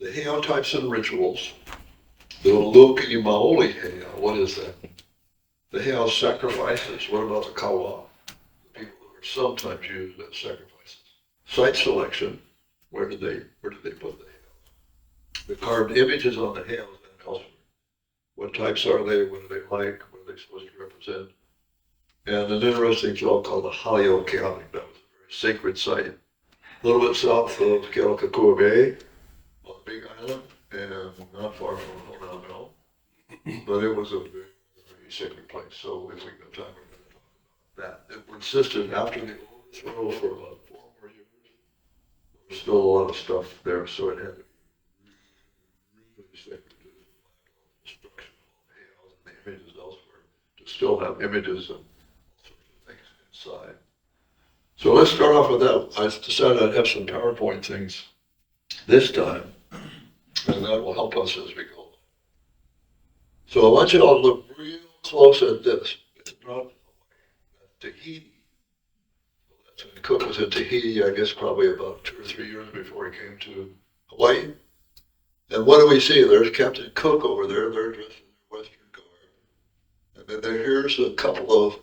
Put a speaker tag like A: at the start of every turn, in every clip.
A: the Heiau types and rituals, the Kaʻimiloa Heiau, what is that? The Heiau sacrifices, what about the Kawa? The people who are sometimes used as sacrifices. Site selection, where did they put the Heiau? The carved images on the Heiaus and elsewhere. What types are they? What do they like? What are they supposed to represent? And an interesting job called the Heiau County. That was a very sacred site. A little bit south of Kealakekua Bay, on the Big Island, and not far from Honolulu. But it was a very, very sacred place. So if we got time, we're going to talk about that. It persisted after the overthrow for about 4 more years. There was still a lot of stuff there, so it had to be really sacred to the destruction of the Heiaus and the images elsewhere, to still have images and all sorts of things inside. So let's start off with that. I decided I'd have some PowerPoint things this time, and that will help us as we go. So I want you all to look real close at this. It's not Tahiti. That's when Cook was in Tahiti, I guess probably about 2 or 3 years before he came to Hawaii. And what do we see? There's Captain Cook over there. They're dressed in their Western garb. And then here's a couple of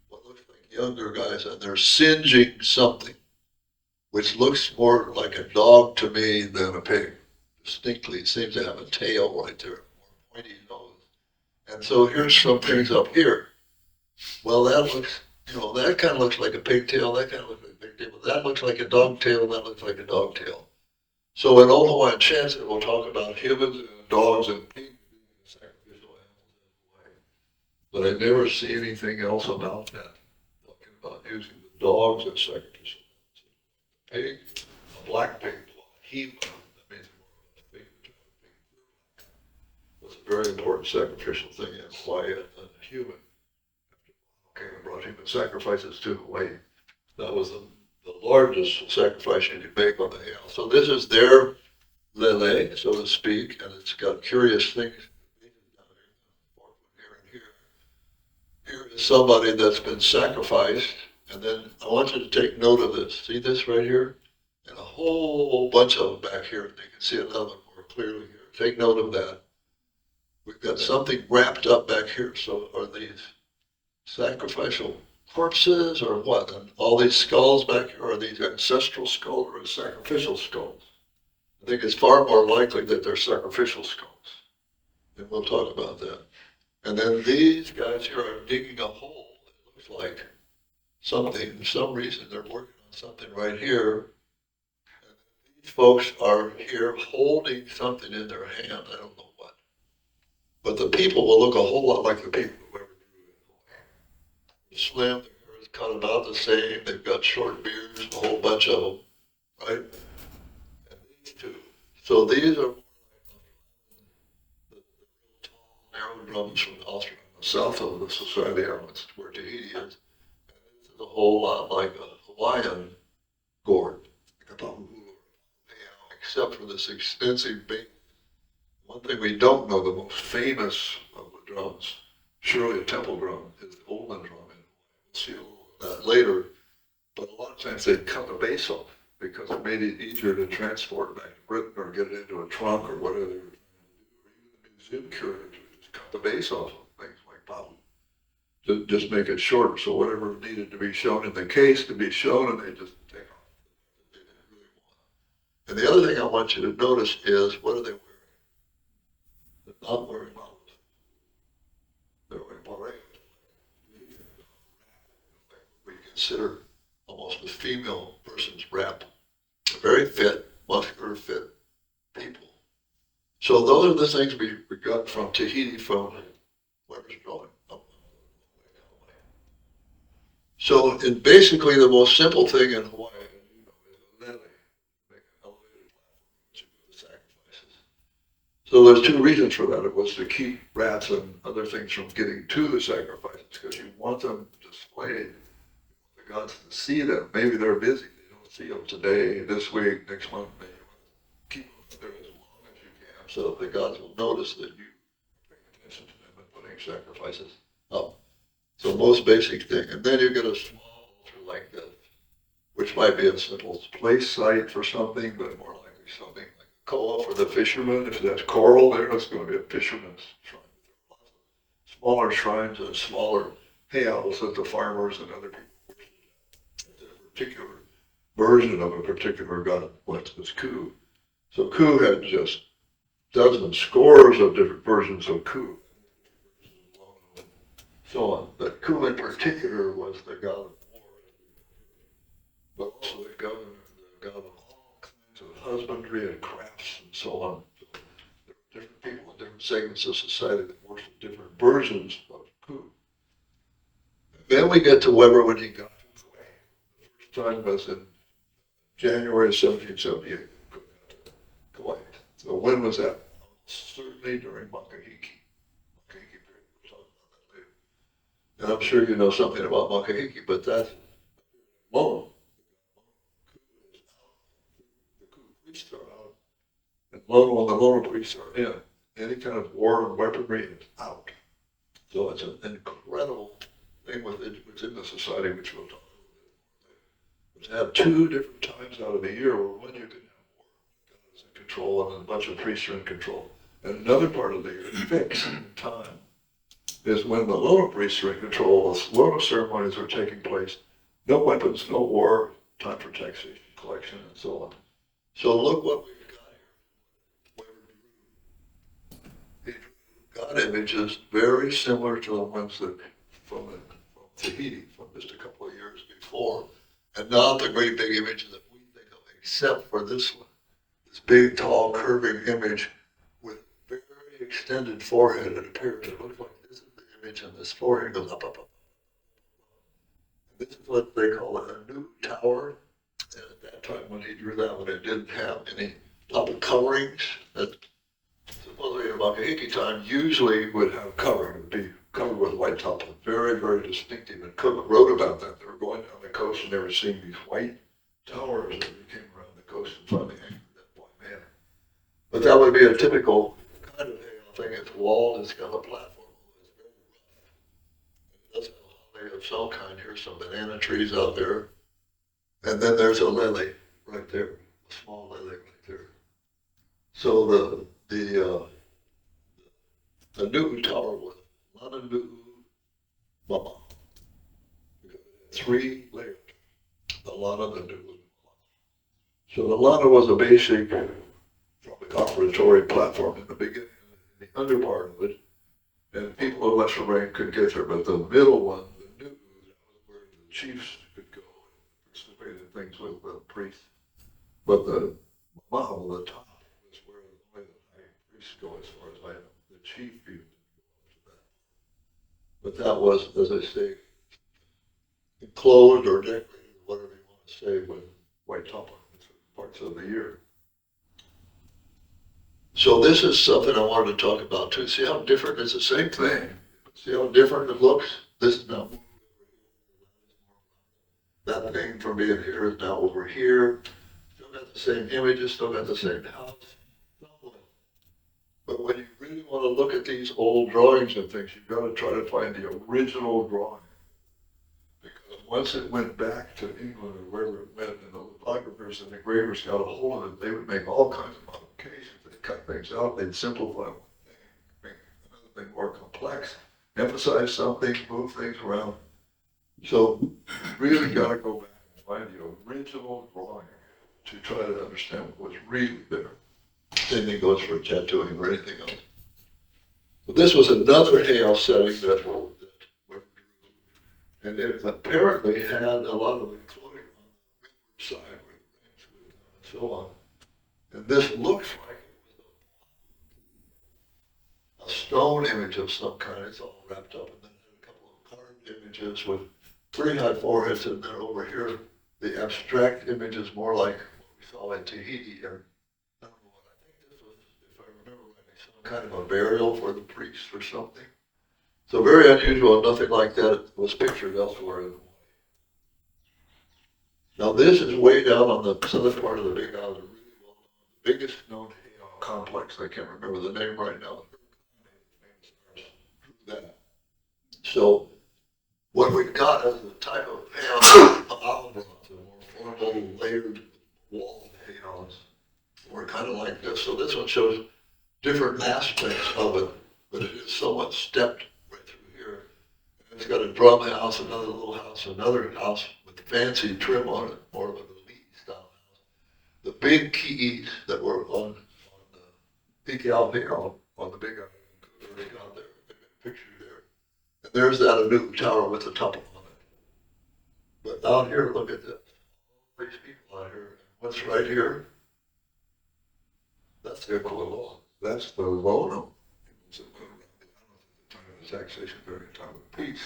A: what looks like younger guys, and they're singeing something, which looks more like a dog to me than a pig. Distinctly, it seems to have a tail right there, more pointy nose. And so here's some things up here. Well, that looks, that kind of looks like a pigtail, that kind of looks like a pigtail, but that looks like a dog tail, that looks like a dog tail. So in Old Hawaiian chants, we'll talk about humans and dogs and pigs being sacrificial animals, but I never see anything else about that, talking about using the dogs as sacrificial animals. Pig, a black pig, Heiau, that means more of a pig, was a very important sacrificial thing in Hawaii, and a human came and brought human sacrifices to Hawaii. That was the largest sacrifice you could make on the Heiau. So this is their lele, so to speak, and it's got curious things. Here is somebody that's been sacrificed, and then I want you to take note of this. See this right here? And a whole bunch of them back here, and you can see another one more clearly here. Take note of that. We've got something wrapped up back here. So are these sacrificial corpses or what? And all these skulls back here, are these ancestral skulls or sacrificial skulls? I think it's far more likely that they're sacrificial skulls. And we'll talk about that. And then these guys here are digging a hole. It looks like something, for some reason they're working on something right here. And these folks are here holding something in their hand. I don't know what. But the people will look a whole lot like the people who ever drew in Hawaii. They're slim, their hair is cut about the same, they've got short beards, a whole bunch of them, right? And these two. So these are narrow drums from Australia, south of the Society Islands, where Tahiti is. And this is a whole lot like a Hawaiian gourd, like a pahuhulu, except for this extensive base. One thing we don't know, the most famous of the drums, surely a temple drum, is the Olin drum. And we'll see a little of that later. But a lot of times they'd cut the base off because it made it easier to transport back to Britain or get it into a trunk or whatever they were trying to do. Or even the museum curators would just cut the base off of things like pahu to just make it shorter. So whatever needed to be shown in the case could be shown, and they just take off. They didn't really want. And the other thing I want you to notice is, what are they wearing? They're not wearing mouths. They're wearing beret. We consider almost a female person's wrap. Very fit, muscular, fit people. So those are the things we got from Tahiti, from whoever's drawing up. So basically the most simple thing in Hawaii, is a lele, make an elevated platform to the sacrifices. So there's 2 reasons for that. It was to keep rats and other things from getting to the sacrifices, because you want them displayed. The gods to see them. Maybe they're busy. They don't see them today, this week, next month. Maybe you want to keep them there as long as you can, so that the gods will notice that you are paying attention to them and putting sacrifices up. So most basic thing. And then you get a small altar like this, which might be a simple place site for something, but more likely something like a koa for the fishermen. If there's coral there, it's going to be a fisherman's shrine. Smaller shrines and smaller heiaus that the farmers and other people worship at a particular version of a particular god, like this ku. So ku had just dozens, scores of different versions of ku. So on. But ku in particular was the god of war, but also the god of all kinds of husbandry and crafts and so on. So there were different people in different segments of society that worshiped different versions of ku. Then we get to Weber when he got to Kauai. The first time was in January of 1778, Kauai. So when was that? Certainly during Makahiki. Makahiki period. We'll talk about that later. And I'm sure you know something about Makahiki, but that's Mono. The Ku priests are out, and Mono and the Mono priests are in. Any kind of war and weaponry is out. So it's an incredible thing within the society, which we'll talk about. To have two different times out of the year where one you can have war, God is in control, and a bunch of priests are in control. And another part of the year, fixed time, is when the Lono priests are in control, the Lono ceremonies are taking place. No weapons, no war, time for taxation, collection, and so on. So look what we've got here. He drew God images very similar to the ones that from Tahiti, from just a couple of years before. And not the great big image that we think of, except for this one. This big, tall, curving image with very extended forehead. It appears to look like this is the image, and this forehead goes up, up, up. And this is what they call a new tower. And at that time when he drew that one, it didn't have any top coverings. That supposedly in Makahiki time usually would have covering. It would be covered with white top. Very, very distinctive. And Cook wrote about that. They were going down the coast and they were seeing these white towers as they came around the coast and finally anchored that white man. But that would be a typical kind of heiau thing. It's walled, it's got a platform, it's very rough. It does have a holly of some kind. Here's some banana trees out there. And then there's a lily right there, a small lily right there. So the new tower was Lana Mama. Three layers. The Lana, the new. So the Lana was a basic, probably operatory platform in the beginning, in the under part of it, and people of lesser rank could get there. But the middle one, the new, that was where the chiefs could go and participate in things with the priests. But the Maho, the top, was where only the high priests go, as far as I know. The chief even didn't go up to that. But that was, as I say, enclosed or decorated, whatever you want to say, with white top on parts of the year. So this is something I wanted to talk about too. See how different, it's the same thing. See how different it looks? This is now, that thing from being here is now over here. Still got the same images, still got the same house. But when you really want to look at these old drawings and things, you've got to try to find the original drawing. Because once it went back to England or wherever it went, and the lithographers and engravers got a hold of it, they would make all kinds of modifications. They'd cut things out, they'd simplify one thing, make another thing more complex, emphasize something, move things around. So you really got to go back and find the original drawing to try to understand what was really there. Same thing goes for tattooing or anything else. But this was another heiau setting that and it apparently had a lot of enclosure on the windward side where the range would and so on. And this looks like it was a stone image of some kind. It's all wrapped up, and then a couple of carved images with pretty high foreheads, and then over here, the abstract image is more like what we saw in Tahiti. And I don't know what, I think this was, if I remember right, some kind of a burial for the priests or something. So very unusual, nothing like that was pictured elsewhere in Hawaii. Now this is way down on the southern part of the Big Island, really well known, the biggest known heiau complex. I can't remember the name right now. That. So what we've got is the type of heiau olive bronze, a more formal, layered walled heiaus, were kind of like this. So this one shows different aspects of it, but it is somewhat stepped right through here. And it's got a drum house, another little house, another house with fancy trim on it, more of an elite style house. The big keys that were on the Heiau, on the big island, they got there, picture there. And there's that Anu tower with the temple on it. But out here, look at this. All these people out here. What's right here? That's the Kaʻimiloa. That's the Lono. It was at the time of the taxation during the time of peace.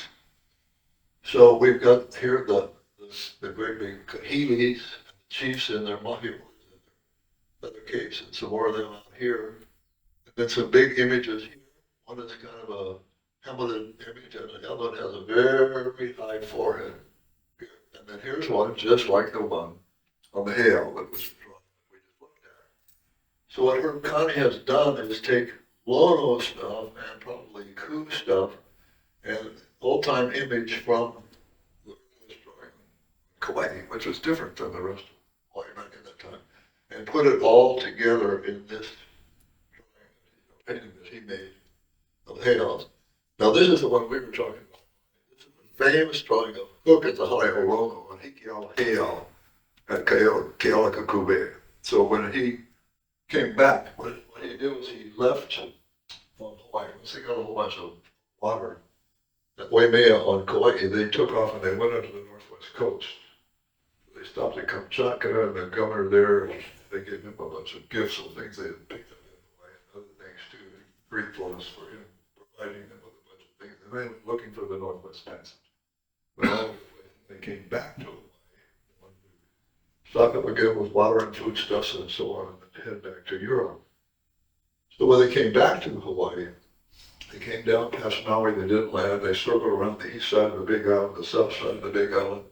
A: So we've got here the great big kahilis, chiefs in their mahia, other caves, and some more of them out here. And then some big images here. One is kind of a helmeted image, and the other one has a very high forehead. And then here's one just like the one on the Heiau that was drawn we just looked at. So what Herb Connie has done is take Lono stuff and probably Ku stuff and old-time image from the Kauai, which was different than the rest of Hawaii back in that time, and put it all together in this painting that he made of Heiau. Now this is the one we were talking about. This is the famous drawing of Cook at the Heiau Lono on Heiau at Kealakekube. So when he came back, what he did was he left on Hawaii. Once they got a whole bunch of water at Waimea on Kauai, they took off and they went up to the northwest coast. They stopped at Kamchatka, and the governor there, they gave him a bunch of gifts and things they had picked up in Hawaii and other things too. Gratefulness for him providing them with a bunch of things. And they went looking for the Northwest Passage. But all the way, they came back to Hawaii. They wanted to stock up again with water and foodstuffs and so on, and head back to Europe. So when they came back to Hawaii, they came down past Maui, they didn't land, they circled around the east side of the Big Island, the south side of the Big Island,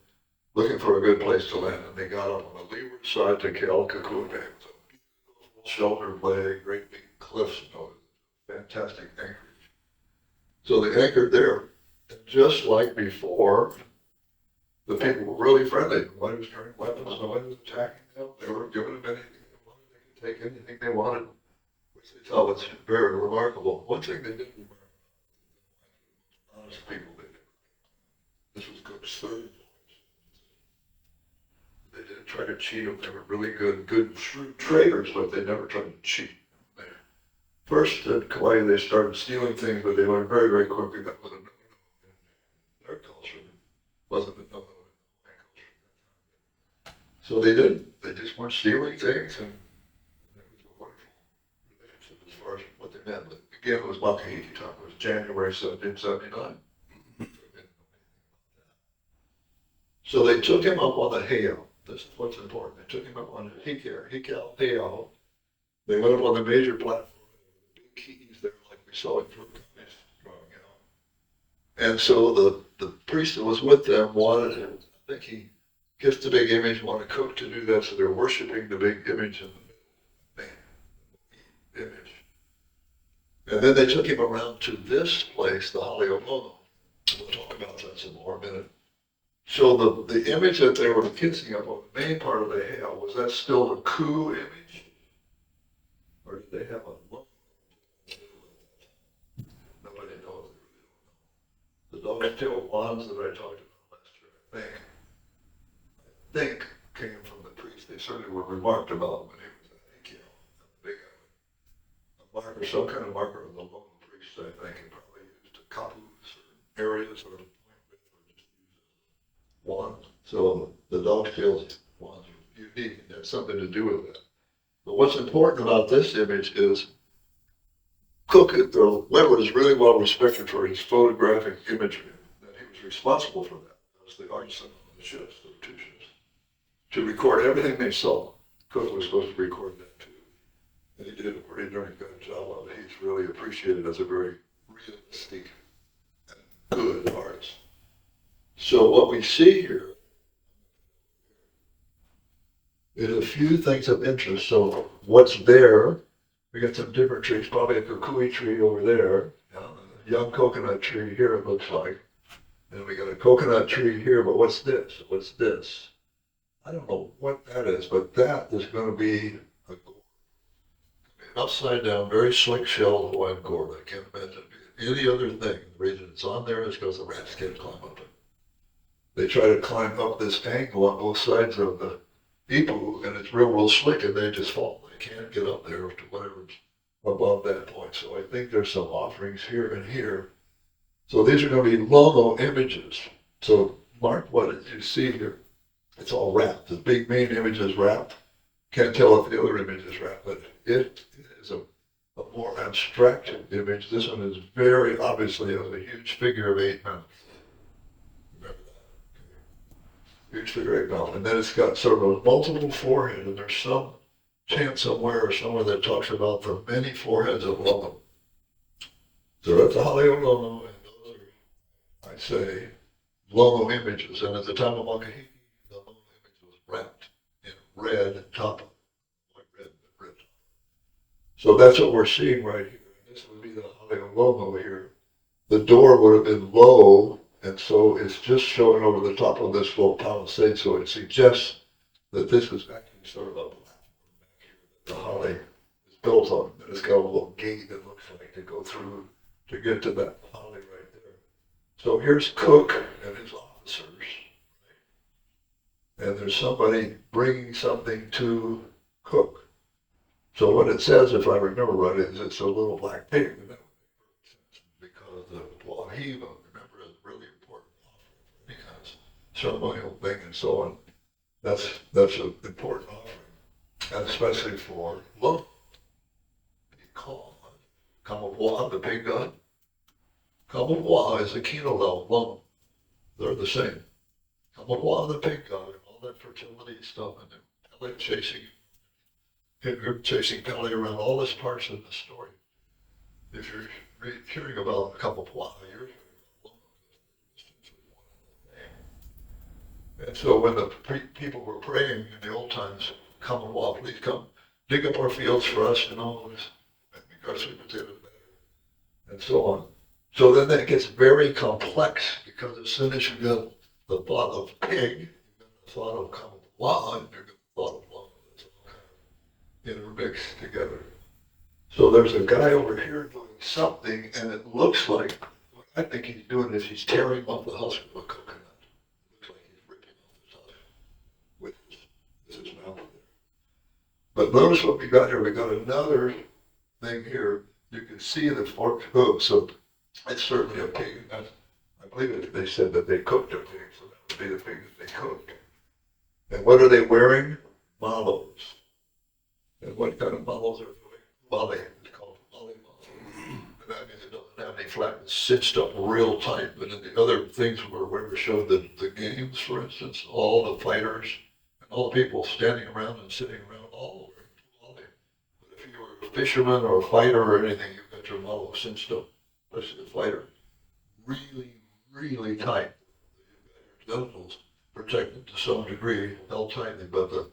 A: looking for a good place to land, and they got up on the leeward side to Kealakekube. It was a beautiful sheltered lake, great big cliffs, fantastic anchorage. So they anchored there, and just like before, the people were really friendly. Nobody was carrying weapons, nobody was attacking them. They were giving them anything they wanted. They could take anything they wanted, which they thought was very remarkable. One thing they did remarkable, honest people they did. This was Cook's third voyage. They didn't try to cheat them. They were really good shrewd traders, but they never tried to cheat. First at Kauai, they started stealing things, but they learned very, very quickly that was a no-no in their culture. Wasn't a no-no in the Hawaiian culture. So they didn't. They just weren't stealing things, and it was a wonderful relationship as far as what they meant. But again, it was Makahiki time. It was January 1779. So they took him up on the Heiau. This is what's important. They took him up on Heiau. They went up on the major platform. Keys there, like we saw in Connie's drawing out. And so the priest that was with them wanted, I think he kissed the big image, wanted Cook to do that, so they're worshiping the big image in the image. And then they took him around to this place, the Haleolono. We'll talk about that some more in a minute. So the image that they were kissing up on the main part of the Heiau, was that still the Ku image? Or did they have a look? Nobody knows. The dog-tailed wands that I talked about last year, I think came from the priest. They certainly were remarked about when he was at Heiau, the Big Island. A marker, some kind of marker of the local priest, I think, and probably used to kapus or areas or to point with or just use as a wand. So the dog-tailed wands are unique, and had something to do with that. But what's important about this image is Cook, the Webber, is really well respected for his photographic imagery, that he was responsible for that. That was the artisan on the ships, the two ships, to record everything they saw. Cook was supposed to record that too. And he did a pretty darn good job of it. He's really appreciated as a very realistic and good artist. So what we see here is a few things of interest. So what's there? We got some different trees, probably a kukui tree over there, a young coconut tree here it looks like. And we got a coconut tree here, but what's this? What's this? I don't know what that is, but that is going to be a gourd. upside down, very slick shell Hawaiian gourd. I can't imagine any other thing. The reason it's on there is because the rats can't climb up it. They try to climb up this angle on both sides of the ipu, and it's real slick, and they just fall. They can't get up there to whatever's above that point. So I think there's some offerings here and here. So these are going to be logo images. So mark what you see here. It's all wrapped. The big main image is wrapped. Can't tell if the other image is wrapped, but it is a more abstract image. This one is very obviously of a huge figure of 8 mountains. Remember that. Okay. Huge figure of 8 mountains. And then it's got sort of a multiple forehead, and there's some chant somewhere that talks about the many foreheads of Lono. So that's the Heiau Lono, and those are, I say, Lono images. And at the time of Makahiki, the Lono image was wrapped in red top, like red. So that's what we're seeing right here. And this would be the Heiau Lono here. The door would have been low, and so it's just showing over the top of this little palisade, so it suggests that this is actually sort of a platform back here that the holly is built on. And it's got a little gate that looks like to go through to get to that holly right there. So here's Cook and his officers, right? And there's somebody bringing something to Cook. So what it says, if I remember right, is it's a little black pig. And that would make perfect sense because the wahiva, remember, is really important offering for any kind of ceremonial thing and so on. That's an important offering, and especially for Lono. You call Kaʻimiloa, the pig god. Kaʻimiloa is the kino of Lono. They're the same. Kaʻimiloa, the pig god, and all that fertility stuff, and they're chasing Pele around all this parts of the story. If you're hearing about Kaʻimiloa, you're hearing about Lono. And so when the people were praying in the old times, Kaʻimiloa, please come dig up our fields for us, and make our sweet potatoes better, and so on. So then that gets very complex, because as soon as you get the thought of pig, you get the thought of Kaʻimiloa, and you get the thought of Lono. It's all kind of intermixed together. So there's a guy over here doing something, and it looks like, what I think he's doing is he's tearing off the husk of a coconut. It looks like he's ripping off his husk with his mouth there. But notice what we got here. We got another thing here. You can see the forked hooves. So it's certainly a pig. I believe they said that they cooked a pig, so that would be the pig that they cooked. And what are they wearing? Malos. And what kind of malos are they wearing? Male. It's called male malo. And that means it doesn't have any flat. It's cinched up real tight. But in the other things where we showed the games, for instance, all the fighters and all the people standing around and sitting around, all wearing male. But if you were a fisherman or a fighter or anything, you've got your malo cinched up. Especially the fighter, really, really tight. Your genitals protected to some degree, held tightly, but the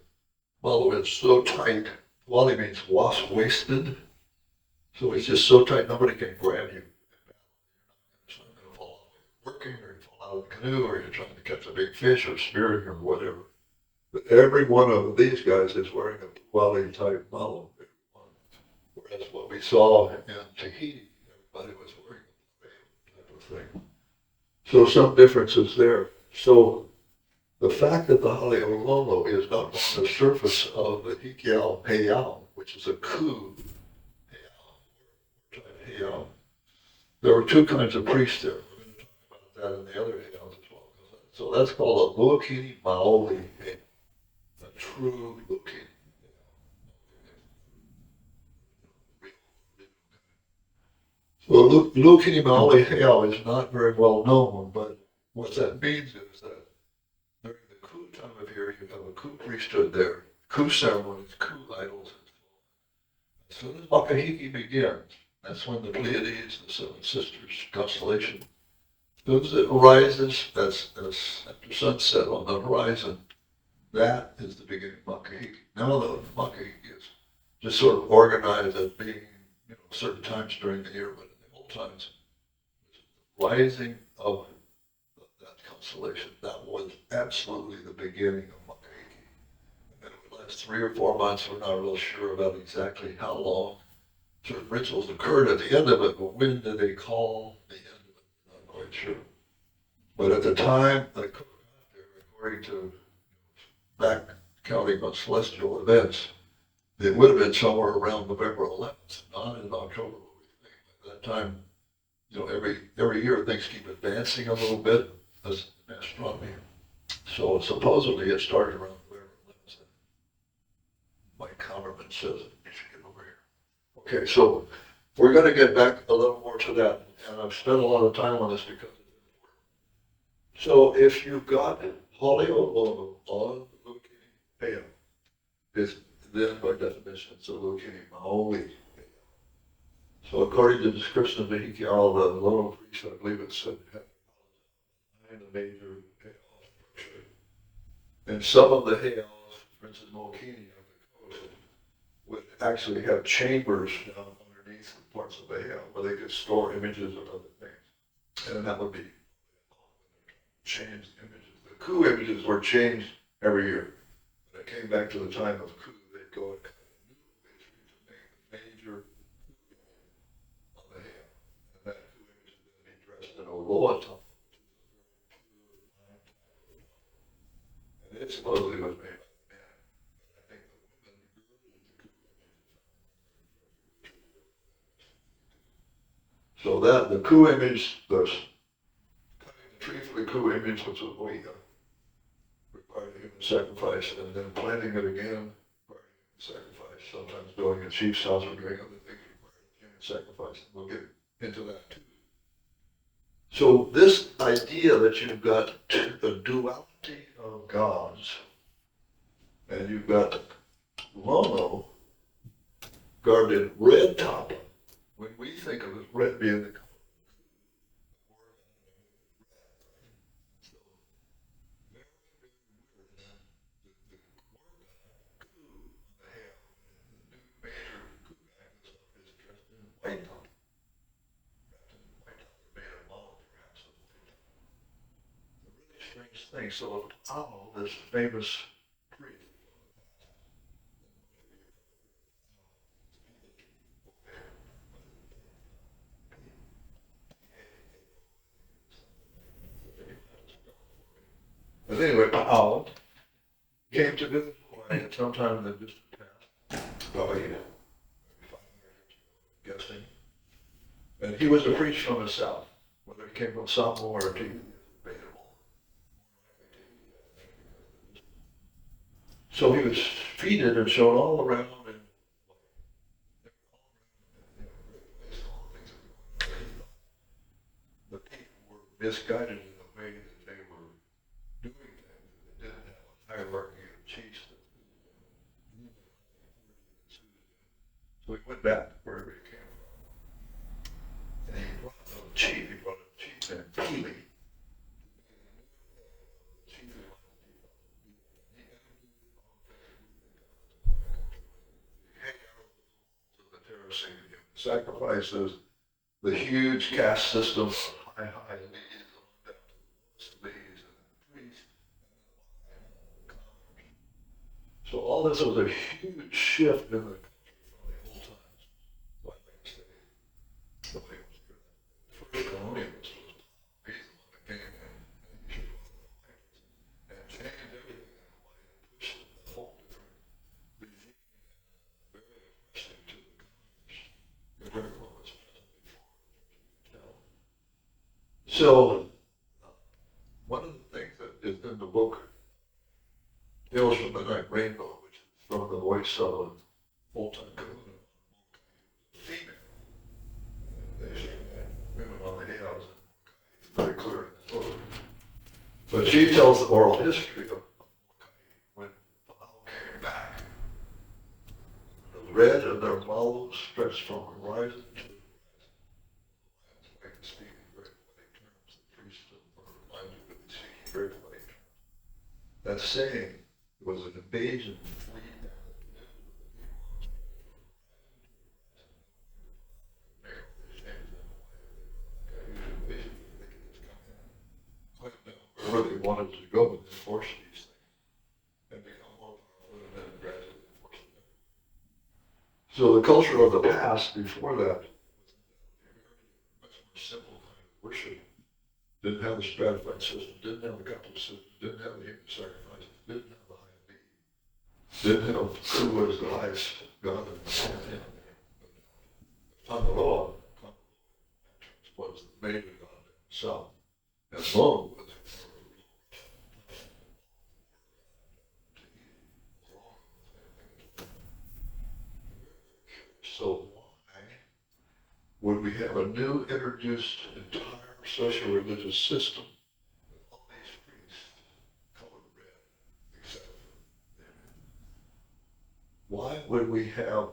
A: malo is so tight. Wali means waist-waisted, so it's just so tight nobody can grab you. You're not going to fall out while you're working, or you fall out of the canoe, or you're trying to catch a big fish, or spearing, or whatever. But every one of these guys is wearing a Wali type malo. Whereas what we saw in Tahiti, everybody was wearing a type of thing. So some differences there. So the fact that the Heiau Lono is not on the surface of the Heiau, which is a ku Heiau. There were two kinds of priests there. We're going to talk about that in the other Heiaus as well. So that's called a Luakini Maoli Heiau, a true Luakini. Well, Luakini Maoli Heiau is not very well known, but what that means is that during the coup time of year, you have a coup priesthood there, coup ceremonies, coup idols, and so on. As soon as Makahiki begins, that's when the Pleiades, the Seven Sisters constellation, as soon as it arises, that's after sunset on the horizon, that is the beginning of Makahiki. Now the Makahiki is just sort of organized as being, certain times during the year, but in the old times, the rising of that constellation, that was absolutely the beginning of Makahiki. And then it would last 3 or 4 months. We're not real sure about exactly how long. certain rituals occurred at the end of it, but when did they call the end of it? Not quite sure. But at the time the cook got there, according to back counting on celestial events, it would have been somewhere around November 11th, not in October. At that time, every year things keep advancing a little bit as astronomy. So supposedly it started around November 11th. My cameraman says you should get over here. Okay, so we're going to get back a little more to that, and I've spent a lot of time on this because it's important. So if you've got Heiau on the Heiau, is then by definition it's a Lukini Maoli. So according to the description of the Heiau, the lower priest, I believe it said, had a major Heiau structure. And some of the Heiaus, for instance, Mokini on the coast, would actually have chambers down underneath parts of the Heiau where they could store images of other things. And that would be changed images. The coup images were changed every year. When it came back to the time of coup, they'd go and cut a new imagery to make the major on the Heiau. And that coup image would then be dressed in a loa top. And it supposedly was made by the man. But I think the women girded the coup images. So that, the coup image, the cutting the tree for the coup image, which was Heiau, required a human sacrifice, and then planting it again required a human sacrifice. Sometimes building a chief's house or doing other things required a human sacrifice. And we'll get into that too. So this idea that you've got the duality of gods, and you've got Lono garbed in red tapa. When we think of red being the color, white tapa. Strange thing. So Apollo, this famous priest, but anyway, Apollo came to visit Hawaii at some time in the distant past, probably 500 years ago, I'm guessing. And he was a priest from the south, whether he came from Samoa or Tahiti is debatable. So he was feted and shown all around and the people were misguided in the way that they were doing things. They didn't have a hierarchy of chiefs. So he went back wherever he came from. And he brought a chief. He brought a chief named Pili. Sacrifices, the huge caste system, high leads, down to the leads, and priests. So all this was a huge shift in the country from the old times. So I think the way it was good. The first colonialist was he's the one that came in and he took on the language and changed everything in Hawaii and pushed a whole different regime and very oppressive to the colonists compared to what was present before, as you can tell. So one of the things that is in the book Tales from the Night Rainbow, which is from the voice of an old-time kahuna, female. They say that women on the Heiaus, it's very clear in this book. But she tells the oral history of when Palau came back. The red of their malu stretched from horizon to horizon. Like speaking very poetic terms, the priests were reminded of speaking very poetic terms. That saying was an invasion fleet down the where they wanted to go and enforce these things and become more powerful and then gradually enforce them. So the culture of the past before that, much more simple kind of worship. Didn't have the stratified system, didn't have the couple system, didn't have the human sacrifices, didn't have the high being, didn't have who was the highest God in the pantheon. Kaʻimiloa was the major God himself. And Mo was so why would we have a new introduced entire social religious system with all these priests colored red, etc.? Why would we have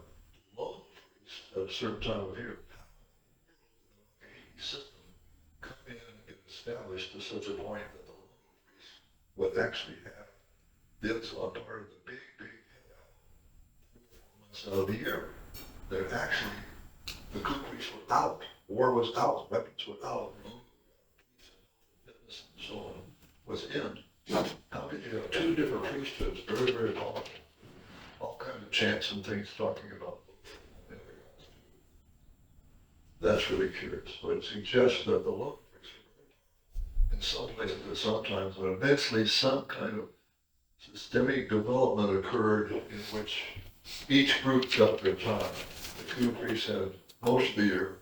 A: local priests at a certain time of year system come in and get established to such a point that the local priests would actually have dibs on part of the big months of the year? They're actually, the coup priests were out, war was out, weapons were out, fitness and so on was in. How could you have two different priesthoods, very, very powerful, all kinds of chants and things talking about that's really curious. So it suggests that the local priests in some places at sometimes, but eventually some kind of systemic development occurred in which each group got their time. The coup priests had most of the year.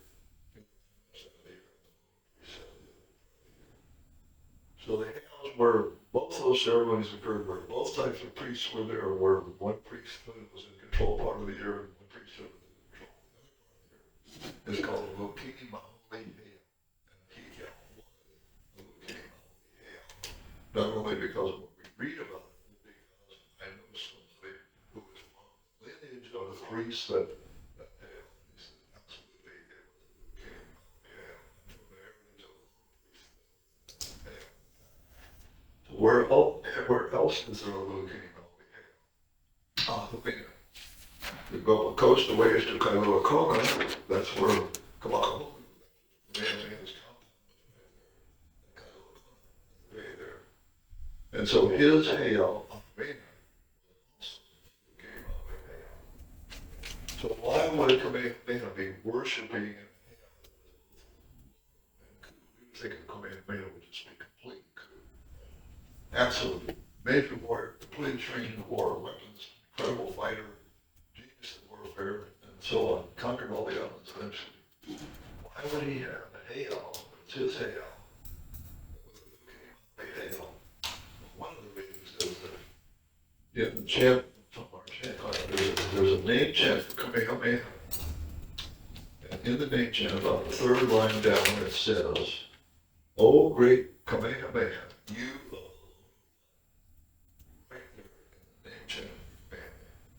A: So the Heiaus where both those ceremonies occurred, where both types of priests were there, where one priesthood was in control part of the year and one priesthood was in control the other part of the year. It's called Kaʻimiloa and Heiau. Not only because of what we read about it, because I know somebody who was from the lineage of the priests that he said, absolutely, it was Where else is there a little Kaʻimiloa? Hupina. You go a coast a ways to Kaʻimiloa, that's where Kaʻimiloa is and so his Heiau, so why would Kamehameha be worshiping in Heiau? You think of Kamehameha would just be complete coup. Absolutely. Major warrior, completely trained in war, weapons, incredible fighter, genius in warfare, and so on. Conquered all the islands eventually. Why would he have a Heiau? It's his Heiau. One of the reasons is that in the chant, there's a name chant for Kamehameha. And in the name chant, about the third line down, it says, "O great Kamehameha, you right there in the name chant, man,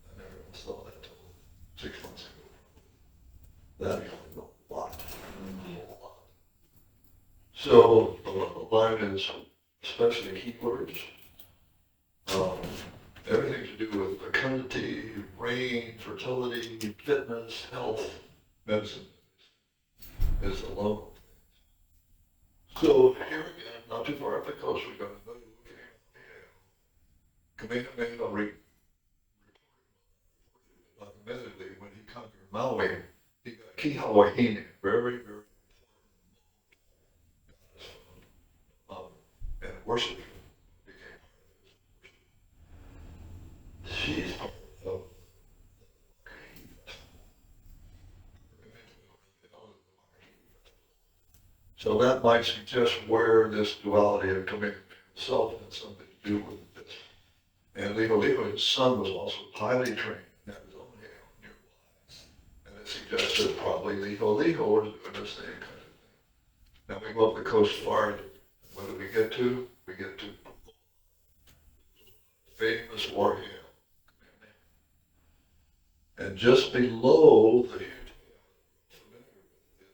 A: I never saw that until 6 months ago. That is a lot. So the line is especially keywords, everything to do with fecundity, rain, fertility, fitness, health, medicine is the logo. So here again, not too far up the coast, we got another Kamehameha admittedly, when he conquered Maui, he got Kiha very, very and worship became she's part of so that might suggest where this duality of Kamehameha himself had something to do with this. And Liholiho, his son, was also highly trained in his own Heiau nearby. And it suggests that probably Liholiho was doing the same kind of thing. Now we go up the coast far. What do we get to? We get to famous war Heiau. And just below the huge Heiau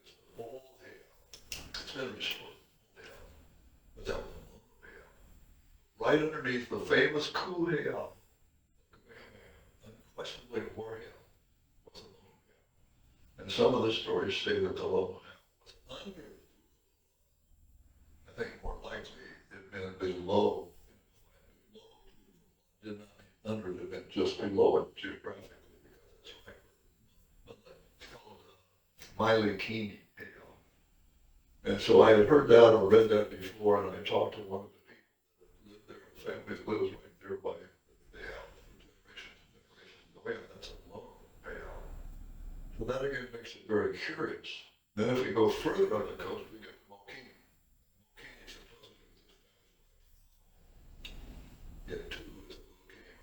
A: is the old Heiau. It's been restored. But that was the Heiau. Right underneath the famous coup Heiau, unquestionably a war Heiau, was the lone Heiau. And some of the stories say that the lone Heiau was under. I think more likely it had been below. Did not be under it, it had been just below it geographically, because it's right where Kaʻimiloa. And so I had heard that or read that before, and I talked to one of the people that lived there, a family that lives right nearby. They have generations and generations. Oh yeah, that's a long payout. So that again makes it very curious. Then if we go further on the coast, we get to Mokini. Mokini supposedly was established by yet two is the Mokini.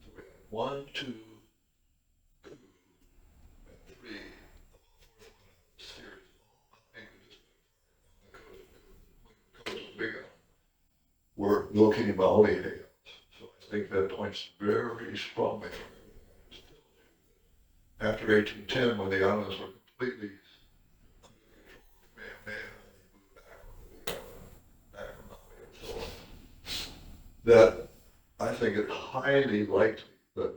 A: So we have one, two, and three of the fourth one out of the series. I think we just big were located by only Heiau. So I think that points very strongly after 1810, when the islands were completely under the control of man, they moved back from Maui and so on. That I think it's highly likely that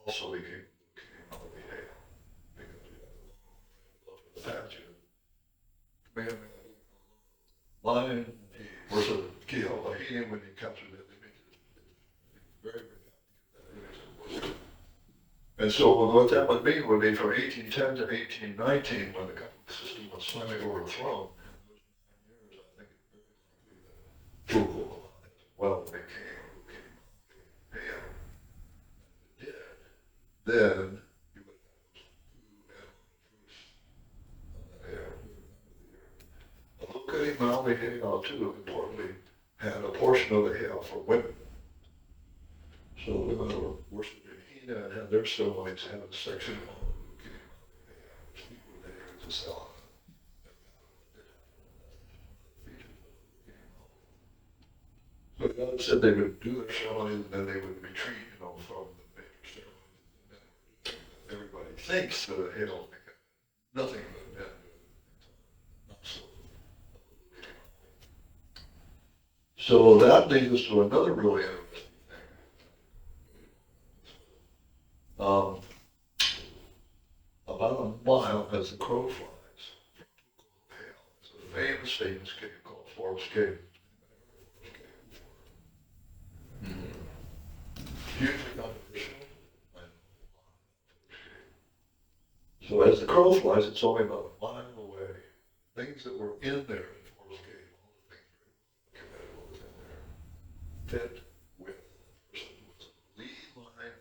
A: also became Maui Heiau because we have the patch man line versus Kiho when he captured it, they make it very, very happy. And so what that would mean would be from 1810 to 1819, when the government system was finally overthrown, in those 9 years, I think it's very likely that Fukuoka as well became Heiau. If it did, then you would have those two animal proofs of the Heiau. Locating Maui Heiau too, importantly, had a portion of the Heiau for women. So women were worshipped in Hina and had their ceremonies had a section on locating Maui Heiau, which people were there to sell. So God said they would do their ceremonies and then they would retreat, from the major ceremonies. And then everybody thinks that a Heiau nothing but men. Not so. So that leads us to another really interesting thing. About a mile as the crow flies from Heiau is a famous, famous cave called Forest Cave. Hugely controversial. So as the crow flies, it's only about a mile away. Things that were in there in Forest Cave, all the things that was in there, fit with a person who was a lead line and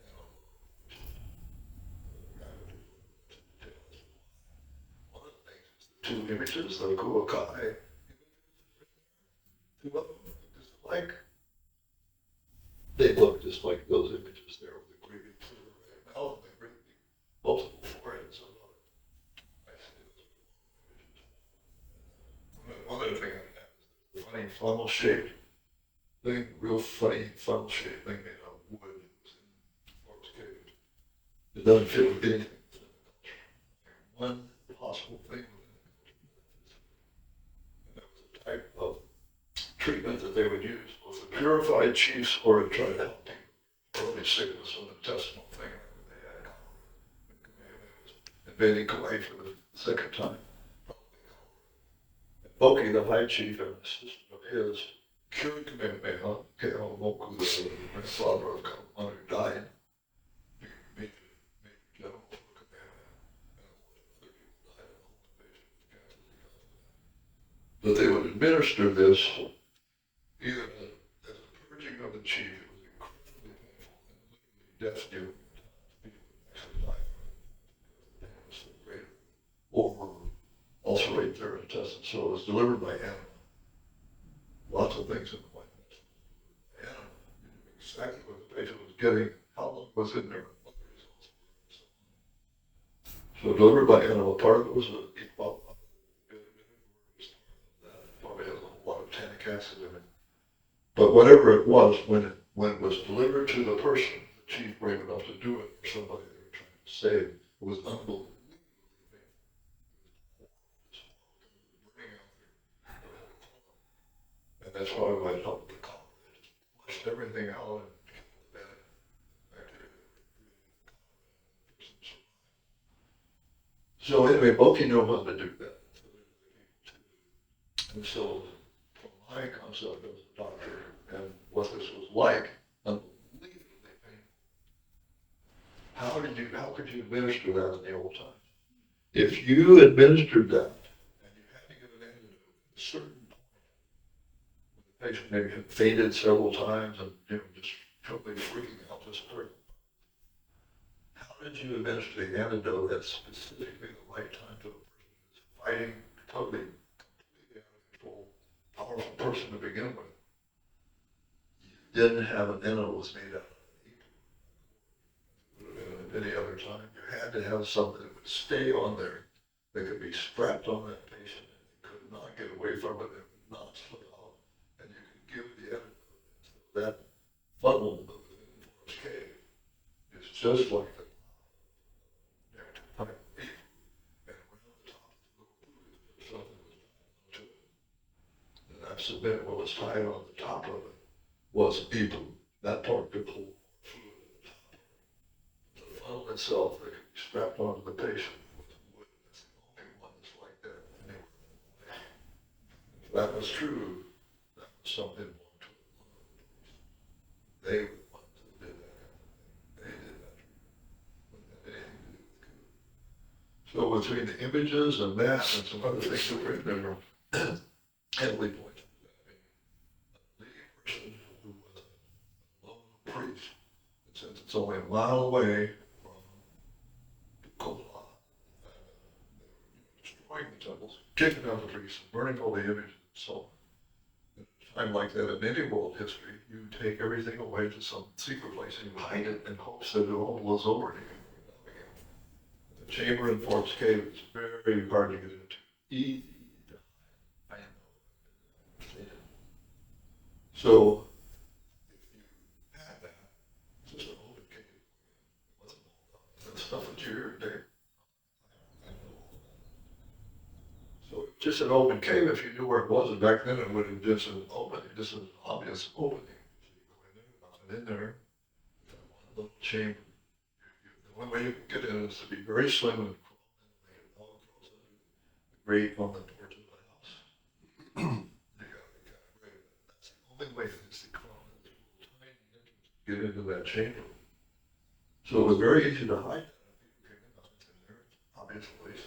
A: one of the things is the two images, the Kuakai, two of them look just like, they look just like those images there with the great big clear red mouth, the great big multiple foreheads on it. I see those images. One other thing I have is the funny funnel shaped thing, real funny funnel shaped thing made out of wood. It was in Forest Cave. It doesn't fit with anything. One possible thing within the culture. And that was a type of treatment that they would use, both the purified chiefs or to try to help people. Early sickness on the intestinal thing that they had. Invading Kauai for the second time. Boki, the high chief and assistant of his, cured Kamehameha, Keʻimiloa, the grandfather of Kaʻimiloa, who died. Major general for Kamehameha, and other people died in the whole invasion of Canada because of that. But they would administer this either as a purging of the chief. It was incredibly painful and literally death-dealing. People would actually die from it because the pain was so great. Or ulcerate their intestines. So it was delivered by animal. Lots of things in the White House. Animal. You knew exactly what the patient was getting, how long it was in there, what the results were. So delivered by animal. Part of it was probably has a whole lot of tannic acid in it. But whatever it was, when it was delivered to the person, the chief brave enough to do it for somebody they were trying to save, it was unbelievable. And that's why I went up with the collar. They just flushed everything out and killed the bad bacteria that were created in the collar. So anyway, Boki knew how to do that. And so from my concept as a doctor and what this was like, unbelievably painful. How how could you administer that in the old times? If you administered that, and you had to give an antidote at a certain point, the patient maybe had fainted several times and just totally freaking out, just hurt. How did you administer the antidote at specifically the right time to a person who's fighting totally, completely out of control, powerful person to begin with? You didn't have an antidote that was made out of any other time. You had to have something that would stay on there, that could be strapped on that patient, and they could not get away from it, and would not slip out, and you could give the antidote. So that funnel within the forest cave is just like the type of leaf, and around the top of the little food, something was tied onto it. And I submit what was tied on the top of it was people. That part could hold fluid at the top. The funnel itself that could be strapped onto the patient with wood. That's the only one that's like that anywhere. If that was true, that was something more to it. They were the ones that did that kind of thing. They did that. Wouldn't have anything to do with coup. So between the images and that and some other things that were in there, heavily pointed to that being a leading person who was a lone priest. And since it's only a mile away from Kaʻimiloa, they were destroying the temples, kicking down the priests, burning all the images and so on. At a time like that in any world history, you take everything away to some secret place and you hide it in hopes that it all blows over again. The chamber in Forbes Cave is very hard to get into. Easy to hide. I know. So, if you had that, it's just an open cave. It wasn't all that. That stuff that you hear today. I know all that. So, it's just an open cave. If you knew where it was, and back then it would have just an opening, just an obvious opening. So you go in there, nothing in there. That one little chamber. The one way you can get in is to be very slim and crawl in the way it all crawls under the grate on the door to the house. You gotta be kind of brave. That's the only way is to crawl in this little tiny entrance to get into that chamber. So it was very easy to hide that. People came in, nothing's in there. It's an obvious place.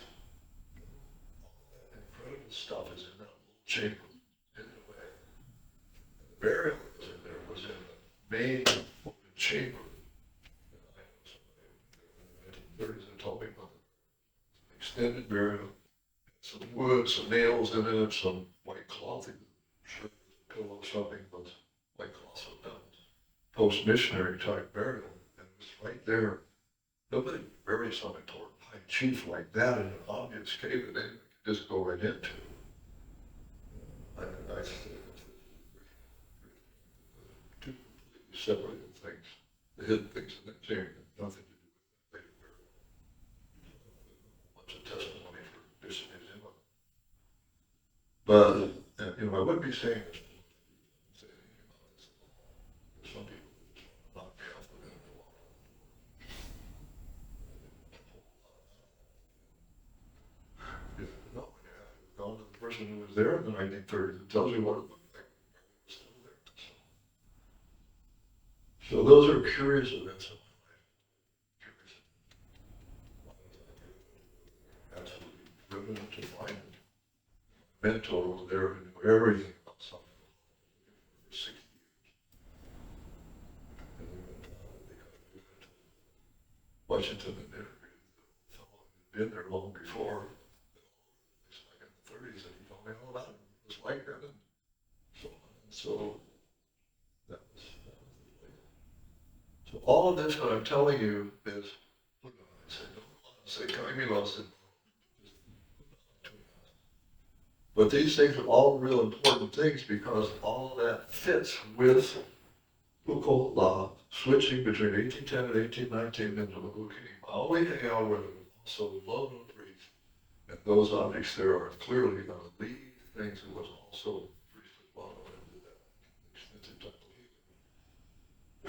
A: All that incredible stuff is in that little chamber, hidden away. And the burial that was in there was in the main open chamber. And told me about an extended burial, some wood, some nails in it, some white cloth, sure, pillow or something, but white cloth, so that was post-missionary type burial, and it was right there. Nobody buries some important high chief like that in an obvious cave that anyone could just go right into. I think two completely separated things. The hidden things in that chamber had nothing to do with that later burial. Much of testimony for this and his input. But, I wouldn't be saying this. Say anything about this at all. There's some people who just want to knock me off the minute for long. No, when you have gone to the person who was there in the 1930s and tells you what it looked like, it was still there. So those are curious events in my life. Curious. Absolutely driven to find it. Mentor was there who knew everything about something for 60 years. And they couldn't do it. Washington had interviewed the fellow who'd been there long before, like in the 30s, and he told me all about it. It was like that, and so on. And so that was the place. So all of this, what I'm telling you, is, look at it, say Kaʻimiloa said, but these things are all real important things because all of that fits with Pukola switching between 1810 and 1819 into the Heiau, where there was also love and priest. And those objects there are clearly going to lead things. It was also priest of Bono and did that extensive type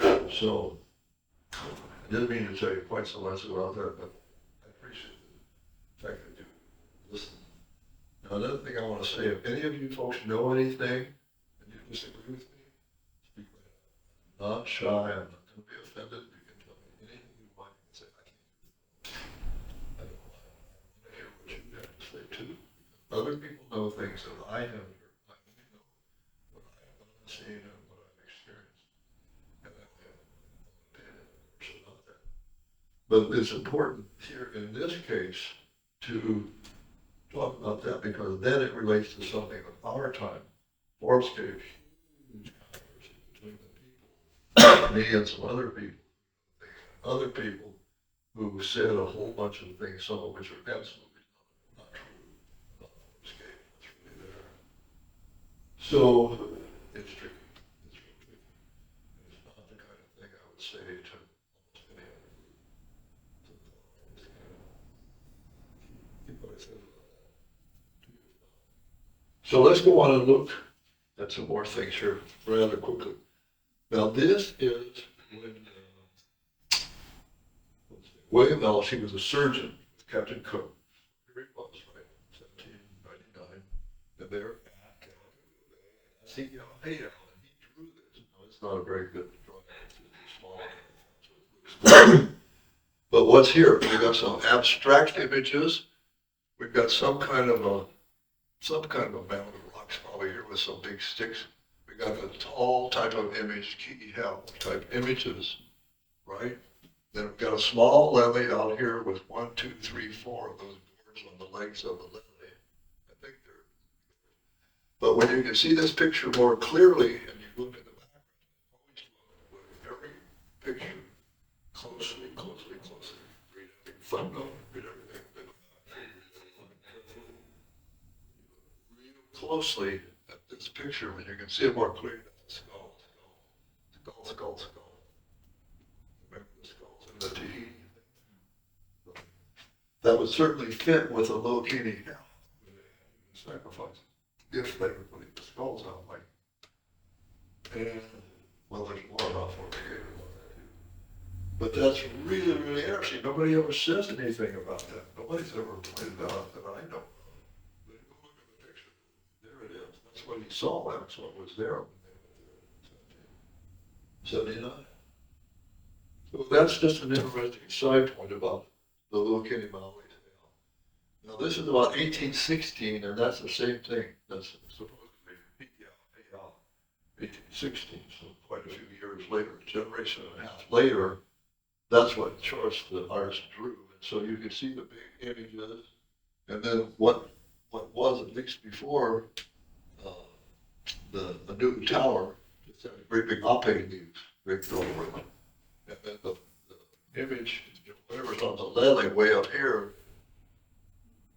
A: of healing. So I didn't mean to tell you quite so much about that, but I appreciate the fact that you listen. Now, another thing I want to say, if any of you folks know anything and you disagree with me, speak right up. I'm not shy, I'm not going to be offended. You can tell me anything you want. You can say, I can't other people know things that I haven't heard. I only know what I've seen and what I've experienced. And I have an opinion about that. But it's important here in this case to talk about that because then it relates to something of our time. Forbes gave huge controversy between the people, me and some other people who said a whole bunch of things, some of which are absolutely not true about Forbes gave. That's really there. So it's tricky. It's real tricky. It's not the kind of thing I would say to almost any other group. Keep what I said about that. So let's go on and look at some more things here rather quickly. Now this is when William Ellis, he was a surgeon with Captain Cook. Here he was, right, 1799, and they're at Heiau, and he drew this. Now it's not a very good drawing, it's small, so it looks but what's here? We've got some abstract images. We've got some kind of a mound of rocks probably here with some big sticks. We got a tall type of image, Heiau type images, right? Then we've got a small lily out here with 1, 2, 3, 4 of those boards on the legs of the lily. I think they're. But when you can see this picture more clearly and you look at the background, always look at every picture closely. Read every footnote, read everything. Real closely at this picture when you can see it more clearly. Skull. Remember the skulls in the Tahiti. That would certainly fit with a low kidney cow sacrifice if they were putting the skulls out like. And well, there's more about fornicator about that too. But that's really, really interesting. Nobody ever says anything about that. Nobody's ever pointed out that I know. But go look at the picture. There it is. That's what he saw. That's what was there when they went there in 79. So that's just an interesting side point about the little Kenny Maui tale. Now this is about 1816, and that's the same thing. That's supposedly Heiau, 1816, so quite a few years later, a generation and a half later, that's what Choris, the artist, drew. And so you can see the big images, and then what was, at least before, the new tower, it's had great big ape leaves, great over it. And then the image, whatever's on the lily way up here,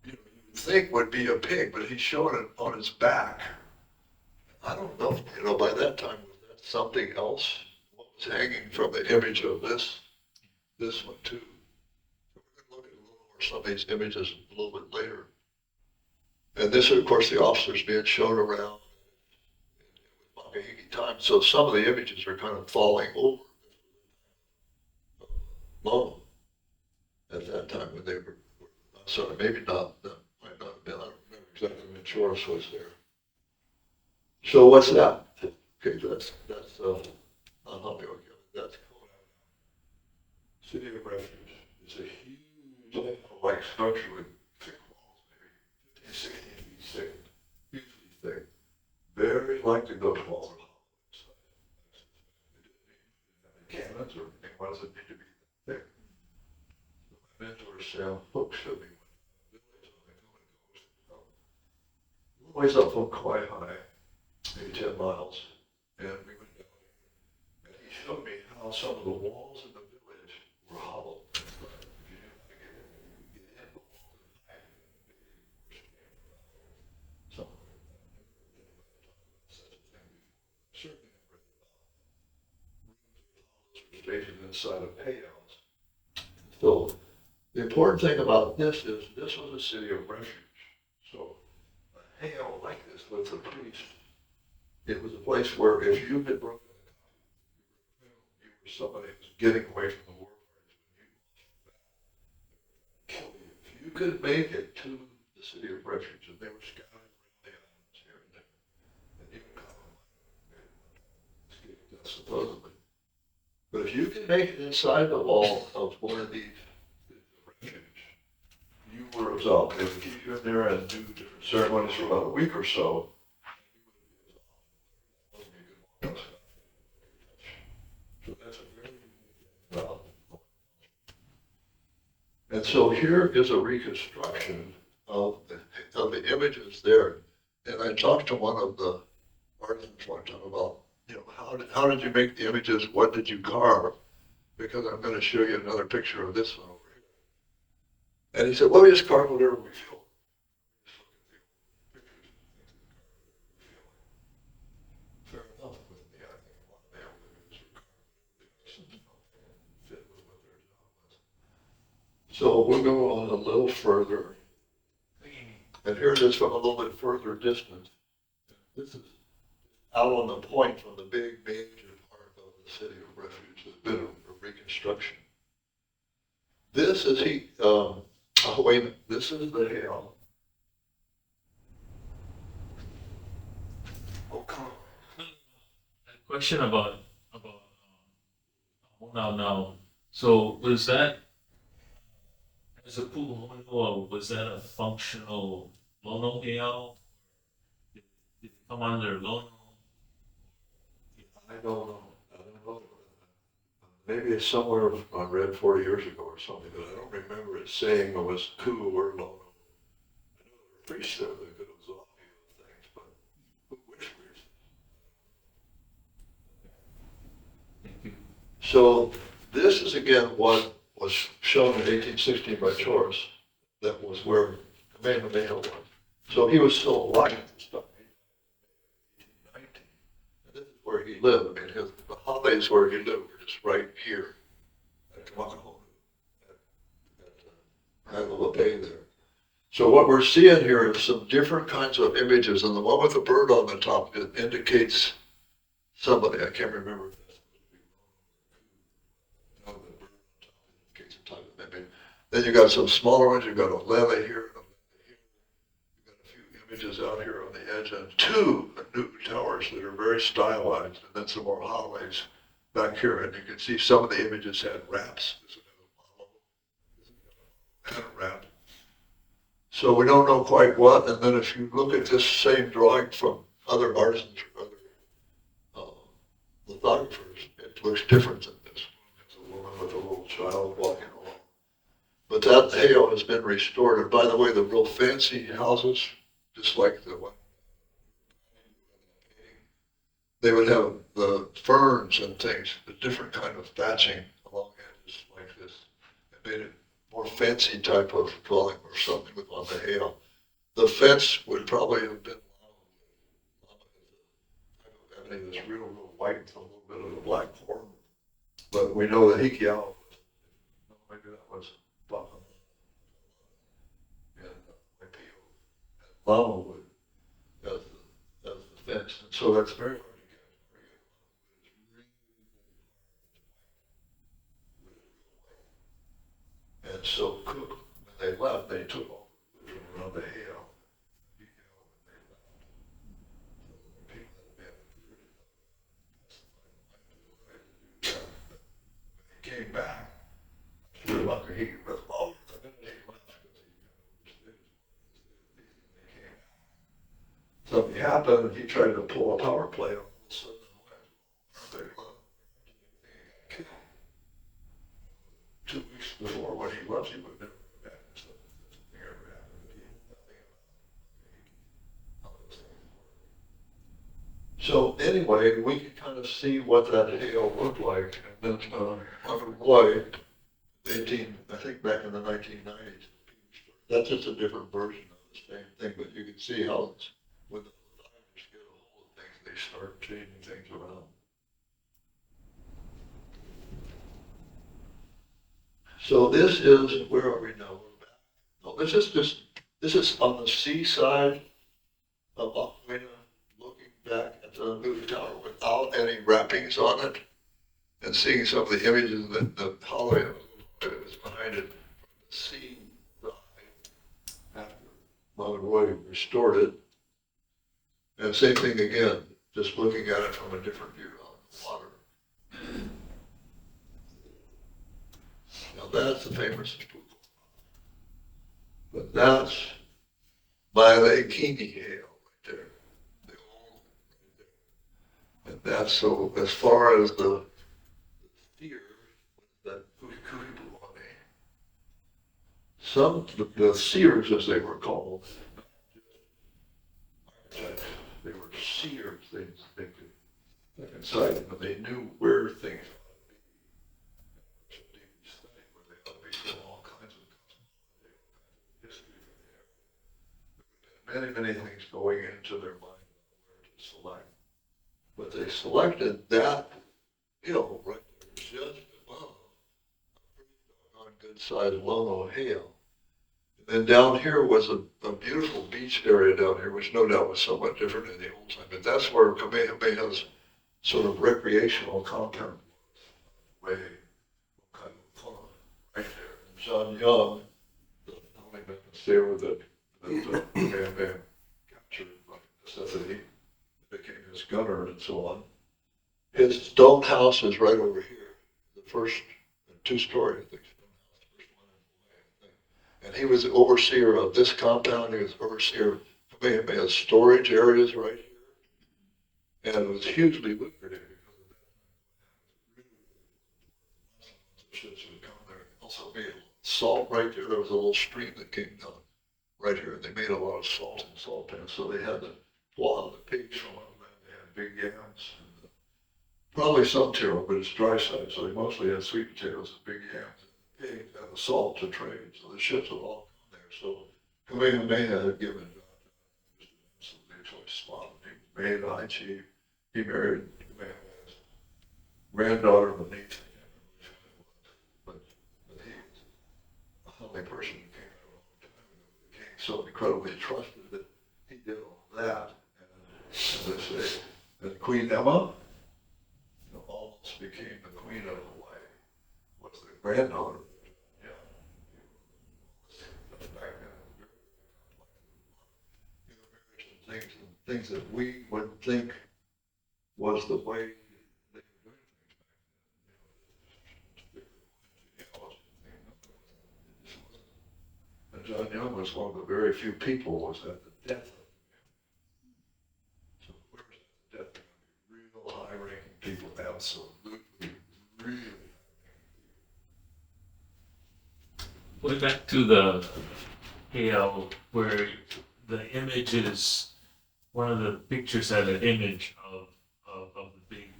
A: you would think would be a pig, but he's showing it on his back. I don't know, by that time, was that something else? What was hanging from the image of this one too? So we're going to look at a little more some of these images a little bit later. And this, of course, the officers being shown around with Makahiki time. So some of the images are kind of falling over. Low at that time when they were sorry, maybe not, that might not have been, I don't remember exactly when Choris was there. So what's that? Okay, that's not Honolulu, that's Kaʻimiloa. City of Refuge. It's a huge, like structure with thick walls, maybe 15, 16 feet thick, hugely thick. Very likely those walls are hollow inside. They didn't have any cannons or anything, why does it need to be thick? My mentor Sam Hook showed me one village on the Kaʻimiloa coast. A little ways up from Kauai High, maybe 10 miles, and we went down there, and he showed me how some of the walls in the village were hollow. If you knew how to get in, you could get in the wall to the high, some of it, I've never heard anybody talk about such a thing before. Certainly I've read about rooms with hollows or stations inside of Heiaus. So the important thing about this is this was a city of refuge. So a Heiau like this with a priest, it was a place where if you had broken the copy, you were somebody who was getting away from the war parties when you lost your back. Kill you. If you could make it to the city of refuge, and they were scattered around the islands here and there, and even Kaʻimiloa supposedly. But if you could make it inside the wall of one of these refuge, you were was out. They would keep you in there and do different ceremonies for about a week or so. So that's a very well. And so here is a reconstruction of the images there. And I talked to one of the artisans one time about, how did you make the images? What did you carve? Because I'm going to show you another picture of this one over here. And he said, well, we just carve whatever we feel. Fair enough with me. I think a lot of male images were carved fit with what their job was. So we'll go on a little further. And here it is from a little bit further distance. This is out on the point from the big major part of the city of refuge. There's been a reconstruction. This is wait a minute, this is the Heiau. Oh, come on.
B: A question about now. So was that as a pu'uhonua, was that a functional lono heiau? Did it come under lono?
A: I don't know. Maybe it's somewhere I read 40 years ago or something, but I don't remember it saying it was ku or lono. I know there were priests there that could absolve you of things, but which priests?
B: Thank you.
A: So this is again what was shown in 1816 by Torres. That was where Kamehameha was. So he was still alive at this time. 1819. And this is where he lived. I mean, the holidays where he lived were just right here at Kamakahonu, at Heiau Bay there. So what we're seeing here is some different kinds of images, and the one with the bird on the top, it indicates somebody. I can't remember if that's supposed to be wrong. No, the bird on top indicates a type of image. Then you got some smaller ones. You've got a leve here, and a leve here. You've got a few images out here on the edge, and two new towers that are very stylized, and then some more holidays back here. And you can see some of the images had wraps. This is had a wrap. So we don't know quite what. And then if you look at this same drawing from other artisans or other lithographers, it looks different than this. It's a woman with a little child walking along. But that Heiau has been restored. And by the way, the real fancy houses, just like the one, they would have the ferns and things, the different kind of thatching along edges like this. It made it more fancy type of dwelling or something with on the Heiau. The fence would probably have been ebony, this real white with a little bit of the black horn. But we know that Heiau, maybe that was Baka and Waipio and Lama wood as the fence. And so that's very hard to get. And so Cook, when they left, they took all the wood from around the Heiau. Came back. He was lucky he was lost. And then he left because he came out. Something happened and he tried to pull a power play on the sudden they killed. 2 weeks before when he left, he would never go back. So nothing ever happened. But he knew nothing about how those things work. So anyway, we can kind of see what that Heiau looked like. And then Boy, I think back in the 1990s, that's just a different version of the same thing, but you can see how it's, when the designers get a hold of things, they start changing things around. So this is, where are we now? We're back. No, this is on the seaside of Aquina, looking back at the new tower without any wrappings on it. And seeing some of the images that the holiday that was behind it from the sea side after Monroy restored it. And same thing again, just looking at it from a different view on the water. Now that's the famous spook. But that's by the Kini Heiau right there. The old right there. And that's so as far as the fear that Kuipuane, some the seers as they were called, they were seers, they could look inside but they knew where things where they ought to be from all kinds of history from there. Many things going into their mind where to select. But they selected that hill right there, just above on good side of Lono Heiau. And then down here was a beautiful beach area down here, which no doubt was somewhat different in the old time. But that's where Kamehameha's sort of recreational compound was, way kind of fun, right there. And John Young, the only man that's there with it, that Kamehameha captured by necessity, became his gunner and so on. His stone house is right over here, the first two-story, I think. And he was the overseer of this compound. He was overseer of Kamehameha's storage areas right here. And it was hugely lucrative because of that. Ships would come there. Also made salt right there. There was a little stream that came down right here. And they made a lot of salt in salt pans. So they had a lot of the pigs from one of them. They had big yams. And, probably some taro, but it's dry side. So they mostly had sweet potatoes and big yams. Pigs and the salt to trade, so the ships would all come there. So Kamehameha had given some choice spot. He was made a high chief. He married Kamehameha's granddaughter beneath him, but he was a humble person who came out a long time ago. The king so incredibly trusted that he did all that, and as they say, and Queen Emma, almost became the queen of Hawaii. Was the granddaughter. Things that we would think was the way they were doing things back then. And John Young was one of the very few people was at the death of him. So where was the death of him? Real high-ranking people, absolutely, really.
B: Going back to the Heiau, where the image is, one of the pictures had an image of the big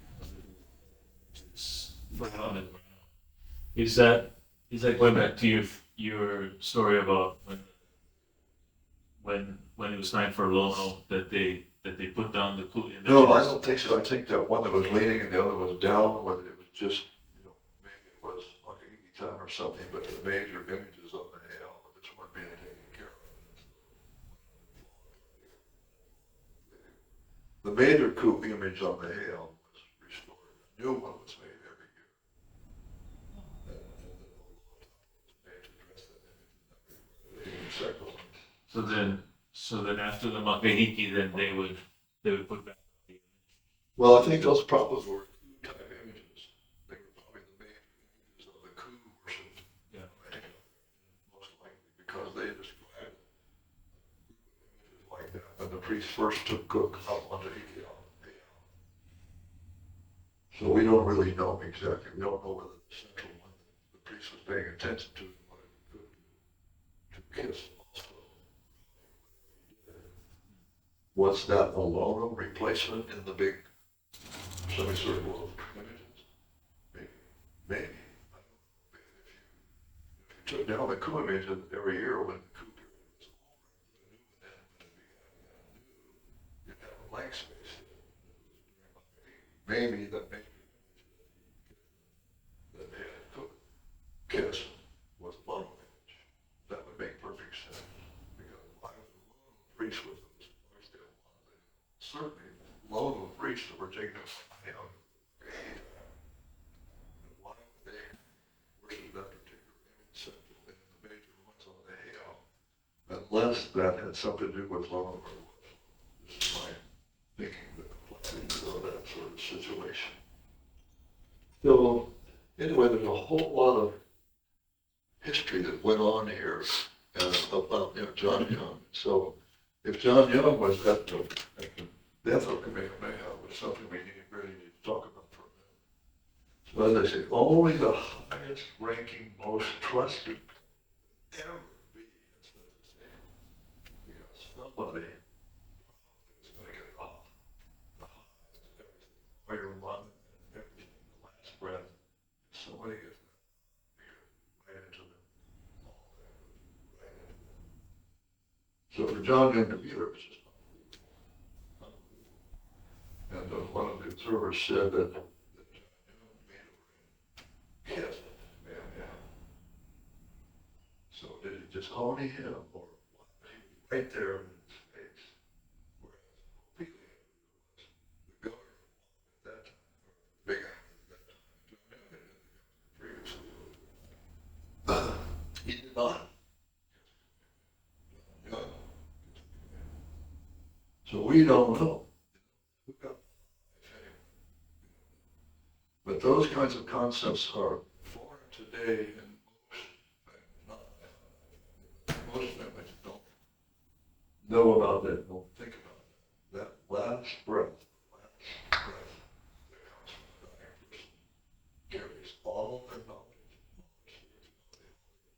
B: images on the ground. Is that going back to your story about when it was time for Lono that they put down the cool images?
A: No, I don't think so. I think that one that was leaning and the other was down, whether it was just, maybe it was like a time or something, but the major images of the Heiau, this one being taken care of. The major coup image on the Heiau was restored. A new one was made every year. And the was made to address that image.
B: So then after the Makahiki, then they would put back the image.
A: Well, I think those probably were coup type images. They were probably the major images of the coup worship.
B: Yeah.
A: Most likely because they described images like that. And the priest first took Cook up onto Heiau. So we don't really know exactly. We don't know whether the central one the priest was paying attention to what it could to kiss also. Was that a Lono replacement in the big semicircle of images? Maybe. I don't know. If you took down the coup image every year when the coup period was over, you'd have a blank space. Maybe that they had Cook kiss was a Lono image. That would make perfect sense. Because why was the Lono priest with them? Certainly, Lono priests that were taken up by him. Why would they worship that particular image central in the major ones on the Heiau? Unless that had something to do with Lono or was. This is my thinking, the complexity of that sort of situation. So, anyway, there's a whole lot of history that went on here, and about, John Young. So if John Young was at the death of Kamehameha, was something we really need to talk about for a minute. So as I say, only the highest ranking, most trusted ever be somebody is going to get off the highs, everything, where you're running, everything, the last breath, somebody gets right into them, all that, right into them. So for John Young to be there, it's just unbelievable. And one of the observers said that John Young made over him kissed man down. So did it just only him or what? He was right there in his face. Whereas Ophelia was the governor at that time, or the big guy at that time. John Young had been the governor previously. He did not. Young. So we don't know. Who got, if anyone. But those kinds of concepts are foreign today, and most families don't know about that, don't think about that. That last breath that comes from a dying person carries all their knowledge, spirituality,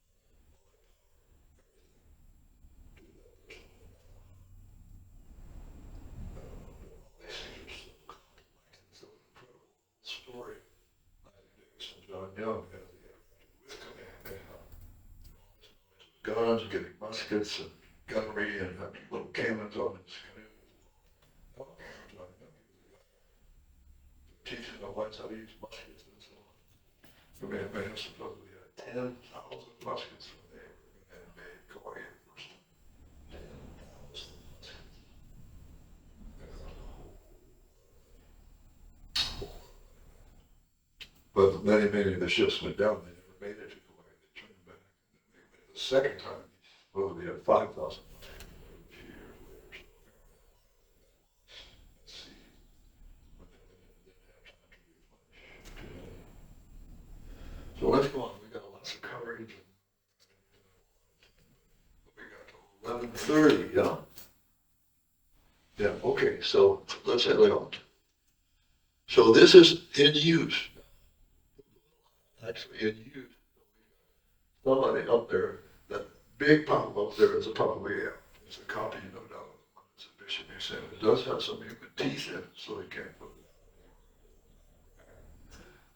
A: all these things are so complex and so incredible. Story. John Young has the with Kamehameha. Guns, getting muskets and gunnery and little cannons on his canoe. John Young, teaching the whites how to use muskets and so on. Kamehameha supposedly had 10,000 muskets when they were made Kauai the first time. 10,000 muskets. But many of the ships went down. They never made it to Kauai. They turned back. And then they made it the second time. Well, they had 5,000 muskets a few years later. So see, when they didn't have time to replenish. So let's go on. We got lots of coverage. We got to 11:30. Yeah. Yeah. Okay. So let's head on. So this is in use. Actually in use. Somebody up there, that big pump up there is a probably it's a copy, no doubt, of the one that's at Bishop Museum. It does have some human teeth in it, so you can't put it out.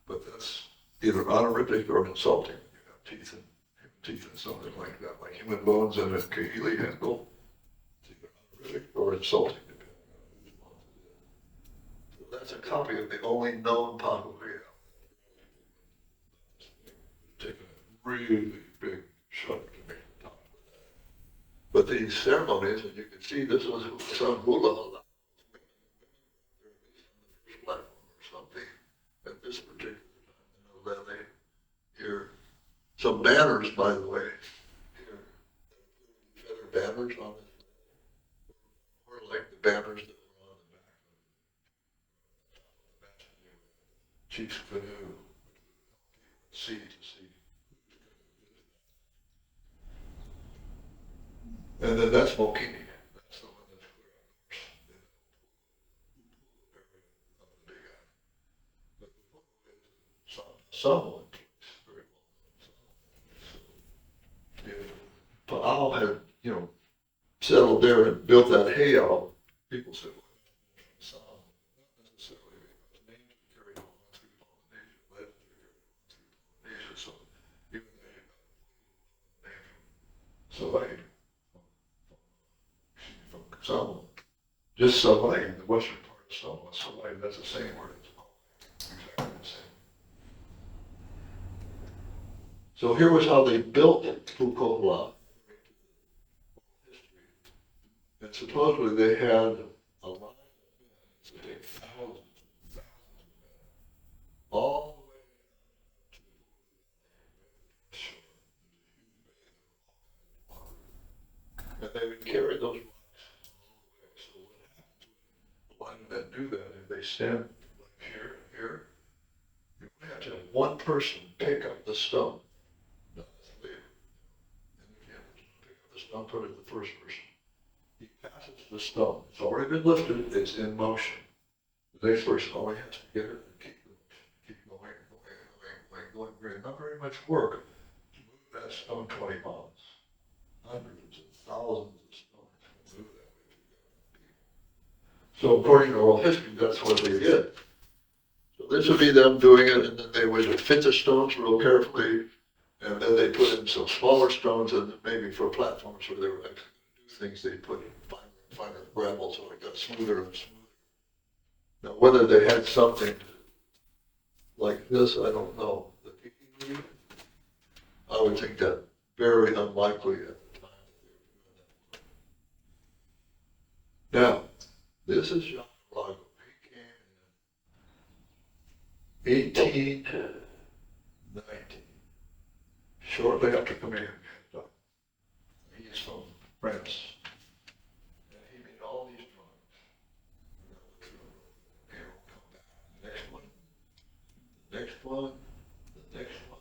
A: But that's either honorific or insulting. You have human teeth in something like that, like human bones in a Kaʻimiloa handle. It's either honorific or insulting, depending on whose bones it is. So that's a copy of the only known Papa Heiau. Taken a really big shot to make the top of that. But these ceremonies, and you can see this was some hula platform or something at this particular time. Then they hear some banners, by the way, here, feather banners on this, or like the banners that were on the back of the chief's canoe, sea to sea. And then that's Mokini. That's the one that's clear on the area of the Big Island. But the photo is Samoan place, very well known. So, if Paau had, settled there and built that heiau, people said, well, Samoan, not necessarily because names were carried on through Polynesia, legends were carried on through Polynesia, so even they got the name from Savai'i. From Samoa. Just Savai'i in the western part of Samoa. Savai'i, that's the same word as Hawaii. Exactly the same. So here was how they built Pukohola. And supposedly they had a line of men, so they had thousands of men, all the way to the shore. And they would carry those rocks all the way. So what happens when blind men do that, if they stand like here and here, you have to have one person pick up the stone. No, that's later. And again, pick I'll put it the first person. He passes the stone. It's already been lifted. It's in motion. The next person only has to get it and keep the motion. Keep going. Not very much work to move that stone 20 miles. Hundreds of thousands of stones can move that way. So according to oral history, that's what they did. So this would be them doing it, and then they would fit the stones real carefully, and then they put in some smaller stones, and maybe for platforms where they were actually going to do things, they put in finer gravel so it got smoother and smoother. Now, whether they had something like this, I don't know. I would think that very unlikely at the time that they were doing that. Now, this is John Lago. He came in 1890, shortly after coming here. He's from France. And he made all these drawings. Here, we'll come back. The next one, the next one, the next one,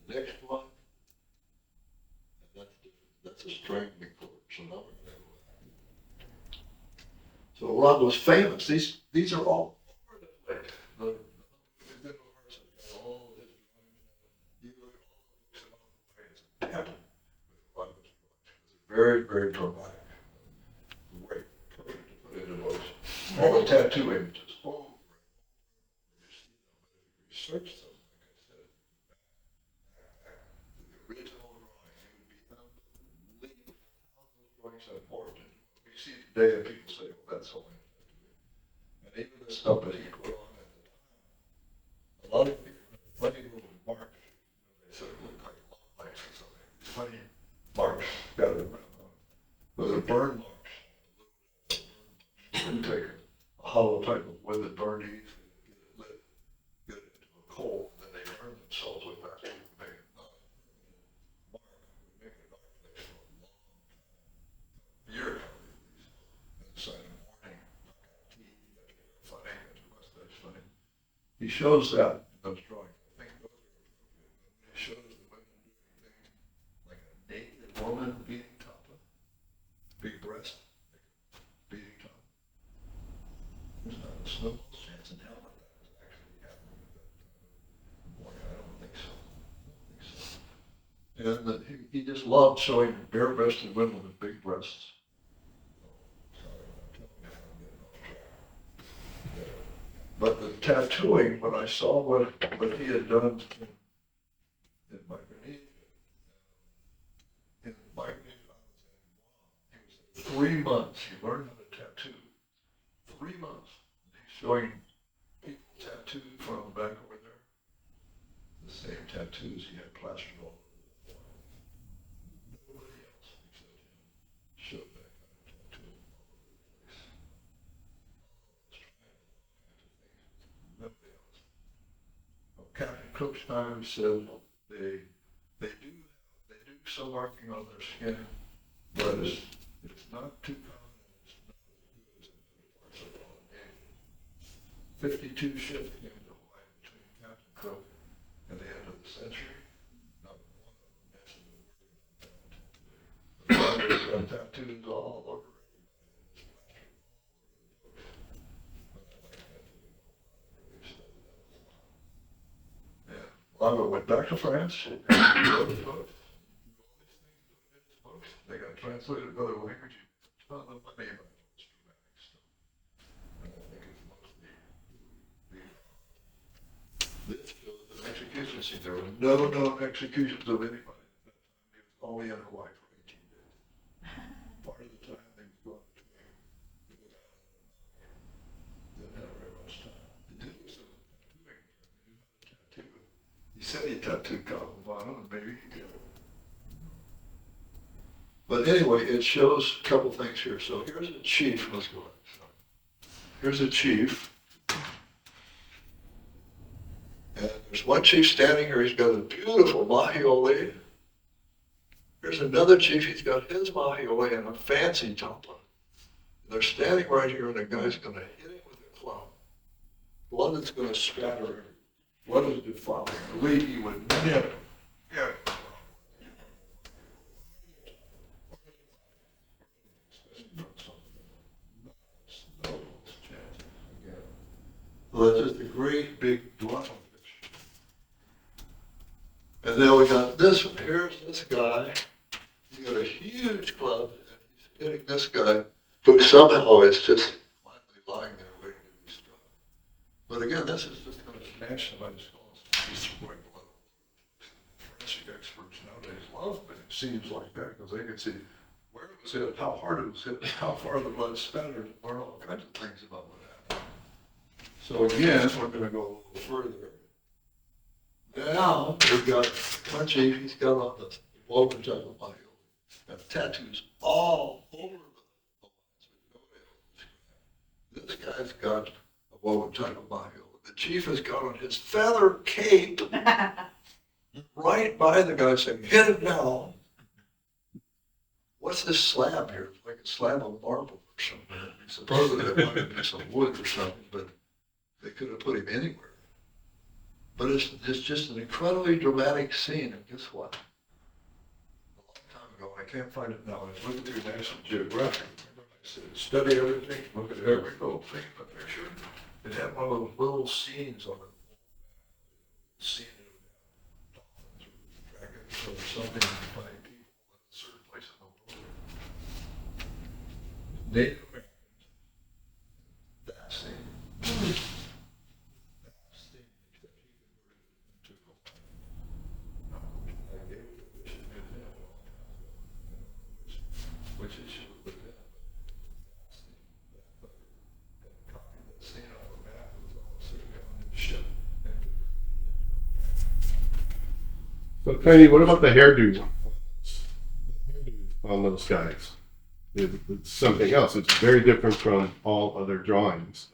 A: the next one. And that's a strangling chord. So now we're going to go back. So Ron was famous. These are all over the place. Very, very dramatic. Great. Perfect to put into motion. All the tattoo images. Research them, like I said. The original drawing, it would be unbelievable how those drawings have formed. We see today and people say, well, that's all I have to do. And even the stuff that he put on at the time, a lot of people, funny little marks, they sort of look like long lights or something. Funny marks got it around. Those are burn marks. You take a hollow type of wood that burned easily, get it lit, get it into a coal, and then they burn themselves with that. You can make it not mark, we make it not place for a long time. Year at least. Inside a morning, funny, that's mustache funny. He shows that in those drawings. I think those are appropriate. He shows the women doing things like a naked woman beating top, big breast, beating top. There's not a snowball chance in hell that that was actually happening at that time. Boy, I don't think so. And he just loved showing bare-breasted women with big breasts. But the tattooing, when I saw what he had done in Micronesia, I was in Guam. He was 3 months. He learned how to tattoo. 3 months. He's showing people tattooed from back over there. The same tattoos he had plastered all over the floor. Nobody else except him showed that kind of tattooing all over the place. Nobody else. Well, Captain Cook's time said they do some marking on their skin, but it's not too common and it's not as good as in other parts of Polynesian. 52 ships came to Hawaii between Captain Cook and the end of the century. Not one of them mentioned the word on that tattoos all over everybody. Lago went back to France, and he wrote his books. They got translated to other languages. A ton of money about this dramatic stuff. And I think it's mostly this shows an execution scene. There were no known executions of anybody at that time. He was only in Hawaii for 18 days. Part of the time they was going between didn't have very much time. The dude was tattooing. He knew how to tattoo. He said he tattooed Kaʻimiloa, and maybe he did. But anyway, it shows a couple things here. So here's a chief. Let's go back. Here's a chief. And there's one chief standing here. He's got a beautiful mahiole. Here's another chief. He's got his mahiole and a fancy tapa. They're standing right here, and the guy's going to hit him with a club. Blood is going to spatter. Blood is defiled. Believe he would never, ever. So that's just a great big dwelling fish. And then we got this one. Here's this guy. He's got a huge club, and he's hitting this guy, who somehow is just quietly lying there waiting to be struck. But again, this is just going to smash somebody's skull. He's white blood. Forensic experts nowadays love scenes like that because they can see where it was hit, how hard it was hit, how far the blood spattered, and learn all kinds of things about what happened. So again, we're going to go a little further. Now we've got Punchy. He's got on the woven type of body. Got tattoos all over the. This guy's got a woven type of body. The chief has got on his feather cape right by the guy saying, "Hit him now." What's this slab here? It's like a slab of marble or something. Supposedly it might be some wood or something, but they could have put him anywhere. But it's just an incredibly dramatic scene, and guess what? A long time ago, I can't find it now, I was looking through National Geographic, remember I said, study everything, look at every little thing in the picture. It had one of those little scenes on it. Scene of dolphins or dragons or something finding people in a certain place in the world. Native Americans, that scene. Which it should have been, that scene on the map was all sitting on the ship.
C: So, Tony, what about the hairdo on those guys? It's something else. It's very different from all other drawings.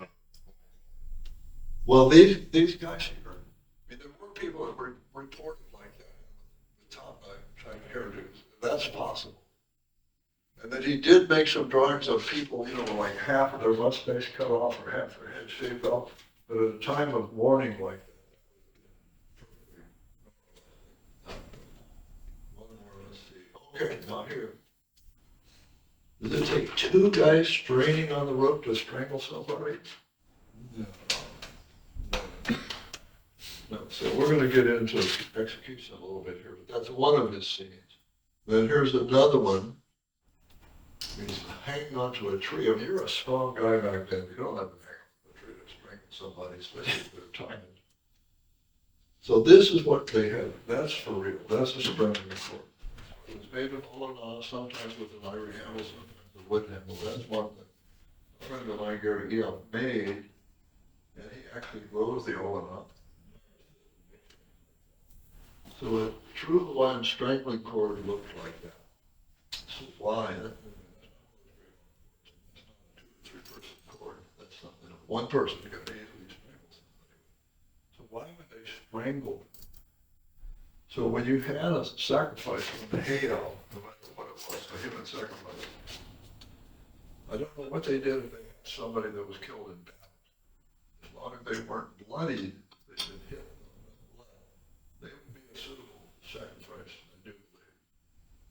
A: Well, these guys here, I mean, there were people that were reported like that, the top type hairdos. That's possible. And then he did make some drawings of people, like half of their mustache cut off or half their head shaved off. But at a time of mourning like that, one more, let's see. Okay, now here. Does it take two guys straining on the rope to strangle somebody? No. No. So we're going to get into execution a little bit here, but that's one of his scenes. Then here's another one. He's hanging onto a tree. I mean, you're a strong guy back then. You don't have to hang on a tree to strangle somebody, especially if they're tied. So this is what they had. That's for real. That's a strangling cord. It was made of Olana, sometimes with an ivory handle, sometimes a wood handle. That's one thing. A friend of mine, Gary Heiau, made, and he actually rose the Olana. So a true Hawaiian strangling cord looked like that. So why? That's not a 2 or 3 person cord. That's something. One person could easily strangle somebody. So why would they strangle? So when you had a sacrifice from the Heiau, no matter what it was, a human sacrifice, I don't know what they did if they had somebody that was killed in battle. As long as they weren't bloodied, they'd been hit with blood, they would be a suitable sacrifice. I do believe.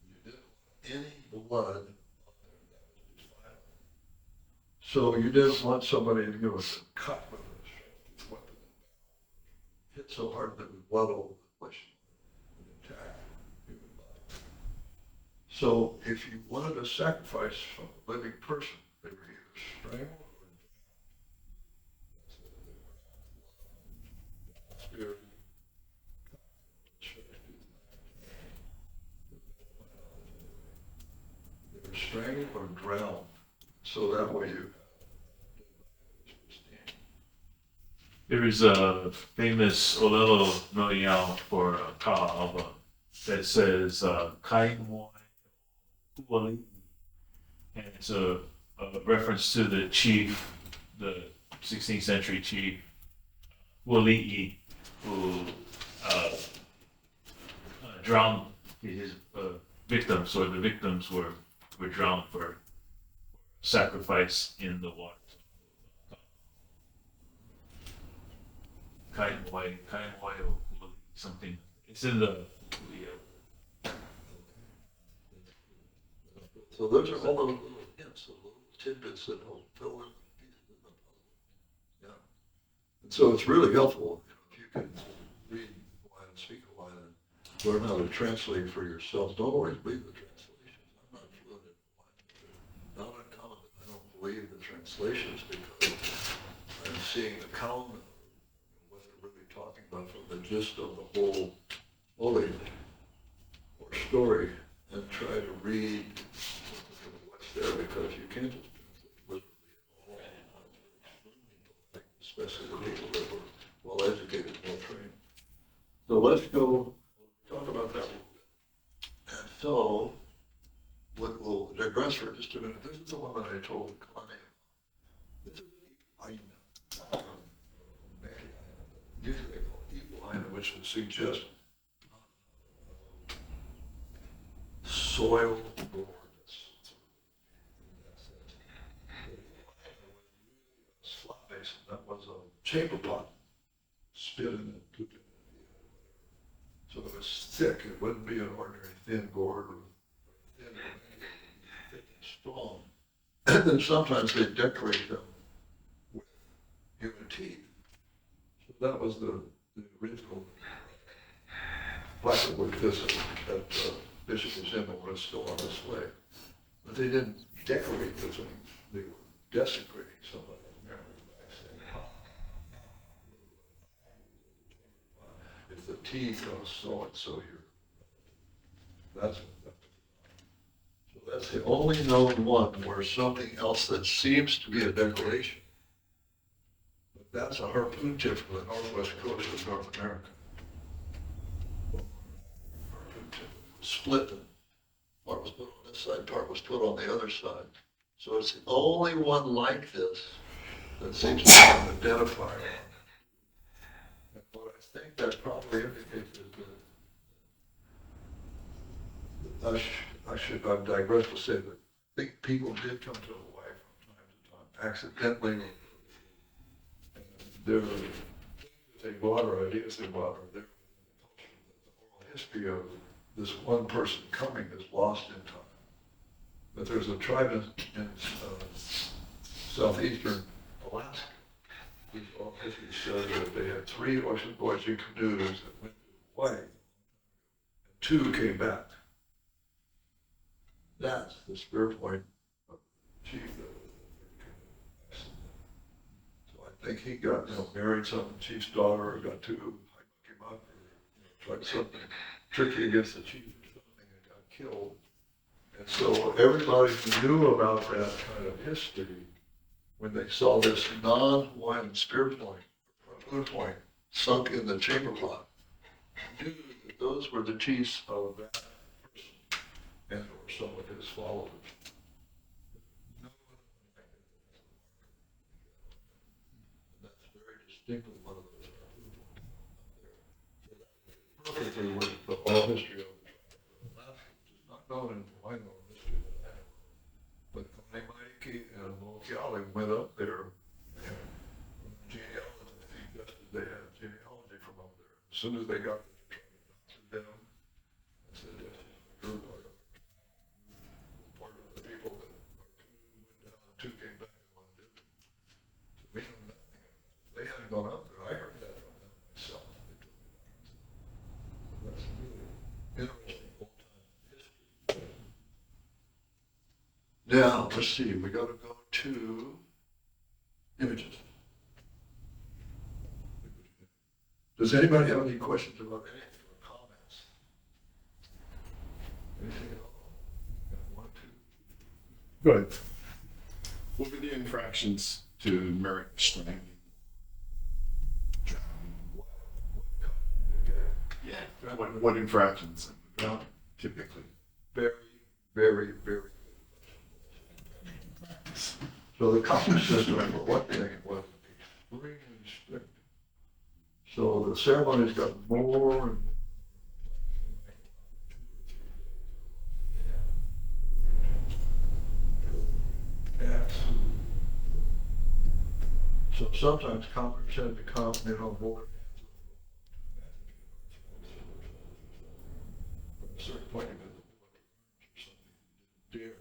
A: You didn't want any blood on there that was defiled. So you didn't want somebody to go cut with a weapon, hit so hard that it would blood all over the flesh. Human body. So if you wanted a sacrifice from a living person, they were either strangled or drowned. They were strangled or drowned. So that way you.
B: There is a famous Olelo no Iau for Kaʻimiloa that says Kaʻimiloa, and it's a reference to the chief, the 16th century chief, Wali'i, who drowned his victims, or the victims were drowned for sacrifice in the water. Kaʻimiloa, something. It's in the.
A: So those are all those little hints, those little tidbits that will fill in the pieces of the puzzle. Yeah. And So it's really helpful if you can read Hawaiian and speak Hawaiian and learn how to translate for yourself. Don't always believe the translations. I'm not fluent in Hawaiian. Not uncommon that I don't believe the translations because I'm seeing the count of what they're really talking about from the gist of the whole ole or story and try to read what's there because you can't just translate literally at all. Especially the people that were well educated and well trained. So let's go talk about that a little bit. And so we'll digress for just a minute. This is the one that I told Connie. This is Aina. Usually they call it evil Aina, which would suggest soil lordness. Slot basin, that was a chamber pot, spit in it, put it in it. So it was thick, it wouldn't be an ordinary thin gourd or thin, it would be thick and strong. And then sometimes they decorate them with human teeth. So that was the original placardwood visit that Bishop Museum was still on display. But they didn't decorate the thing, they were desecrating somebody. If the teeth are so and so here, that's so that's the only known one where something else that seems to be a decoration. But that's a harpoon tip from the northwest coast of North America. Harpoon tip was split. Part was put on this side, part was put on the other side. So it's the only one like this that seems to have an identifier. And what I think that probably indicates is that I digress to say that I think people did come to Hawaii from time to time, accidentally. And there were things that they bought or ideas they bought, or there the oral history of this one person coming is lost in time. But there's a tribe in southeastern Alaska whose oral history says that they had 3 ocean voyaging canoes that went to Hawaii, and 2 came back. That's the spirit point of the chief that so I think he got, married some chief's daughter, or got 2, him up, or tried something tricky against the chief or something and got killed. And so everybody who knew about that kind of history, when they saw this non-Hawaiian spirit point, or point, sunk in the chamber pot, knew that those were the chiefs of that person, and or some of his followers. No other one like it. And that's very distinctly one of those points out there. So that perfectly with the oral history of the tribe, which is not known in Hawaiian oral history. But Kaʻimiloa and Mokiale went up there, and genealogy suggested they had genealogy from up there. As soon as they got there, they tried to them and said, yes, you're part of the people that went down, and 2 came back and 1 didn't. So we know nothing. They hadn't gone up there. I heard that from them myself. They told me that. So that's really interesting old-time history. Now, let's see, we got to go to images. Does anybody have any questions about anything or comments? Anything at all? Got 1, 2?
C: Go ahead. What were the infractions to merit strangling? Yeah. What infractions? Typically.
A: Very, very, very. So the common system, for one thing, was extremely strict. So the ceremonies got more and more. So sometimes converts had to come, board. From a certain point of view, or something you didn't dare.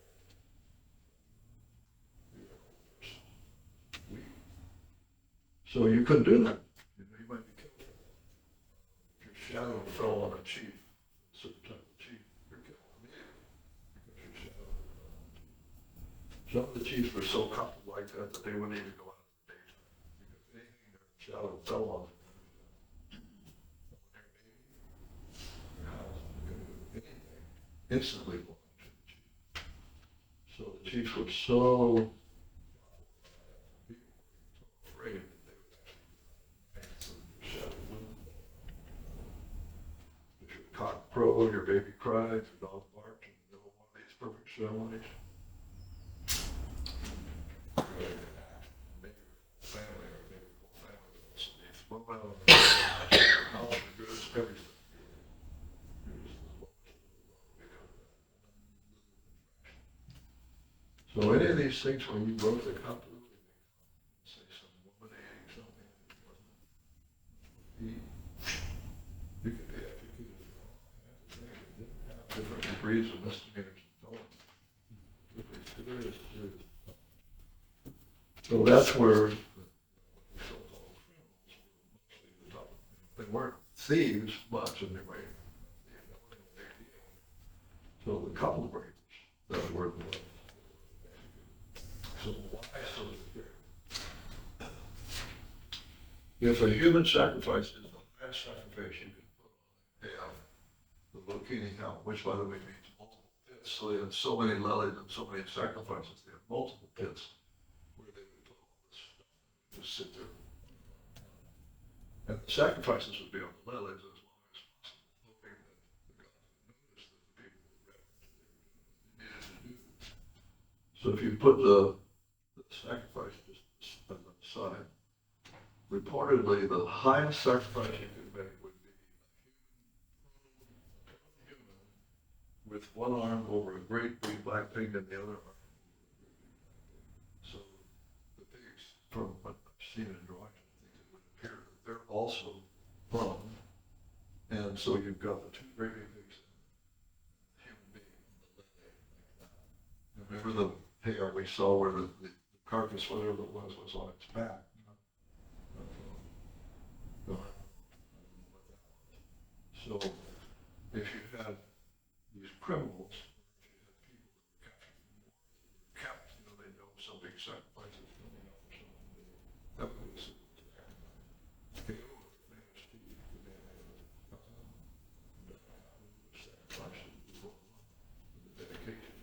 A: So you couldn't do that. You know, you might be killed. If your shadow fell on a chief, a certain type of chief, you're killed immediately because your shadow fell on a chief. Some of the chiefs were so coupled like that that they wouldn't even go out in the daytime because anything their shadow fell on them. Their house, anything, instantly belonged to the chief. So the chiefs were so afraid that they would actually so your shadow wouldn't. If your cock crowed, your baby cried, your dog barked in the middle of one of these perfect ceremonies, maybe your family or maybe your whole family would also be thrown out of the house, the goods, everything. So any of these things when you wrote the copy, say some woman eating something that wasn't eat, you could be executed for all kinds of things. It didn't have different degrees of misdemeanors and felonies. It was serious, serious stuff. So that's where the so-called criminals were mostly the top. They weren't thieves much, and they were a big deal. So the couple breakers that were the ones. So why so severe? If a human sacrifice is the highest sacrifice you can put on Heiau, the Lokini Heiau, which by the way means multiple pits, so they had so many lelis and so many sacrifices, they had multiple pits where they would put all this stuff and just sit there. And the sacrifices would be on the lelis as long as possible, hoping that the gods would notice that the people were reverent they needed to do. So if you put the sacrifice just on the side. Reportedly, the highest sacrifice you could make would be a human with one arm over a great big black pig and the other arm over a great big black pig. So the pigs, from what I've seen in drawings, I think it would appear that they're also prone. And so you've got the two great big pigs and the human being on the left leg like that. And remember the Heiau we saw where the carcass, whatever it was on its back. So if you had these criminals, or if you had people that were captured from war, that were kept, you know, they know some big sacrifices coming up or something, that would be a simple sacrifice. Heiau, the famous chief, the man named sacrifice for the dedication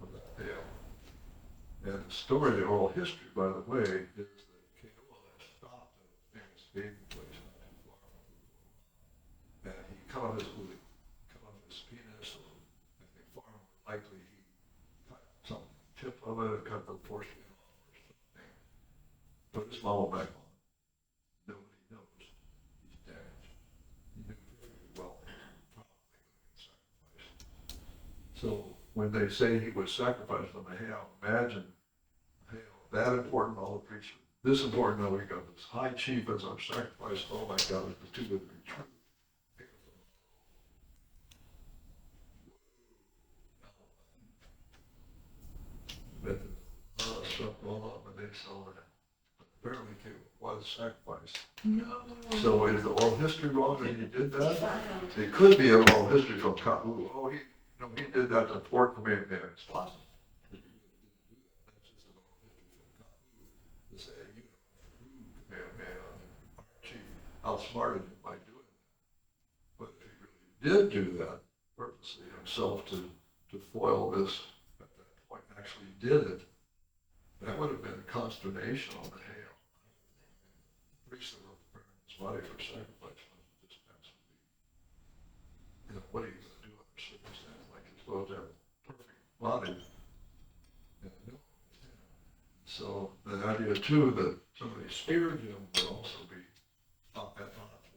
A: of that Heiau. And the story, the oral history, by the way, is that Kaʻimiloa had stopped at a famous bathing place not too far from Heiau. And he cut off his penis, or I think far more likely he cut some tip of it, cut the portion off or something. Put his mama back on. Nobody knows. He's damaged. He knew very well he was probably going to get sacrificed. So when they say he was sacrificed on the Heiau, imagine that important, all the priests, this important, now we got this high chief as our sacrifice. Oh my God, if the two would be true. But stuff going on, but they saw that apparently was sacrificed.
D: No.
A: So is the oral history wrong that he did that? It could be an oral history from Kaʻu. Oh, he did that to thwart the man. It's possible. Outsmarted him by doing that. But if he really did do that purposely himself to foil this at that point, actually did it, that would have been consternation on the Heiau. The priests that were preparing his body for sacrifice must have just absolutely, what are you going to do under circumstances like you're supposed to have a perfect body? And no. So the idea too that somebody speared him would also be at odds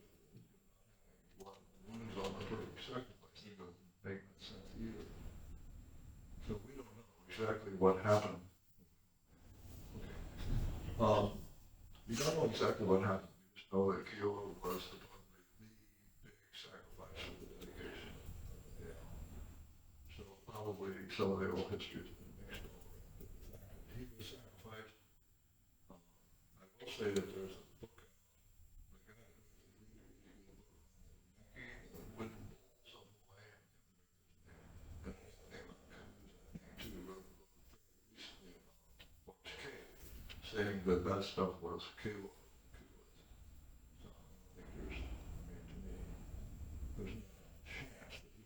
A: with wounds on the perfect sacrifice. It doesn't make sense either. So we don't know exactly what happened. Okay. We don't know exactly what happened. We just know that Kaʻimiloa was supposedly the big sacrifice of the dedication of the Heiau. So probably some of the oral history has been mixed over. The fact that he was sacrificed. I say that there's a book. Saying that that stuff was Kaʻimiloa. So I think there's, to me, there's no chance that he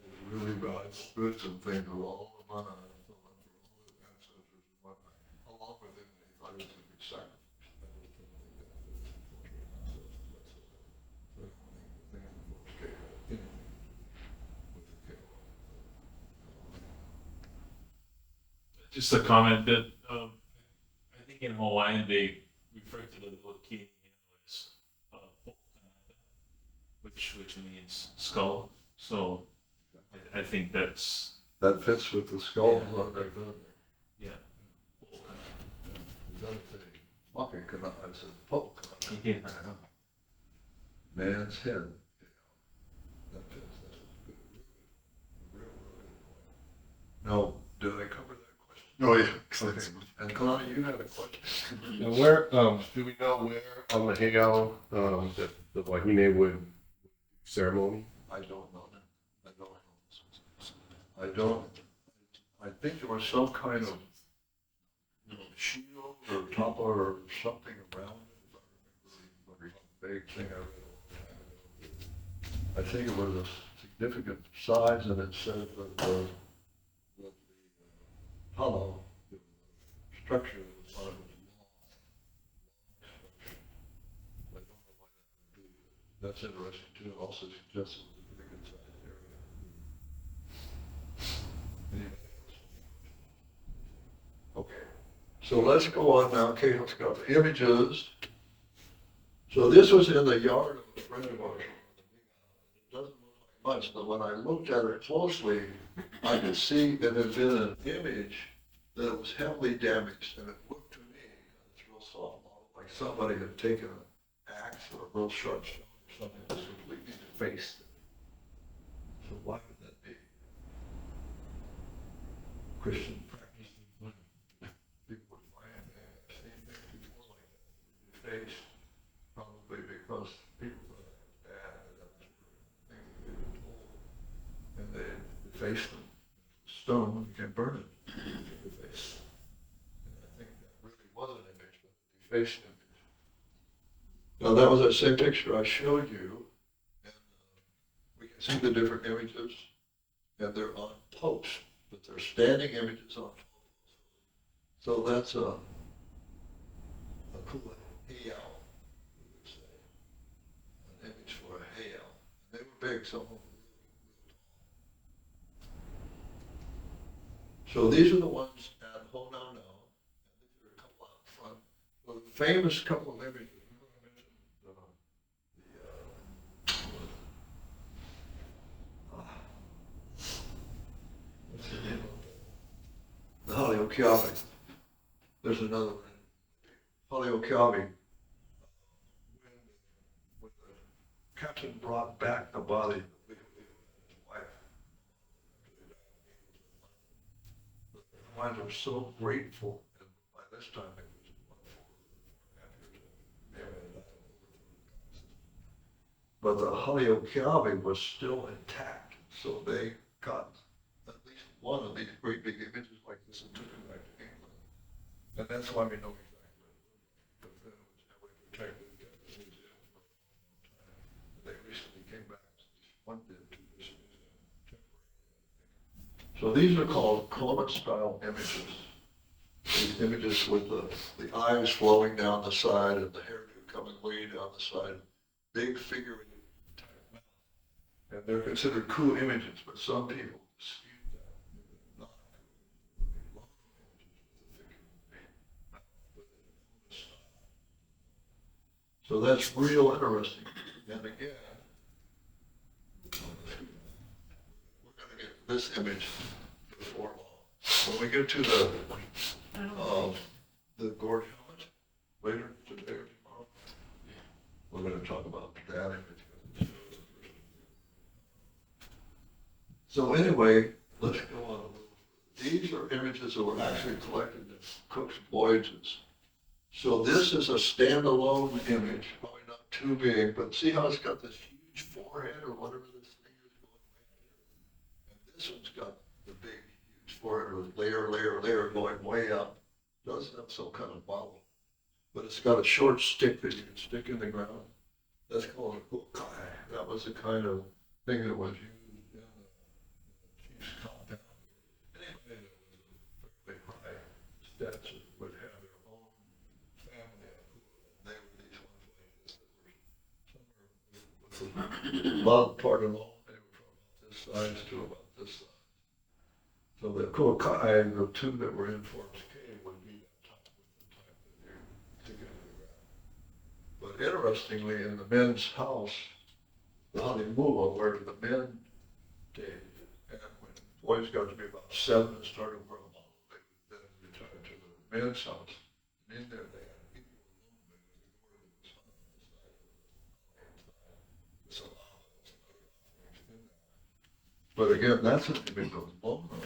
A: was really bad spirits and things with all the mana and so on for all his ancestors and whatnot. Along with him, he thought he was going to be sacrificed. I don't think that is unfortunate nonsense whatsoever. So I don't think the thing that folks gave had anything to do with the Kaʻimiloa.
B: Just a comment that I think in Hawaiian they refer to the little key as which means skull. So I think that's
A: That fits with the skulls on their building.
B: yeah.
A: It doesn't say maka kana, it says po kana.
B: Yeah.
A: Man's head. That fits. That's a good, real good point. Now, did I cover that question?
C: Oh, yeah.
A: Okay. And Kalani, you had a question.
C: And where, do we know where on the Heiau, that the wahine would ceremony?
A: I don't know that. I don't. I think there was some kind of, shield or tapa or something around it. If I remember the big thing I read. I think it was a significant size, and it said that the hollow structure was on it was long structure. I don't know why that would be. That's interesting too. It also suggests it was a pretty good sized area. Anybody else? Okay, so let's go on now. Okay, let's go to images. So this was in the yard of a friend of ours. It doesn't look like much, but when I looked at it closely, I could see it had been an image that it was heavily damaged, and it looked to me, it's real soft model, like somebody had taken an axe or a real sharp stone or something and just completely defaced it. So why would that be? Christian practice. People would find I've seen things before like that, defaced, probably because people thought it was bad, and that was things that they were told, and they defaced them. Stone, you can burn it. Defaced. And I think that really was an image, but a defaced image. Now that was that same picture I showed you, and we can see the different images, and they're on posts, but they're standing images on posts. So that's a cool heiau, we would say, an image for a heiau. And they were big, some of them. So these are the ones at Honau now, and these are a couple out front. So the famous couple of images. Remember I mentioned what's the name of it? The Heiau. There's another one. Heiau. When the captain brought back the body of his wife. Hawaiians were so grateful, and by this time it was 4.5 years. But the Heiau was still intact, so they got at least one of these great big images like this and took it back to England. And that's why we know exactly what it was like, because then it was heavily protected at the museum for a long time. And they recently came back, one did, to this museum temporarily. So these are called comet-style images. These images with the eyes flowing down the side and the hairdo coming way down the side. Big figure in the type mouth. And they're considered cool images, but some people dispute that. They're not cool. Long images with a thick mouth with a comet style. So that's real interesting. And again, we're going to get this image before long. When we get to the gourd helmet later today or tomorrow, we're going to talk about that image. So anyway, let's go on a little. These are images that were actually collected in Cook's voyages. So this is a standalone image, probably not too big, but see how it's got this huge forehead or whatever this thing is going on? And this one's got the big, huge forehead with layer going way up. Does have some kind of bottle, but it's got a short stick that you can stick in the ground. That's called a kukai. That was the kind of thing that was used in the chief's compound. Anybody that was a fairly high stature would have their own family of kukai. And they were these ones like this that were somewhere with the bottom part alone. They were from about this size to about this size. So the kukai, the two that were in Forbes Cave, would be that type with the type that you stick into the ground. But interestingly, in the men's house, the Heiau, where the men stayed, and when boys got to be about 7 and started wearing a model, they would then return to the men's house. And in there, they had people alone, but the door that was hung on the side of the outside with some olives and other offerings in there. But again, that's an image of Lona.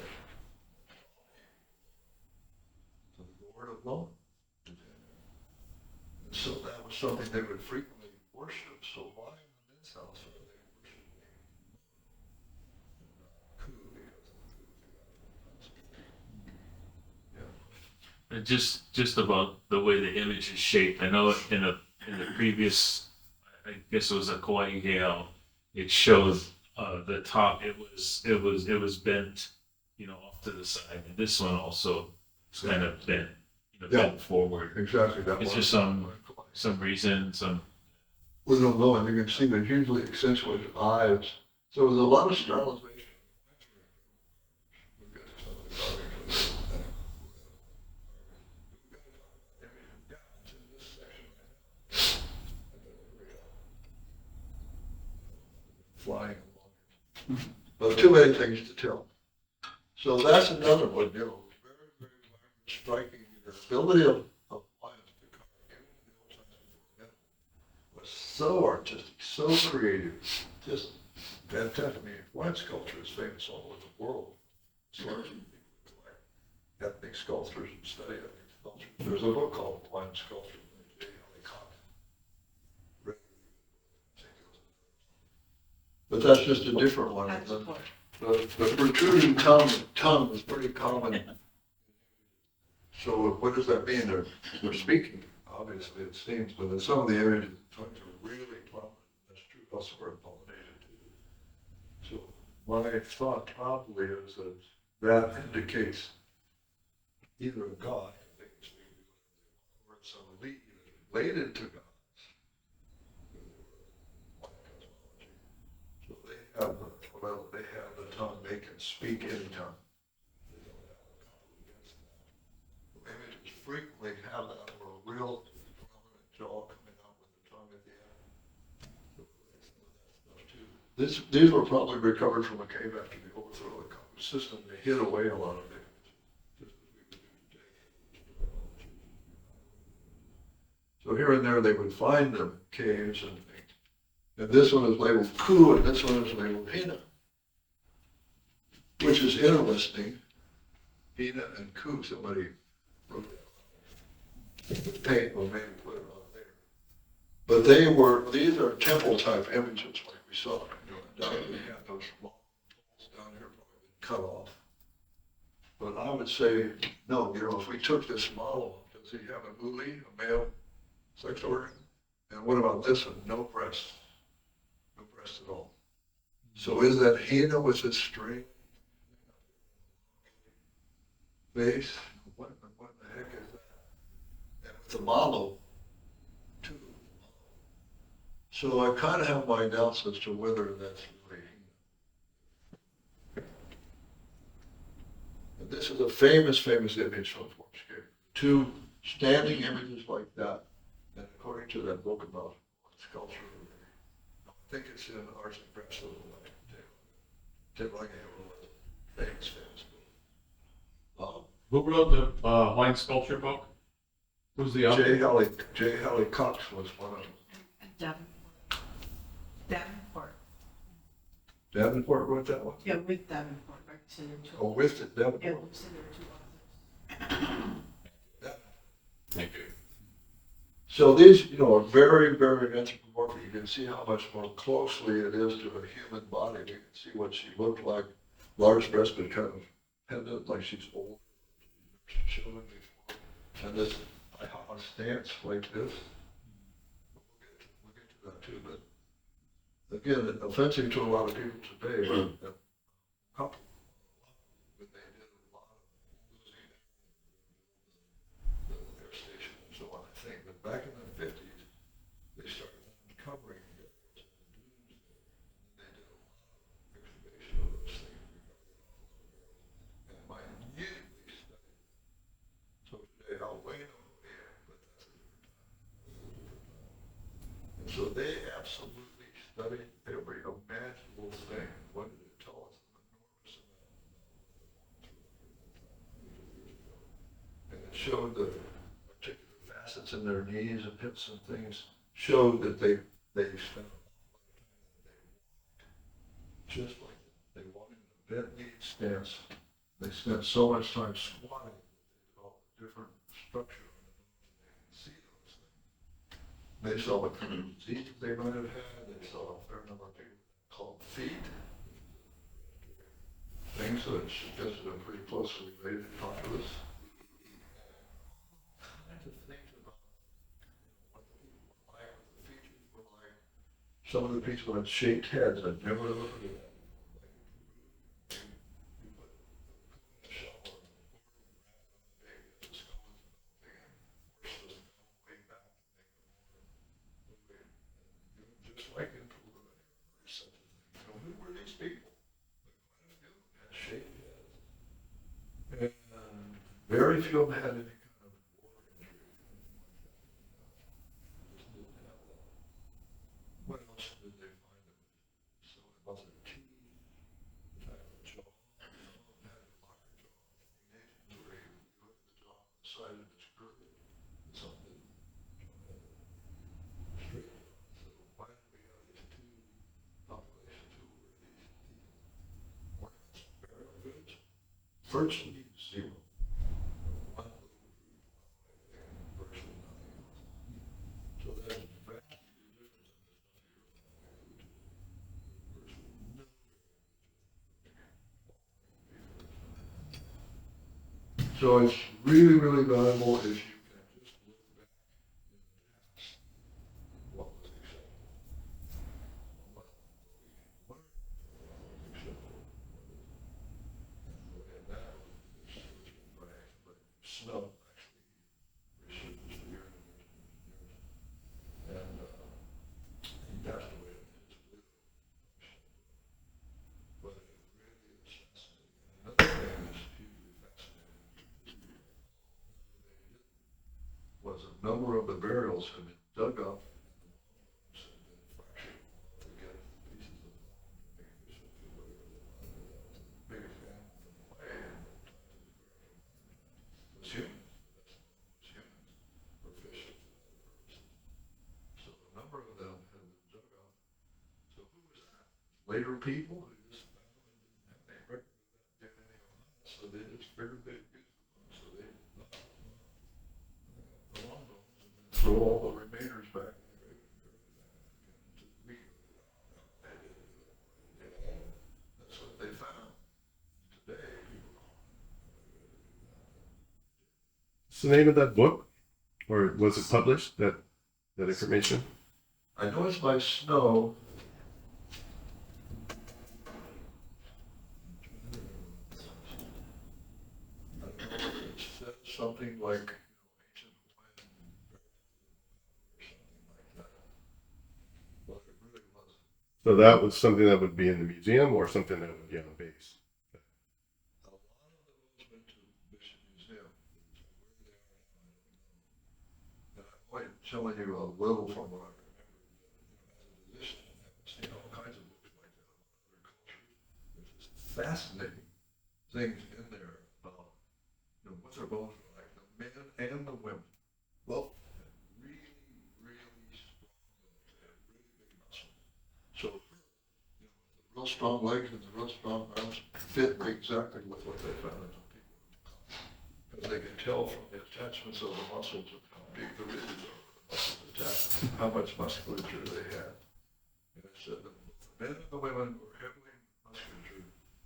A: So the Lord of Lona. And so that was something they would frequently worship. So why in the men's house are they worshiping Ku because of the yeah.
B: And just about the way the image is shaped. I know in the previous, I guess it was a Kauai Heiau, it showed the top. It was bent, off to the side. And this one also is kind of bent, bent forward.
A: Exactly. That
B: It's
A: one.
B: just some reason,
A: We don't know, and you can see the hugely accentuated eyes. So there's a lot of stylization. We've got some of the carvings. Yeah, it's in this section right now. Flying along. But too many things to tell. So that's another one, very, very striking. The ability of Hawaiians to carve, even in the old times before metal, was so artistic, so creative, just fantastic. I mean, Hawaiian sculpture is famous all over the world. As far as people who collect ethnic sculptures and study ethnic sculpture. There's a book called Hawaiian Sculpture by J. But that's just a different one. The protruding tongue is pretty common. So what does that mean? They're speaking, obviously it seems, but in some of the areas, the tongues are really prominent. That's true elsewhere in Polynesia too. So my thought probably is that indicates either a god, they can speak or some elite related to gods. So they have the tongue, they can speak any tongue. Images frequently have that or a real prominent jaw coming out with the tongue at the end. These were probably recovered from a cave after the overthrow of the Kaʻimiloa system. They hid away a lot of images, just as we would do today. So here and there they would find them in caves and things. And this one is labeled Ku and this one is labeled Hina, which is interesting. Hina and Ku, somebody wrote that with paint, or maybe put it on there. But these are temple type images like we saw. Down they have those long poles down here probably been cut off. But I would say, no, if we took this model, does he have a uli, a male sex organ? And what about this one? No breast. No breast at all. So is that Hina with this string? Face? What the heck is that? And with the model, too. So I kind of have my doubts as to whether that's really Hina. And this is a famous image from Forbes Cave. Two standing images like that. And according to that book about sculpture, I think it's in Arts and Crafts of the famous book.
D: Who wrote the Hawaiian sculpture book? Who's the author?
A: J. Hallie Cox was one of them.
E: Davenport.
A: Davenport wrote that one?
E: Yeah, with Davenport, right? So there are two.
A: Oh, with it,
E: Yeah,
A: Davenport.
E: so there are two authors.
D: Thank you.
A: So these, you know, are very, very anthropomorphic. You can see how much more closely it is to a human body. You can see what she looked like, large breasted, kind of pendant, like she's old. Showing before. And this, on a stance like this. We'll get to that too, but again, offensive to a lot of people today, but a couple, when they did a lot of losing their station and so on, I think. But back in the 50s, they started uncovering it. They did a lot of excavation of those things and minutely studied. So today, I'll wait on it, but that's a different time. And so they absolutely studied every imaginable thing. What did it tell us? An enormous amount. And it showed the particular facets in their knees and hips and things showed that they spent a lot of time just like they wanted in a bent knee stance. They spent so much time squatting that they developed a different structure on the bones and they can see those things. They saw what kind of diseases they might have had. They saw a fair number of people called feet. Things that suggested they're pretty closely related to populace. Kinds of things about what the people were like, what the features were like. Some of the people had shaped heads. I'd never looked at that. Just like in Peru, such a thing. You know, who were these people? Had shaped heads. And very few of them had any kind of war injury or anything like that. Just didn't have that. What else did they find that was so about their teeth, the type of jaw? Some of them had a locker jaw. In Asians where you look at the jaw on the side of it's crooked. Some didn't. Straight. So why did we have these two populations who were these ornaments, burial goods? Virtually zero. One little group, and virtually nothing else. So that's vastly different than the stuff you're virtually no. So it's really, really valuable if you can just look back in the past. What was acceptable? What we can learn what was acceptable? And that was by Snow, actually, researched the urine and he passed away in his widow. But it really is fascinating. And another thing that's hugely fascinating was a number of the burials had been dug up and the bones had been fractured to get pieces of bone to make bishops or whatever they wanted. That was the biggest family from away and it was humans. That's what it was humans or bishops and other purposes. So a number of them had been dug up. So who was that? Later people who just found them and didn't have any record of that DNA on us, so they just figured they'd use them. So they knocked the long bones and then throw all the remainers back in the grave and bury them back again to the meat. That's what they found. Today, people
C: What's the name of that book? Or was it published, that information?
A: I know it's by Snow. I don't know if it says something like, ancient Hawaiian or something like that. But it really wasn't.
C: So that was something that would be in the museum or something that would be on base?
A: A lot of those went to Bishop Museum. Where they are now, I don't know. And I'm only telling you a little from what I remember. As a physician, I've seen all kinds of books like that about other cultures. There's just fascinating things in there about, what their bones were like, the men and the women. Both had really, really strong bones. They had really big muscles. So, the real strong legs and the real strong arms fit exactly with what they found in some people. Because they could tell from the attachments of the muscles of how big the ridges are. exactly how much musculature they had. And I said that the men and the women were heavily musculature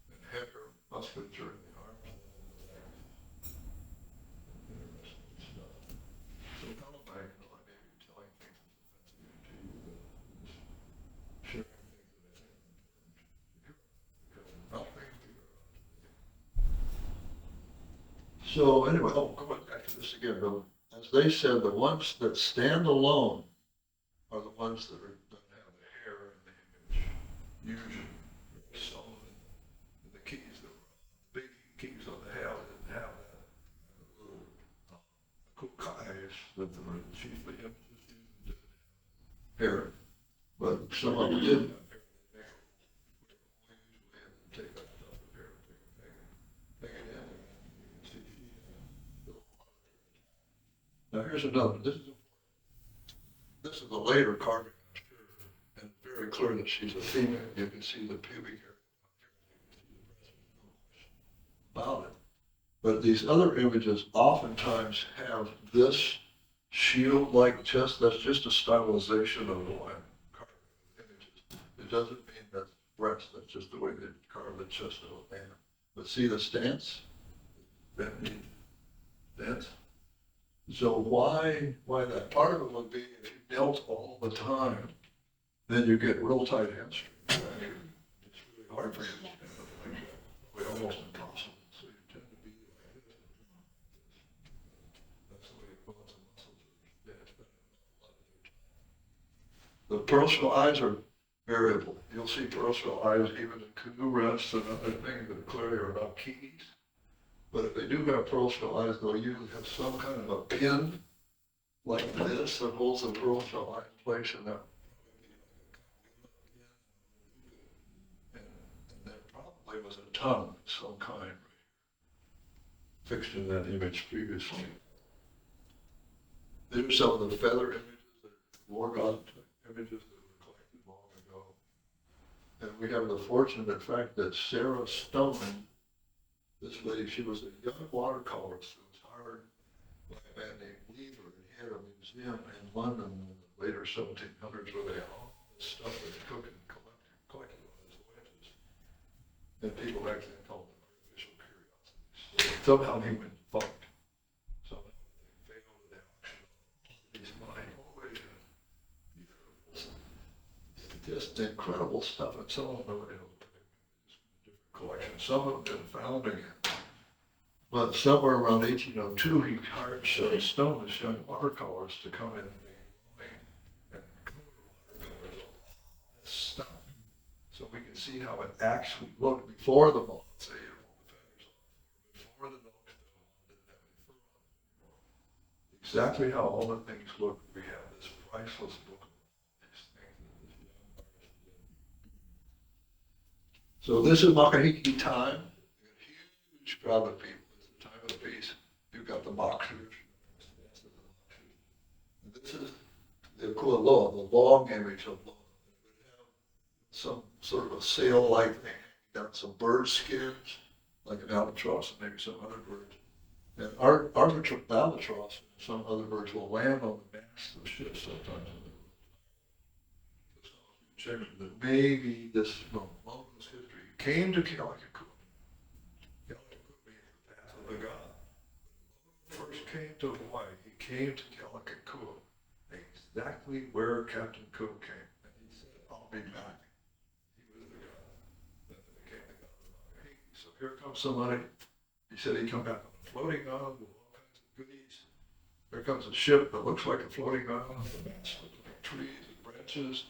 A: and heavier musculature in the arms and in the legs. Interesting stuff. So how am I, I may be telling things that's offensive to you, but sharing things that I think are important to hear, because nothing to hear about today. So anyway, going back to this again, Bill, as they said, the ones that stand alone are the ones that don't have the hair in the image. Usually, very seldom in the keys that were on. The big keys on the Heiau didn't have that little kukais that the chiefly images didn't have hair. But some of them did have hair. They make it usually and then take that stuff with hair and take it in. And you can see little. Now here's another. This is important. This is a later carving, and it's very clear that she's a female. You can see the pubic hair about it. But these other images oftentimes have this shield-like chest. That's just a stylization of the one carving images. It doesn't mean that's breast. That's just the way they carve the chest of a man. But see the stance? That stance. So why that? Part of it would be if you knelt all the time, then you get real tight hamstrings. It's really hard for you to stand up like that. Probably almost impossible. So you tend to be like this. That's the way your bones and muscles are dead. The parochial eyes are variable. You'll see parochial eyes even in canoe rests and other things that clearly are not keys. But if they do have parochial eyes, they'll usually have some kind of a pin like this that holds the parochial eye in place, and that and there probably was a tongue of some kind right here, fixed in that image previously. These are some of the feather images that war god images that were collected long ago. And we have the fortunate fact that Sarah Stone, this lady, she was a young watercolorist who was hired by a man named Weaver, and he had a museum in London in the later 1700s where they had all this stuff that Cook and collected on his voyages. And people back then called them artificial curiosities. Somehow he went defunct. Somehow they failed at the auction. These mine always just incredible stuff, and some of them are different collections. Some of them have been found again. But somewhere around 1802, he hired Sarah Stone, this young watercolorist, to come in and make and color watercolors all this stuff. So we can see how it actually looked before the moth, say, all the feathers off, before the nose fell on, didn't have any fur on it anymore. Exactly how all the things look. We have this priceless book of all these things that this young artist did. So this is Makahiki time. A huge crowd of people. Of the piece. You've got the boxers. And this is the Kaʻimiloa, the long image of Loa. It would have some sort of a sail-like thing, down some bird skins, like an albatross and maybe some other birds. And albatross and some other birds will land on the masts of ships sometimes. Check that maybe this Loa's history came to Kealakekua. The god. When Loa first came to Hawaii, he came to Kealakekua, exactly where Captain Cook came, and he said, "I'll be back." He was the god that became the god of Makahiki. So here comes somebody. He said he'd come back on a floating island with all kinds of goodies. Here comes a ship that looks like a floating island. The masts look like trees and branches.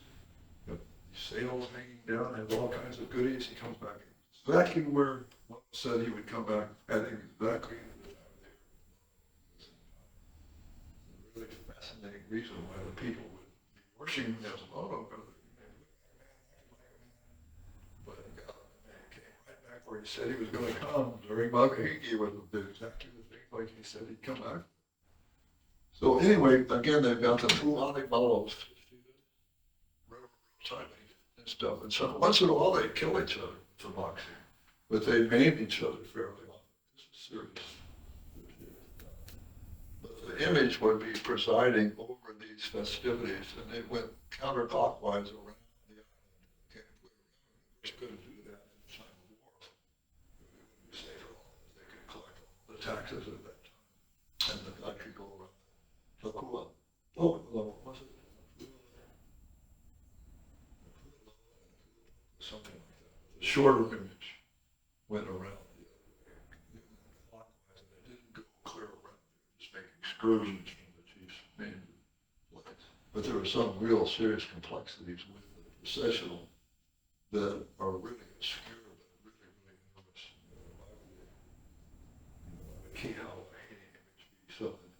A: Got sails hanging down, has all kinds of goodies. He comes back exactly where Loa said he would come back, at exactly the time they were. It's a really fascinating reason why the people would be worshiping Yamamoto, because they looked like a man, but God, man came right back where he said he was going to come during Makahiki with exactly the thing like he said he'd come back. So anyway, again, they've got the Pu'ani Malos, river and stuff, and so once in a while they kill each other for boxing. But they maim each other fairly often. This is serious. But the image would be presiding over these festivities, and it went counterclockwise around the island. Okay, we couldn't do that in the time of war. It would be safer as they could collect all the taxes at that time, and the guy could go around. Lakua. Oh, what was it? Something like that. The shorter image went around the other way, clockwise, and it didn't go clear around. It was making excursions from the chief's main place. But there were some real serious complexities with the processional that are really obscure, but really, really enormous. Why would they, the Heiau image be something?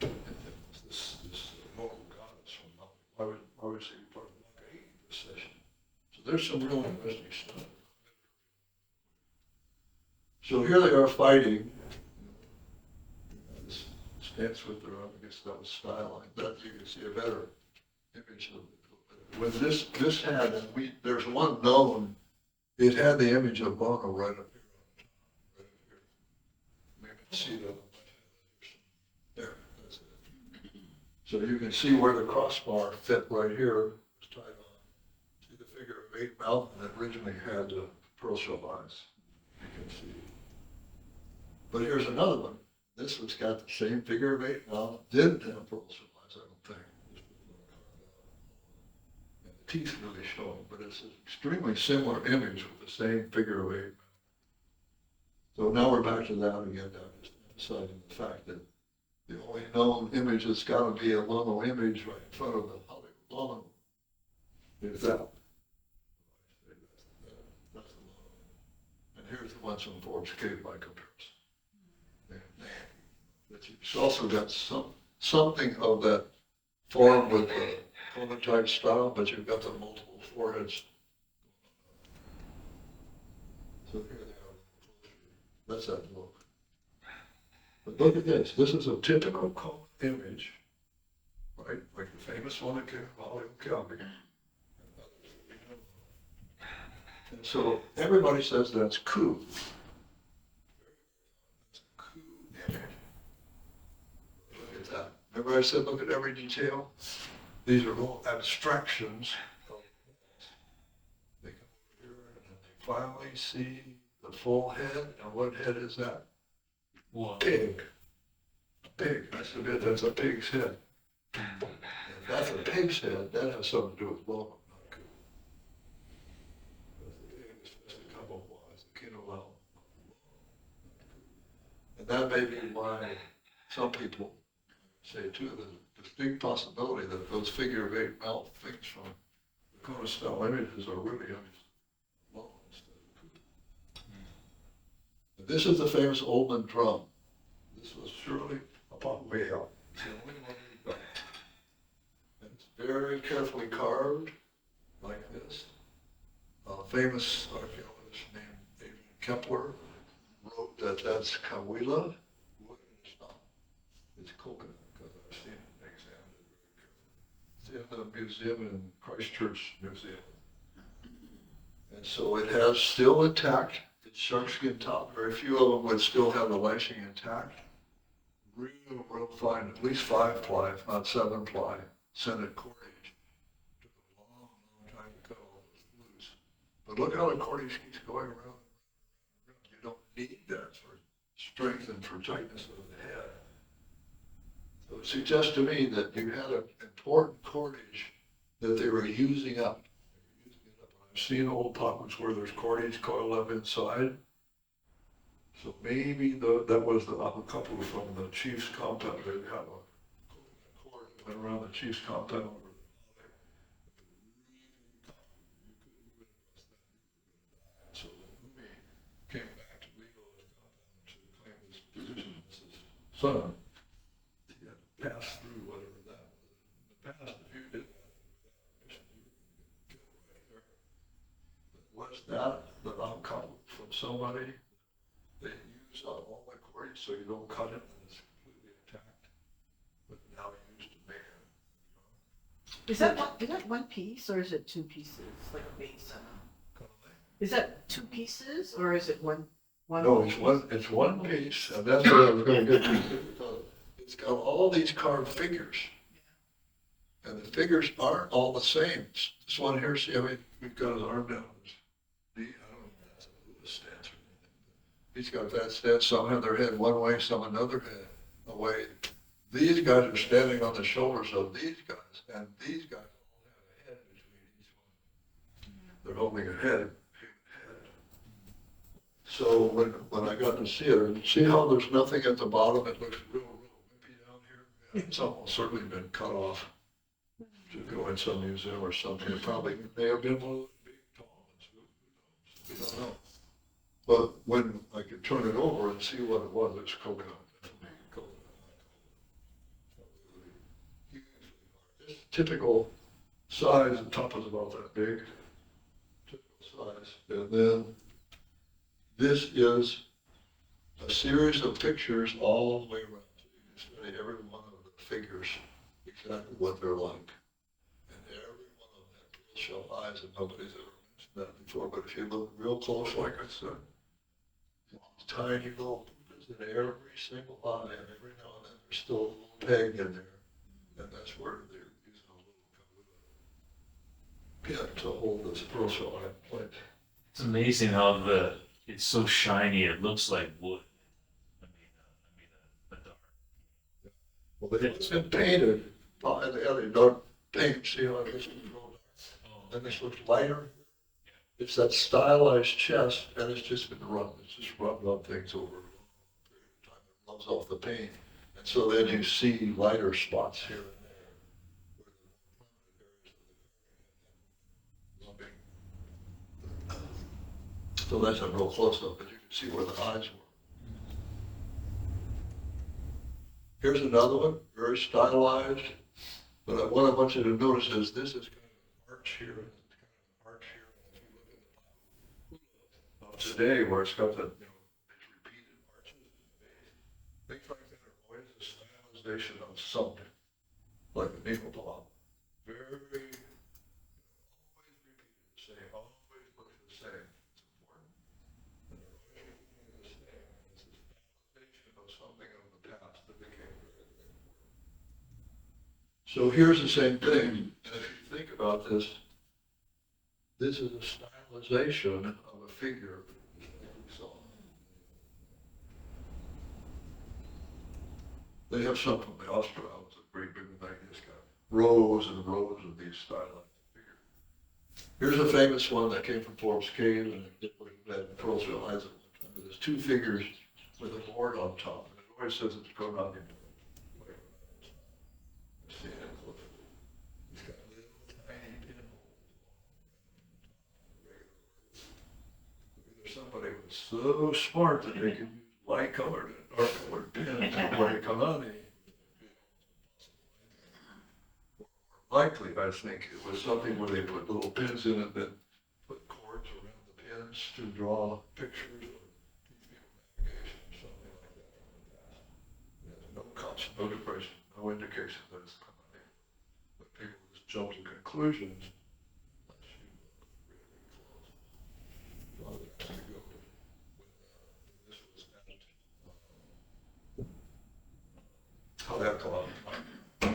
A: And then this mortal goddess from Maui, why would she be part of the Maui procession? So there's some real interesting stuff. So here they are fighting. This stance with their arm, I guess that was stylized. That you can see a better image of it. When this had, and there's one known, it had the image of Bono right up here on the top, right up here. Maybe you can see that. There, that's it. So you can see where the crossbar fit right here. It's tied on. See the figure of 8 mouth that originally had the pearl shell eyes. You can see. But here's another one. This one's got the same figure of 8 mouth. Didn't have pearl shell eyes, I don't think. Just was a little carved out. And the teeth really showing, but it's an extremely similar image with the same figure of 8 mouth. So now we're back to that again. Now just emphasizing the fact that the only known image that's got to be a Lono image right in front of the Hollywood Lono is that. That's the Lono. And here's the ones from Forbes Cave by comparison. But you've also got something of that form with the prototype style, but you've got the multiple foreheads. So here they are. That's that look. But look at this. This is a typical cone image, right? Like the famous one at Kaʻimiloa. And so everybody says that's coup. That's a coup image. Look at that. Remember I said look at every detail? These are all abstractions of they come over here and then they finally see the full head. And what head is that? Pig. A pig. That's a bit, that's a pig's head. If that's a pig's head, that has something to do with Lono, not coup. The pig is just a couple of wise, the Kaʻimiloa. And that may be why some people say too, the big possibility that those figure of 8 mouth things from the Kona style images are really Lono instead of coup. This is the famous Oldman drum. This was surely a Heiau. It's the only one we've got. And it's very carefully carved, like this. A famous archaeologist named Adrian Kepler wrote that that's Kaʻimiloa wood, and it's not. It's coconut, because I've seen it examined it very carefully. It's in the museum in Christchurch Museum. And so it has still intact. It's sharkskin top. Very few of them would still have the lashing intact. Real fine, at least 5-ply, if not 7-ply, scented cordage. Took a long time to cut all those blues. But look how the cordage keeps going around. You don't need that for strength and for tightness of the head. So it suggests to me that you had an important cordage that they were using up. I've seen old pockets where there's cordage coiled up inside. So maybe that was the couple from the chief's compound. They had a cord that went around the chief's compound. So when Umi came back to legal his compound to claim this position as his son, he had to pass through whatever that was. In the past, if you did that without permission, you were going to get killed right there. But was that the couple from somebody? They use all the cordage so you don't cut it and it's completely intact, but now used to make it.
E: Is that one piece or is it 2 pieces, like a base? Is that 2 pieces or is it one?
A: No, it's one piece, and that's what I was going to get to. it's got all these carved figures. And the figures aren't all the same. This one here, see how we've got his arm down his knee? I don't know if that's a Lewis stance or anything. He's got that stance. Some have their head one way, some another head away. These guys are standing on the shoulders of these guys, and these guys all have a head between each one. They're holding a head. So when I got to see it, see how there's nothing at the bottom? It looks real wimpy down here. It's almost certainly been cut off to go in some museum or something. It probably may have been one of those big tall ones. Who knows? We don't know. But when I could turn it over and see what it was, it's coconut. This typical size, the top is about that big. Typical size. And then this is a series of pictures all the way around. So you can study every one of the figures, exactly what they're like. And every one of them had pearl shell eyes, and nobody's ever mentioned that before. But if you look real close, like I said, these tiny little pupils in every single eye, and every now and then there's still a little peg in there. And that's where they're using a little pin to hold this pearl shell eye in place.
B: It's amazing how it's so shiny. It looks like wood. A dark.
A: Well, it's been painted, and they had a dark paint, see how this is real dark? And this looks lighter. It's that stylized chest, and it's just been rubbed. It's just rubbed on things over a long period of time. It rubs off the paint. And so then you see lighter spots here and there. So that's a real close-up, but you can see where the eyes were. Here's another one, very stylized, but what I want you to notice is this is kind of an arch here, and it's kind of an arch here. And if you look at the today, where it's got the, these repeated arches in the base, things like that are always a stylization of something, like the needle blob. Very, always repeated the same, always looks the same. So here's the same thing, and if you think about this, this is a stylization of a figure like we saw. They have some from the Australs, a great big thing, it's got rows and rows of these stylized figures. Here's a famous one that came from Forbes Cave, and it had pearl shell eyes at one time. There's two figures with a board on top, and it always says it's Konami. Somebody was so smart that they could use light colored and dark colored pins to play Kalani. Likely, I think, it was something where they put little pins in it that put cords around the pins to draw pictures or navigation or something like that from the past. There's no constant, no depression, no indication that it's Kalani. But people just jump to conclusions. How that come out? The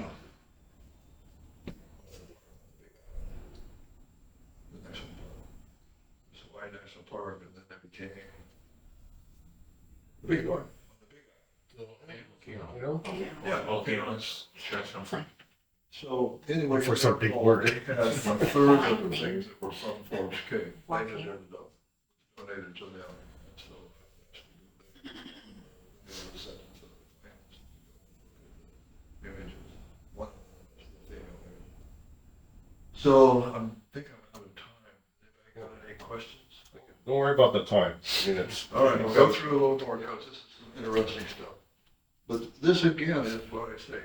A: national park. It's Hawaii National Park, and then it became the big one. Yeah.
B: Volcanoes.
A: So anyway,
C: For some big word.
A: they had a third of the things that were from Forbes Cave. They just ended up donated to them. And so images. One of them is the female image. So I think I'm out of time. Anybody got any questions?
C: Don't worry about the time. I mean, it's.
A: All right, we'll go through a little more because this is some interesting stuff. But this again is what I say.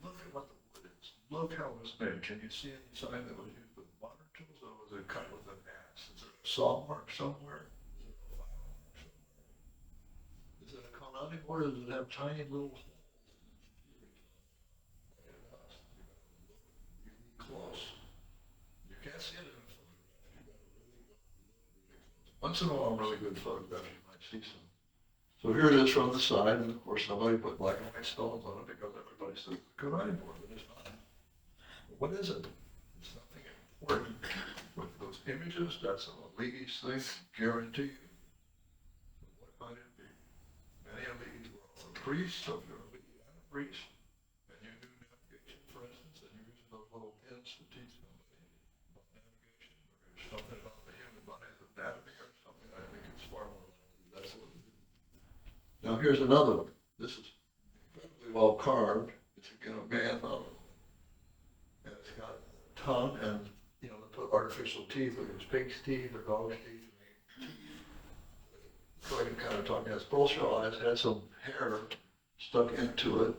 A: Look at what the wood is. Look how it was made. Can you see any sign that was used with modern tools, or was it cut with an axe? Is there a saw mark somewhere? Is there a file mark somewhere? Is it a Konami board, or does it have tiny little holes? Like it does. You gotta look really close. You can't see it in a photograph. You gotta really look really close. Once in a while, really good photograph, you might see some So here it is from the side, and of course somebody put black and white stones on it because everybody says it's a good board, but it's not. What is it? It's something important. With those images, that's an elite thing, guarantee you. What might it be? Many elites were all priests, so if you're a elite and a priest, and you do navigation, for instance, and you're using those little pins to teach somebody about navigation, or there's something about the human body's anatomy or something, I think it's far more likely that's what it is. Now here's another one. This is incredibly well carved. It's again a man on it. And it's got a tongue and, you know, they put artificial teeth, like it's pig's teeth or dog's teeth. So I can kind of talk, as bullshit eyes, has some hair stuck into it.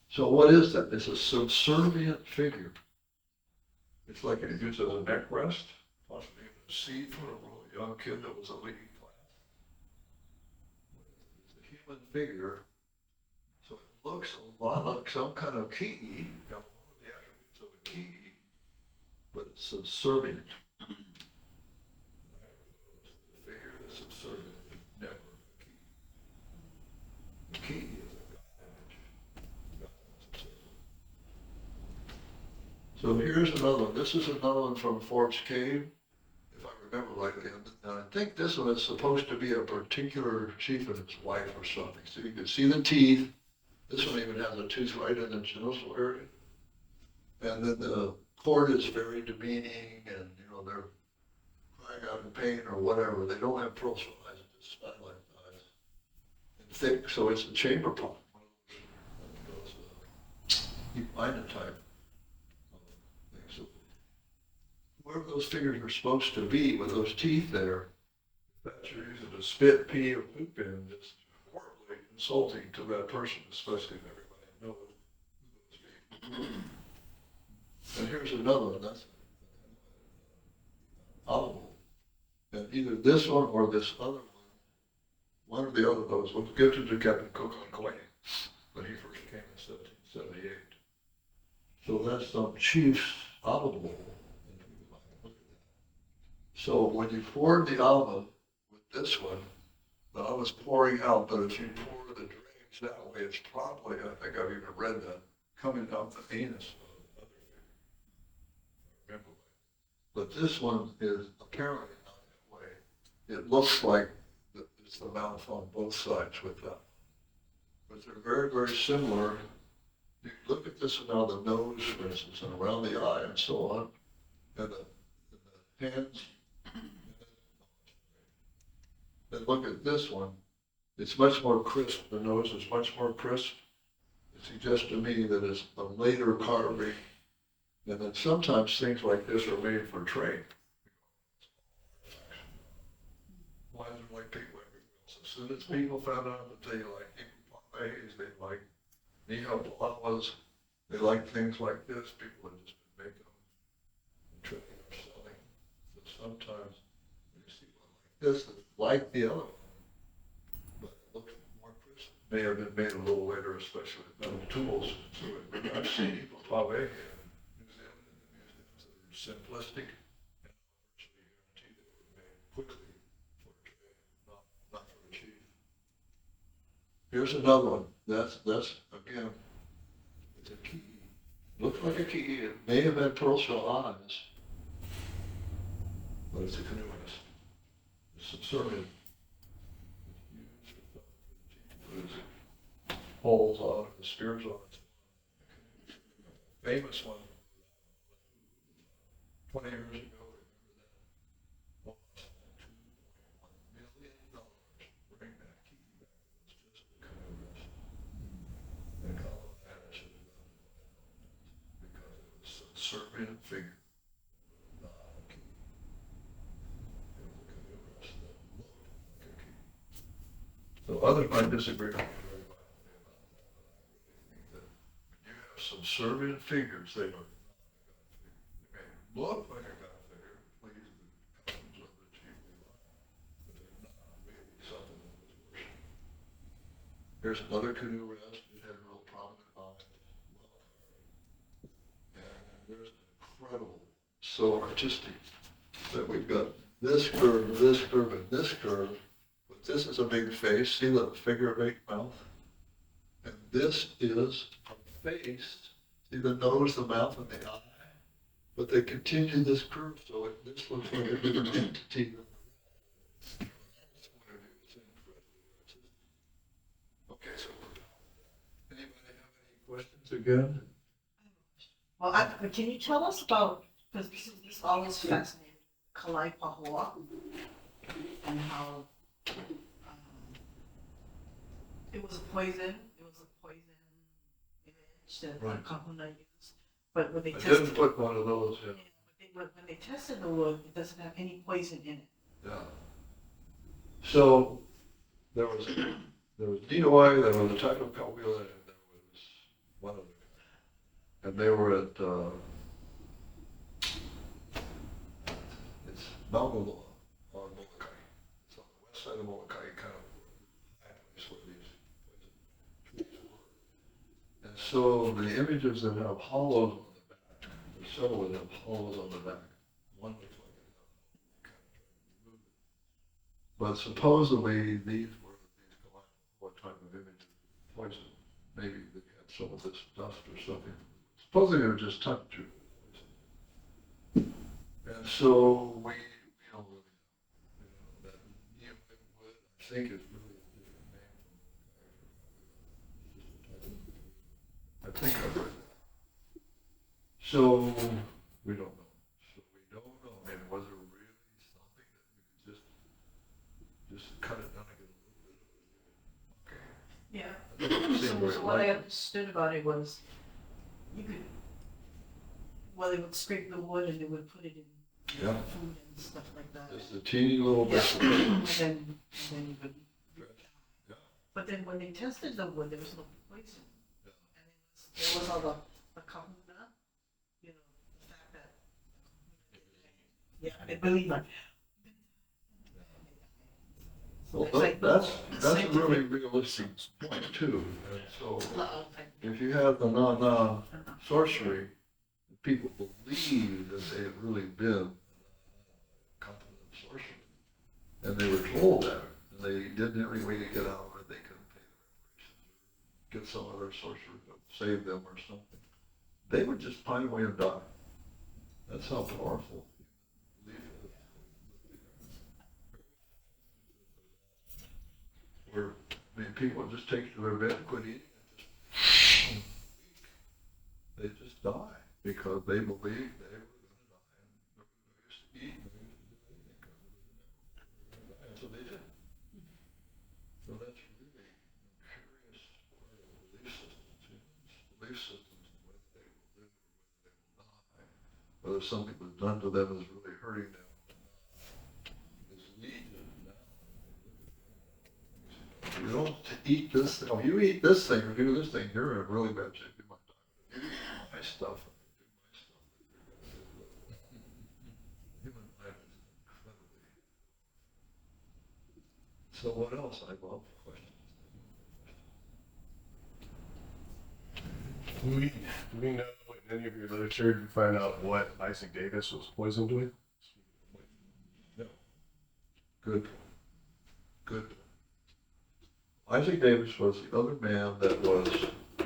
A: So what is that? It's a subservient figure. It's like it used as a neck rest, possibly even a seat for a real young kid that was a leading class. It's a human figure, so it looks a lot like some kind of key, got one of the attributes of a key, but it's subservient. The figure that's subservient is never a key. The key is a God image. God is subservient. So here's another one. This is another one from Forbes Cave, if I remember rightly. And I think this one is supposed to be a particular chief and his wife or something. So you can see the teeth. This one even has a tooth right in the genital area. And then the cord is very demeaning, and you know they're crying out in pain or whatever. They don't have pearl shell eyes, just satellite eyes, and thick. So it's a chamber pot, one of those equine type things. So where those figures are supposed to be with those teeth there, that you're using to spit, pee, or poop in, is horribly insulting to that person, especially if everybody knows who those people are. And here's another one, that's owl. And either this one or this other one or the other of those was gifted to Captain Cook on Kauai when he first came in 1778. So that's some chief's owl. So when you poured the alma with this one, the alma's pouring out, but if you pour the dregs that way, it's probably, I think I've even read that, coming out the anus. But this one is apparently not that way. It looks like it's the mouth on both sides with that. But they're very, very similar. You look at this now, the nose, for instance, and around the eye and so on, and the hands. And look at this one. It's much more crisp. The nose is much more crisp. It suggests to me that it's a later carving. And then sometimes things like this are made for trade. Why is it like people everywhere else? As soon as people found out that they like Pompeys, they like Heiau, they like things like this, people have just been making them and trading or selling. But sometimes you see one like this that's like the other one, but it looks more crisp. May have been made a little later, especially with metal tools. So I've seen people Pompeii simplistic and virtually guaranteed that it were made quickly for trade, not for a chief. Here's another one. That's again, it's a key. Looks like a key. It may have had pearl shell eyes, but it's a canoeist. It's subservient. It's used for the chief. Put his holes on it, the spears on it. Famous one. 20 years ago, remember that? Almost $2.1 million to bring that key back. It was just a canoe rest. And Colorado should have done it because it was a subservient figure, not a key. It was a canoe rest that looked like a key. So others might disagree with me very violently about that, but I really think that when you have subservient figures, they are look like a God figure, please the customs of the chiefly life, but they're not really something that was worshipped. Here's another canoe rest. It had real prominent eyes, well carved. And there's an incredible, so artistic, that we've got this curve, and this curve, this is a big face, see the figure of eight mouth? And this is a face, see the nose, the mouth, and the eye? But they continue this curve, so this looks like a different entity than the rest. Okay, so anybody have any questions again?
E: Well, can you tell us about, because this always fascinating, Kaʻimiloa and how it was a poison image that
A: Right.
E: Kahuna used. But when they
A: I
E: tested,
A: didn't put one of those in.
E: when they tested the wood, it doesn't have any poison in it.
A: Yeah. So there was DOI, there was a type of Kaʻimiloa, and there was one other guy. And they were at it's Maunaloa on Molokai. It's on the west side of Molokai, kind of high place where these trees were. And so the images that have hollows on the back, there's several that have hollows on the back. One looks like it. Kind of trying to remove it. But supposedly these were what type of images, poison. Maybe they had some of this dust or something. Supposedly they were just tucked through poison. And so we don't really know. That neopic wood, I think, is really a different name from I think I've read that. So we don't know. So we don't know. I mean, was it really something that we could just cut it down and get a little bit of it? Okay.
E: Yeah.
A: That doesn't seem very
E: So what I
A: likely.
E: understood about it was, you could, well, they would scrape the wood and they would put it in
A: Yeah.
E: food and stuff like that.
A: Just a teeny little
E: Yeah,
A: bit.
E: and then you would.
A: Yeah.
E: But then when they tested the wood, there was no poison.
A: Yeah.
E: And there was all the kahuna, you know, the fact that, yeah, they believe like. So
A: Well,
E: it's like
A: that's a
E: scientific-
A: really realistic point too. And so
E: Uh,
A: if you have the na-na sorcery, people believe that they had really been competent sorcery. And they were told that, and they didn't have any way to get out of it. They couldn't pay the reparations, get some other sorcerer to save them or something. They would just pine away and die. That's how powerful belief is. Where, I mean, people would just take to their bed, quit eating, and just, they just die because they believed they were going to die and nobody used to eat, nobody used to do anything because it was never die. And so they did. So that's really a curious part of belief systems. Belief systems, whether they will live or whether they will die, whether something was done to them is really hurting them. Is legion now. You don't eat this thing. Oh, you eat this thing or do this thing, you're in really bad shape. You might die. You eat my stuff. Do my stuff. Human life is incredibly. So what else? I love questions.
C: Do we know in any of your literature, did you find out what Isaac Davis was poisoned with?
A: No. Good. Good. Isaac Davis was the other man that was, I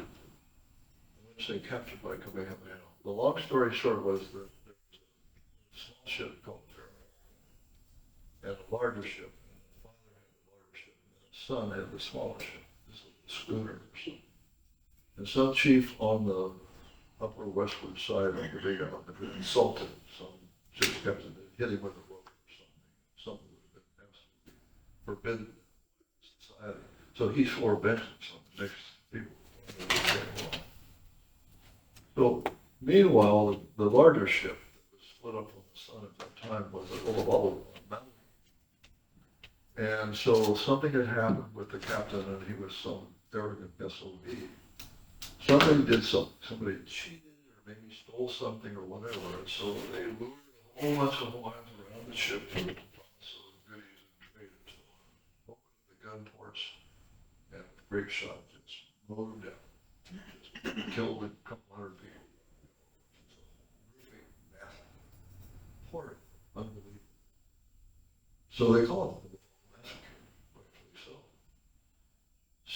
A: wouldn't say captured by Kamehameha. The long story short was that there was a small ship called Pharaoh and a larger ship. And the father had the larger ship and the son had the smaller ship. This was a schooner or something. And some chief on the upper westward side of the big island had insulted some ship's captain, hit him with a rope or something. Something would have been absolutely forbidden in society. So he swore vengeance on the next people. So meanwhile, the larger ship that was split up from the sun at that time was a little mountain. And so something had happened with the captain and he was some arrogant SOB. Somebody did something. Somebody cheated or maybe stole something or whatever. And so they lured a whole bunch of Hawaiians around the ship to promise of goodies and trade and so on. Opened the gun ports and grape shot just mowed them down. Just killed a couple hundred people. Really massive. Horrid. Unbelievable. So they call it the massacre.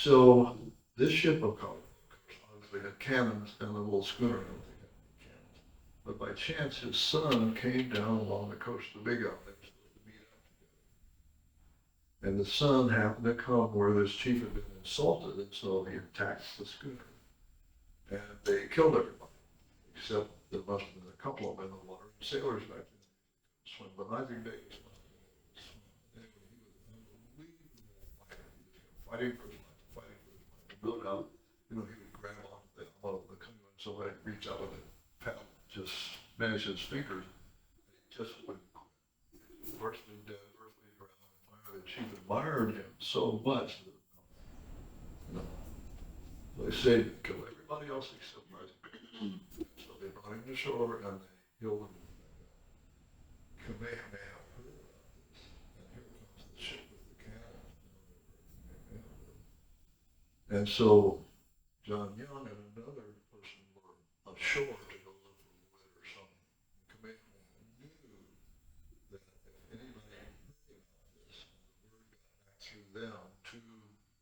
A: So this ship of color obviously had cannons and a little schooner. I don't think had any cannons. But by chance, his son came down along the coast of the Big Island. They were supposed to meet up together. And the son happened to come where this chief had been insulted, and so he attacked the schooner. And they killed everybody, except there must have been a couple of them in the water. Sailors back then could swim, but Isaac Davis must have been able to swim. Anyway, he was an unbelievable fighter. He was fighting for his life, fighting for his life. No doubt, he would grab onto the canoe and somebody would reach out with a paddle, just manage his fingers, and he just wouldn't quit. Virtually dead, virtually drowned. And finally, she admired him so much that, so they saved him, killed everybody else except Isaac. So they brought him to shore and they killed him. Kamehameha heard about this, and here comes the ship with the cannons. And so John Young and another person were ashore to go look for wood or something. And Kamehameha knew that if anybody heard about this, and the word got back through them to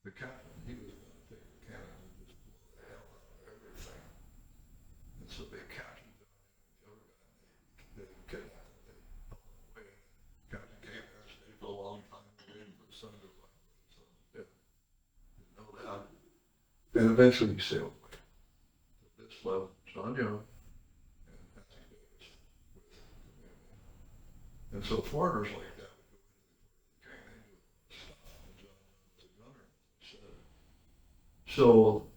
A: the captain, he was going to take the cannon and just blow the hell out of everything. And so they captured John Young and the other guy, and they kidnapped him, they held him away. Captain came there, stayed for a long time, waiting for the sun to rise. So, yeah, didn't know that. And eventually he sailed away. This left John Young and Isaac Davis with Kamehameha. And so foreigners like that would go into the port of the king. They knew all this stuff. And John Young was a gunner, as I said. So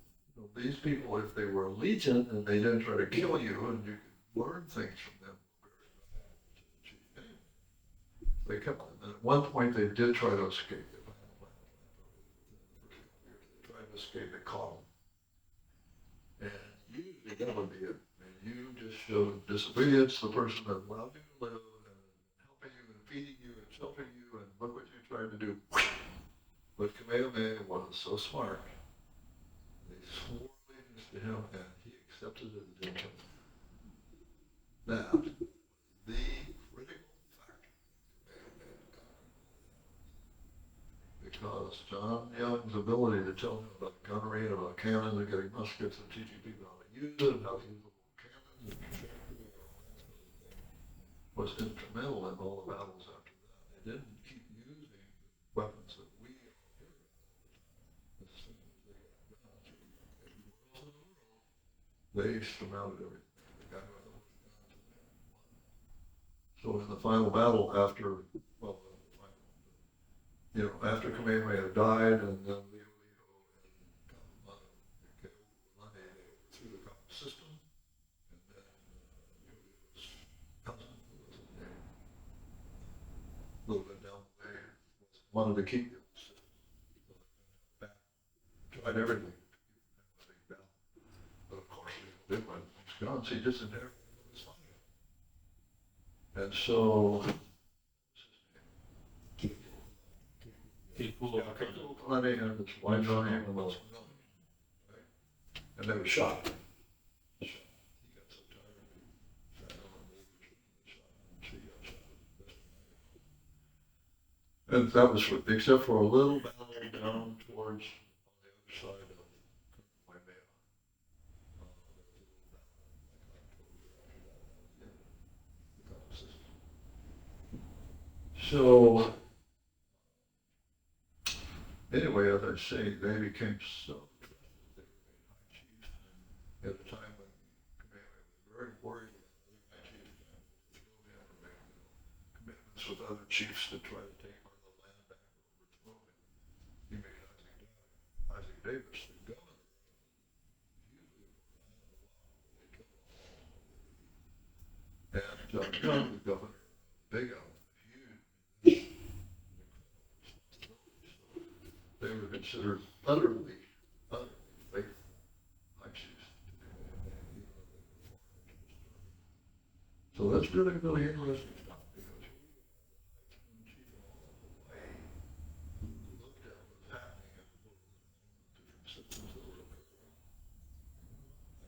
A: these people, if they were a legion and they didn't try to kill you, and you could learn things from them, were very valuable to the chief. Anyway, they kept them. And at one point they did try to escape. They tried to escape. They caught them. And usually that would be it. And you just showed disobedience to the person that allowed you to live and helping you and feeding you and sheltering you, and look what you tried to do. But Kamehameha was so smart. They swore allegiance to him, and he accepted it and didn't kill them. Now, the critical factor because John Young's ability to tell him about gunnery and about cannons and getting muskets and teaching people how to use it and how to use the little cannons and trajectory and all that sort of thing was instrumental in all the battles after that. They didn't keep using the weapons that we all hear about all the time. As soon as they got guns, everywhere else in the world, they surmounted everything. The guy with the most guns and they won. So in the final battle after, well, after Kamehameha died, and then Leo and Kaʻimiloa, they overthrew the Kaʻu system, and then Leo's cousin, who was his name, a little bit down the way, wanted to keep the old system. So they back, tried everything to keep them a big battle. But of course, Leo did win his guns. He just inherited his father. And so,
B: People
A: plenty and his wife's name was right? And they were shot. He got so tired, he fell on the boulders and shot, and she got shot. And that was except for a little battle down towards on the other side of Kaʻimiloa. So anyway, as I say, they became so trusted. They were made high chiefs, and at a time when Kamehameha was very worried about other high chiefs trying to overthrow him or make commitments with other chiefs to try to take part of the land back or overthrow him. He made Isaac Davis the governor. And John Young, the governor of Big Island. They were considered utterly faithful high chiefs. So that's really, really interesting stuff because he was the high chief in all of Hawaii who looked at what was happening in the world and all the different systems that were occurring.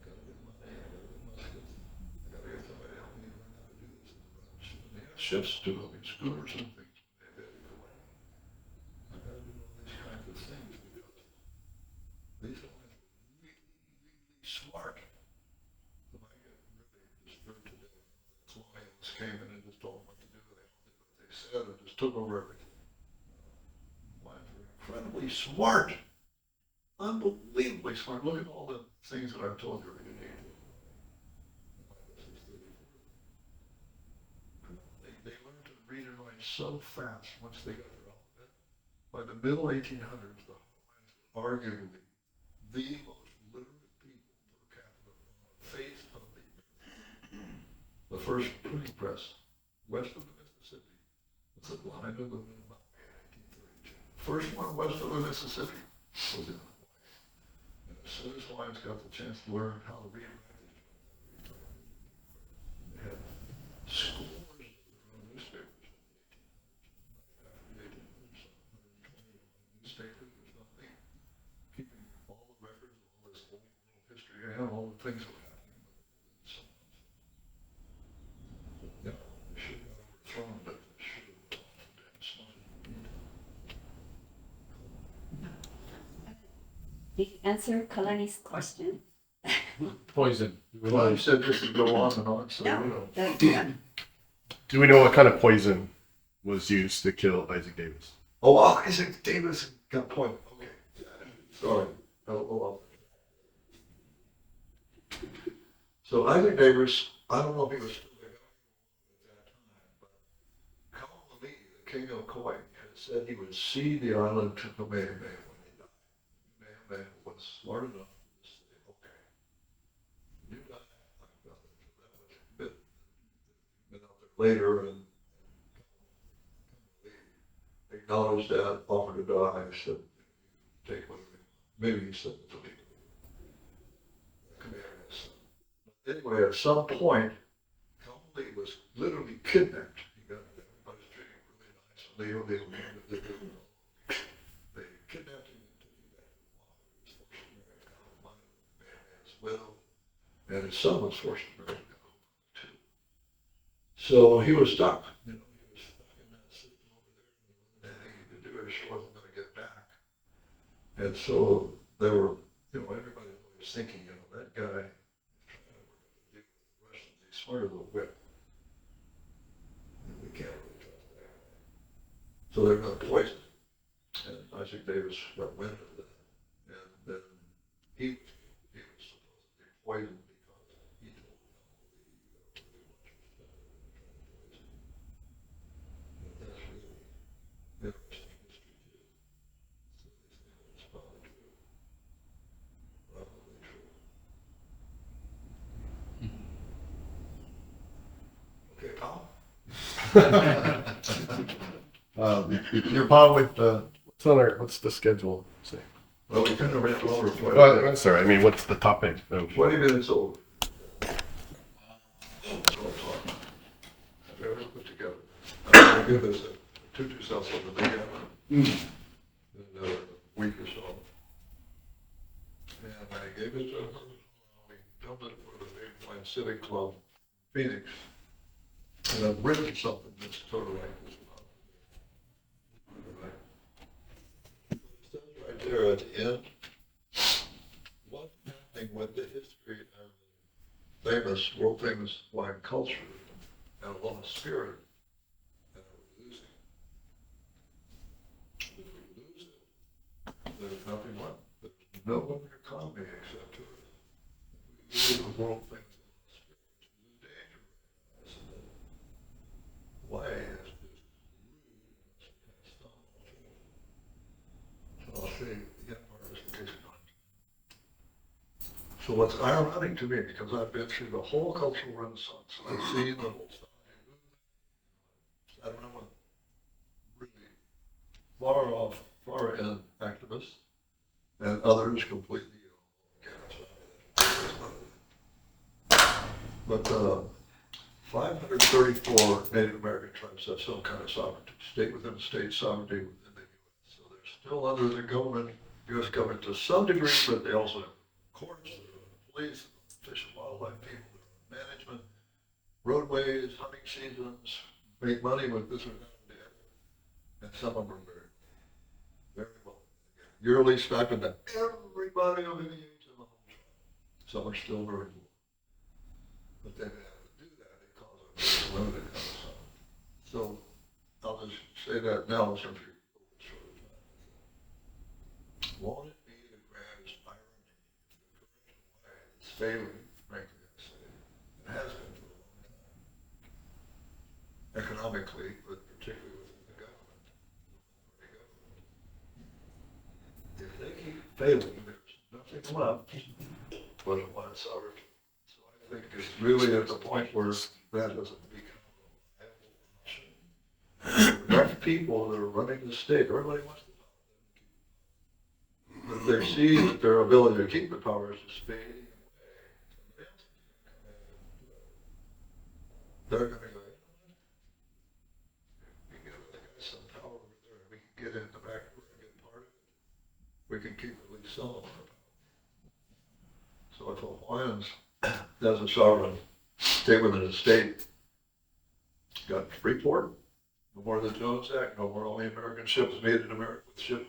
A: I gotta get money, I gotta get muskets, I gotta get somebody to help me learn how to do this and run ships. And they had ships too, I mean schooners and things. just took over everything. Lions were incredibly smart. Unbelievably smart. Look at all the things that I've told you already. They learned to read and write so fast once they got their alphabet. By the middle 1800s, the Hawaiians were arguably the most literate people per capita on the face of the earth. The first printing press west of the Mississippi was at Lahaina, Illinois in 1832. First one west of the Mississippi was in Hawaii. And as soon as Hawaiians got the chance to learn how to read and write, they had scores of their own newspapers in the 1800s. After the 1800s, 120 newspapers or something, keeping all the records of all this old world history and all the things that were happening. Yeah, they should have got overthrown, but they should have been damn smart.
F: Did you answer Kalani's question?
C: Poison.
A: Well, you said this would go on and on, so you know.
F: Yeah.
C: Do we know what kind of poison was used to kill Isaac Davis?
A: Oh, Isaac Davis got a point. Okay. Sorry. Oh. So Isaac Davis, I don't know if he was still the governor at that time, but Kaʻimiloa, the king of Kauai, had said he would cede the island to Kamehameha when he died. Kamehameha was smart enough to say, okay, you die, I've got it. So that was been out there later and acknowledged that, offered to die, said, take whatever. Maybe he said it to me. Anyway, at some point, Kaʻimiloa was literally kidnapped. He got everybody's treating him really nice. They kidnapped him and took him back to Oahu. He was forced to marry Kaʻimiloa's widow, and his son was forced to marry Kaʻimiloa too. So he was stuck. He was stuck in that system over there, and anything he could do, he wasn't going to get back. And so they were, everybody was always thinking, that guy. He's smarter than a whip. And we can't really trust that guy. So they're going to poison him. And Isaac Davis got wind of that. And then he was supposedly poisoned because he told them he got really much respect and trying to poison him. And that's really interesting history too. So they say that's probably true. Probably true. Okay, Paul?
C: Your Paul, what's the schedule say?
A: Well, we kind of ran over 20
C: Well,
A: minutes.
C: that's all right. I mean, what's the topic?
A: 20 minutes over. That's all I'm talking. I've ever put together. I'm going to give this a 2 cents on the day in another week or so. And I gave it to her. We filmed it for the Big Pine Civic Club, Phoenix. And I've written something that's sort of like this. It says right there at the end, what's happening with the history of the famous, world famous Hawaiian culture and a lost spirit that we're losing. If we lose it, there's nothing left. There's no other economy except tourism. If we lose the world famous spirit, which is in danger right now. Why is this rude and has some alternative? So I'll say the part of this in case you're not. So what's ironic to me, because I've been through the whole cultural renaissance, and I've seen the whole stuff. I don't know what really far off, far end activists, and others completely, but 534 Native American tribes have some kind of sovereignty, state within state sovereignty within the U.S. So they're still under the government, U.S. government to some degree, but they also have courts, police, fish and wildlife people, management, roadways, hunting seasons, make money with this or that and the other. And some of them are very well. Yearly stipend to everybody of any age in the whole tribe. Some are still very poor. But then they have to do that because of limited kind of stuff. So I'll just say that now, some people sort of, won't it be the greatest irony if the current way is failing, frankly, I say, it has been for a long time, economically, but particularly within the government, the government. If they keep failing, there's nothing left but a one sovereignty. So I think it's really at the point where that doesn't become a viable option. Enough people that are running the state, everybody wants the power. But they see that their ability to keep the power is just fading away. They're going to go, we can give the guy some power over there, we can get in the back door and get part of it. We can keep at least some of our power. So if the Hawaiians, as a sovereign state within the state, got Freeport, no more of the Jones Act, no more only American ships made in America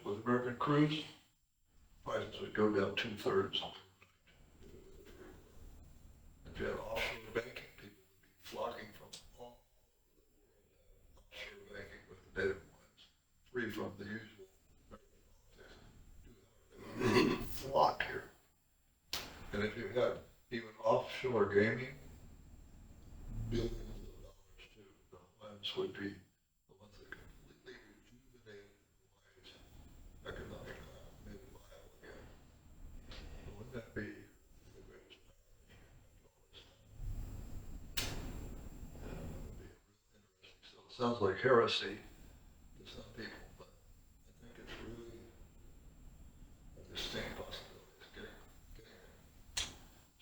A: with American crews, prices would go down 2/3. If you had offshore banking, people would be flocking from all offshore banking with the native ones, free from the usual American politics. Flock here. And if you had even offshore gaming, billions of dollars too, the Hawaiians would be the ones that completely rejuvenated Hawaii's economic life, made it viable again. So wouldn't that be the greatest irony after all this time? That would be real interesting. So it sounds like heresy to some people, but I think it's really a distinct possibility. It's getting there.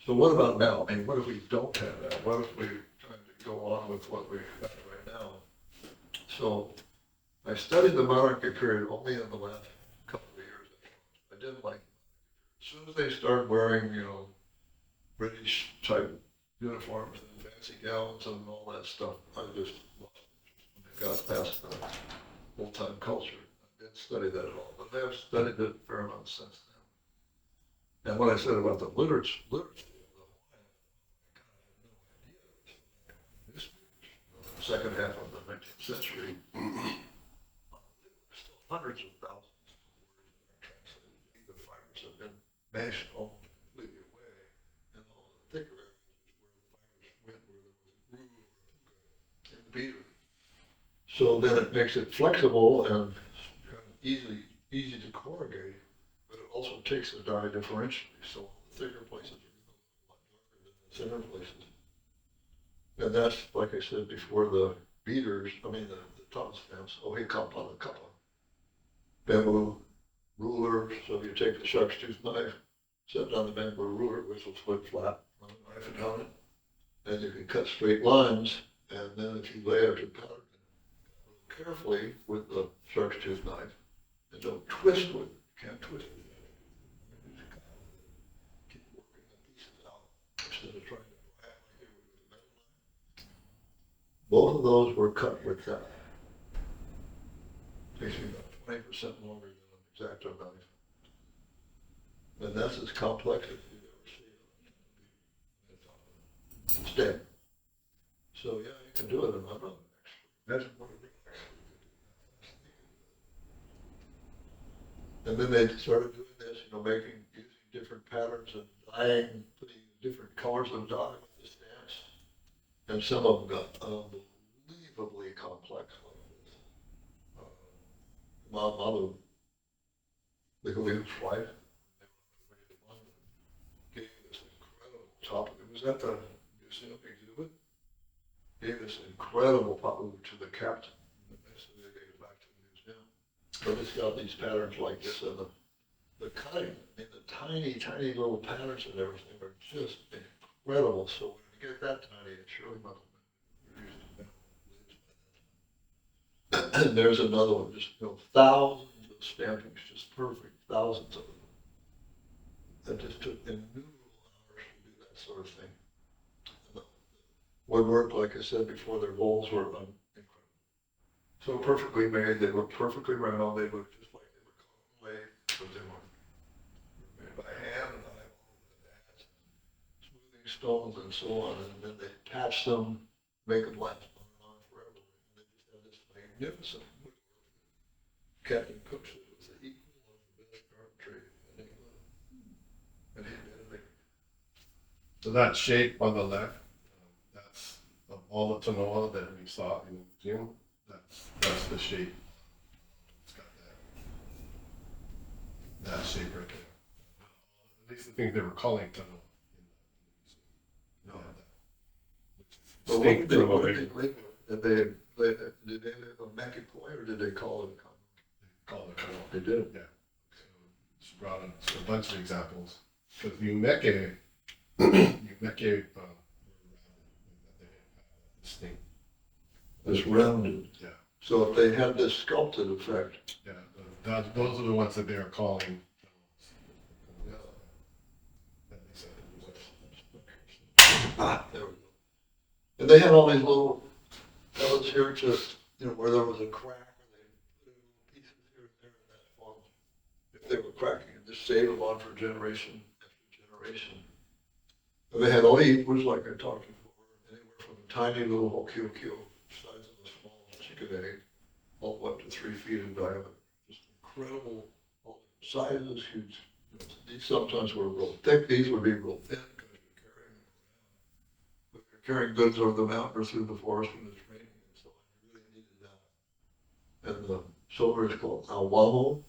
A: So what about now? I mean, what if we don't have that? What if we're trying to go on with what we've got right now? So I studied the monarchy period only in the last couple of years. I didn't like it. As soon as they started wearing, British type uniforms and fancy gowns and all that stuff, I just lost interest when they got past the old-time culture. I didn't study that at all, but I have studied it a fair amount since then. And what I said about the literature of the Hawaiian, I kind of had no idea. This second half of the 19th century, still hundreds of thousands of words that are translated. The fibers have been mashed almost completely away, and all the thicker areas is where the fibers went, where there was a groove or a hookah in the beater. So then it makes it flexible and kind of easy to corrugate, but it also takes the dye differentially. So the thicker places are going to look a lot darker than the thinner places. And that's, like I said before, the beaters, the top stamps, ohi kapa the kapa. Bamboo ruler, so you take the shark's tooth knife, set down the bamboo ruler, which will flip flat, run the knife down it, and you can cut straight lines, and then if you lay out your pattern carefully with the shark's tooth knife, and don't twist with it, you can't twist it. Keep working the pieces out instead of trying to act like they were with a metal knife. Both of those were cut with that. Takes me about 20% longer than an X-Acto knife. And that's as complex as you've ever seen on a stamp. So yeah, you can do it, and I'm not an expert. Imagine what a real expert could do that. And then they started doing this, using different patterns and dyeing, putting different colors of dye with the stamps. And some of them got unbelievably complex like this. Malu, the Hawaiian's wife, they were on their way to London, gave this incredible top. It was at the museum exhibit. Gave this incredible papu to the captain. And so they gave it back to the museum. But it's got these patterns like this, and the cutting, the tiny, tiny little patterns and everything are just incredible. So when you get that tiny, it surely must have been used as metal blades by that time. And there's another one, just thousands of stampings, just perfect, thousands of them. That just took innumerable hours to do that sort of thing. And the woodwork, like I said before, their bowls were incredible. So perfectly made, they look perfectly round, they look just like they were laid, but they were made by hand and eyeball with ads, smoothing stones and so on, and then they patch them, make them last on and on forever. And they just have this magnificent woodwork Captain Cook said it was the equal of the best carpentry in England. And he did it.
C: So that shape on the left, that's of all the tanoa that we saw in the museum. That's the shape. It's got that shape right there. At least the things they were calling tanoa in the museum.
A: But what did they live with? Did they live on Makipoi or did they call it a condo?
C: Call it tanoa.
A: They did.
C: Yeah. So she brought up a bunch of examples. Because Umeke, Umeke, this thing.
A: It's rounded.
C: Yeah.
A: So if they had this sculpted effect,
C: Yeah. Those are the ones that they are calling.
A: yeah.
C: That makes sense.
A: There we go. And they had all these little pellets here to, where there was a crack, or they put in little pieces here and there in that form. If they were cracking, and just save them on for generation after generation. And they had all the equals, like I talked before, anywhere from a tiny little hokiokio, size of a small chicken egg, all the way up to 3 feet in diameter. Just incredible, all the sizes, huge. These sometimes were real thick, these would be real thin because you're carrying them around. But you're carrying goods over the mountain or through the forest when it's raining and so on. You really needed that. And the shoulder is called awaho.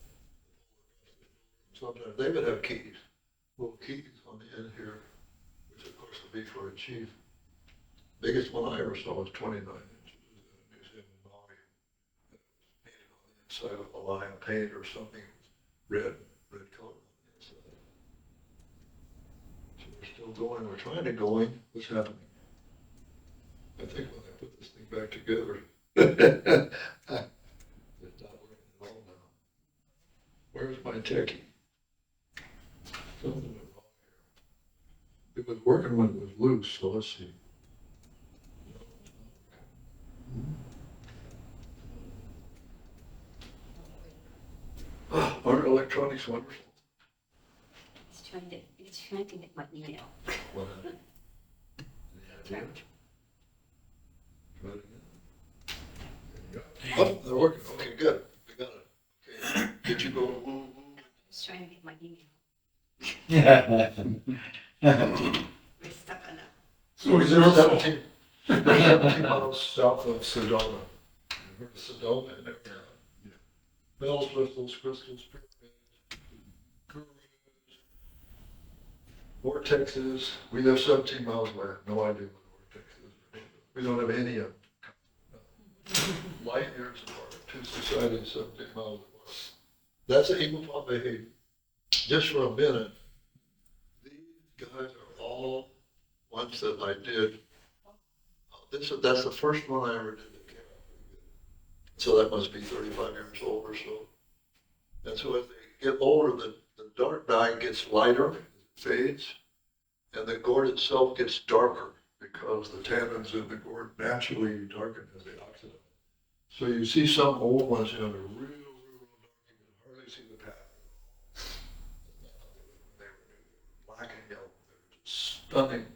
A: Sometimes they would have keys, little keys on the end here, which of course would be for a chief. Biggest one I ever saw was 29 inches in a museum in Maui. It was painted on the inside of a lion paint or something. It was red color on the inside. So we're still going, we're trying to going. What's happening? I think when I put this thing back together, it's not working at all now. Where's my techie? Something went wrong here. It was working when it was loose, so let's see. Aren't electronics wonderful?
F: It's trying to get my email.
A: What happened? Try it again. There you go. Oh, they're working. Okay, good. We got it. Okay. Did you go woo woo?
F: It's trying to get my email. We're stuck on that.
A: So they're 17 miles south of Sedona. You heard of Sedona in there? Yeah. Bells, whistles, crystals, pyramids, gurus, vortexes. We live 17 miles away. No idea what a vortex is. We don't have any of them. Light years apart. Two societies 17 miles apart. That's an equal thought behavior. Just for a minute, these guys are all ones that I did. That's the first one I ever did that came out pretty good. So that must be 35 years old or so. And so as they get older, the dark dye gets lighter, it fades, and the gourd itself gets darker because the tannins in the gourd naturally darken as they oxidize. So you see some old ones, they're real dark, you can hardly see the pattern. They were black and yellow, they were just stunning.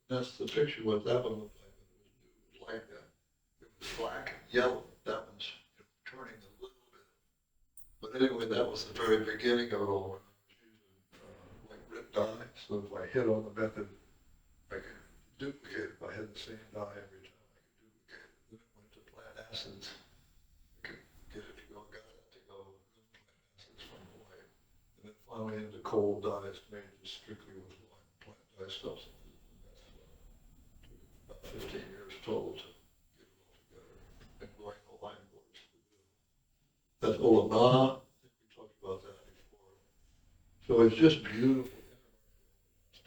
A: That's the picture, what that one looked like when it was new. It was like that. It was black and yellow. That one's turning a little bit. But anyway, that was the very beginning of it all. When I was using like red dye, so if I hit on the method, I could duplicate it. If I had the same dye every time, I could duplicate it. Then it went to plant acids. I could get it to go, got it to go, then plant acids from white. And then finally into cold dyes made just strictly with white plant dye substances. 15 years total to get it all together and going the line boards. That's Olana. I think we talked about that before. So it's just beautiful. It's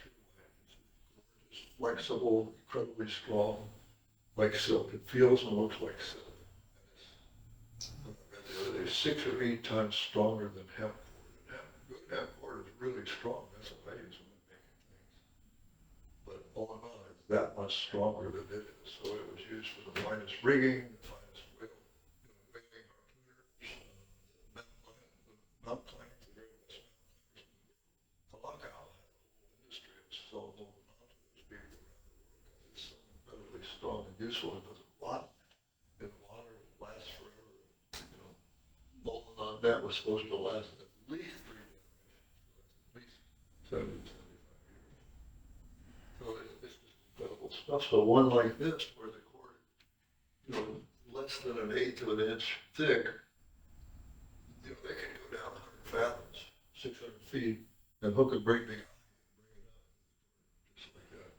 A: gorgeous, flexible, incredibly strong, like silk. It feels and looks like silk. And it's 6 or 8 times stronger than hemp cord. Good hemp cord is really strong. That's what I use when I'm making things. But Olana is that much stronger than it is. So it was used for the finest rigging, the finest whaling harpooners, mountain climbers, the very best mountain climbers. Kalakau had a whole industry of selling over mountains people around the world because it's so incredibly strong and useful. It does a lot in water, it lasts forever. Molten was supposed to last at least 3 generations, at least 70, 75 years. So it's just incredible stuff. So one like this, where the cord, you know, less than an eighth of an inch thick, you know, they can go down 100 fathoms, 600 feet, and hook a great big just like that.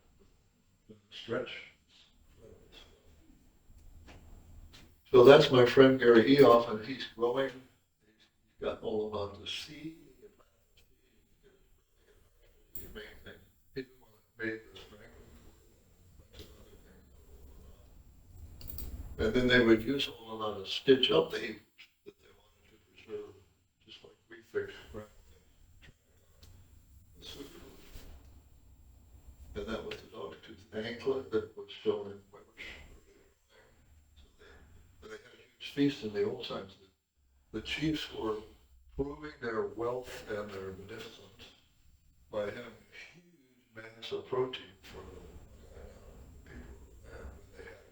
A: Stretch. So that's my friend Gary Eoff, and he's growing. He's got all of on the seed. He's making things. He's the one that made the strength. And then they would use all of on to stitch up the heaps that they wanted to preserve, just like we fix. And that was the dog's tooth anklet that was shown in Weber's. So they had a huge feast in the old times. The chiefs were proving their wealth and their benevolence by having a huge mass of protein for the people and they had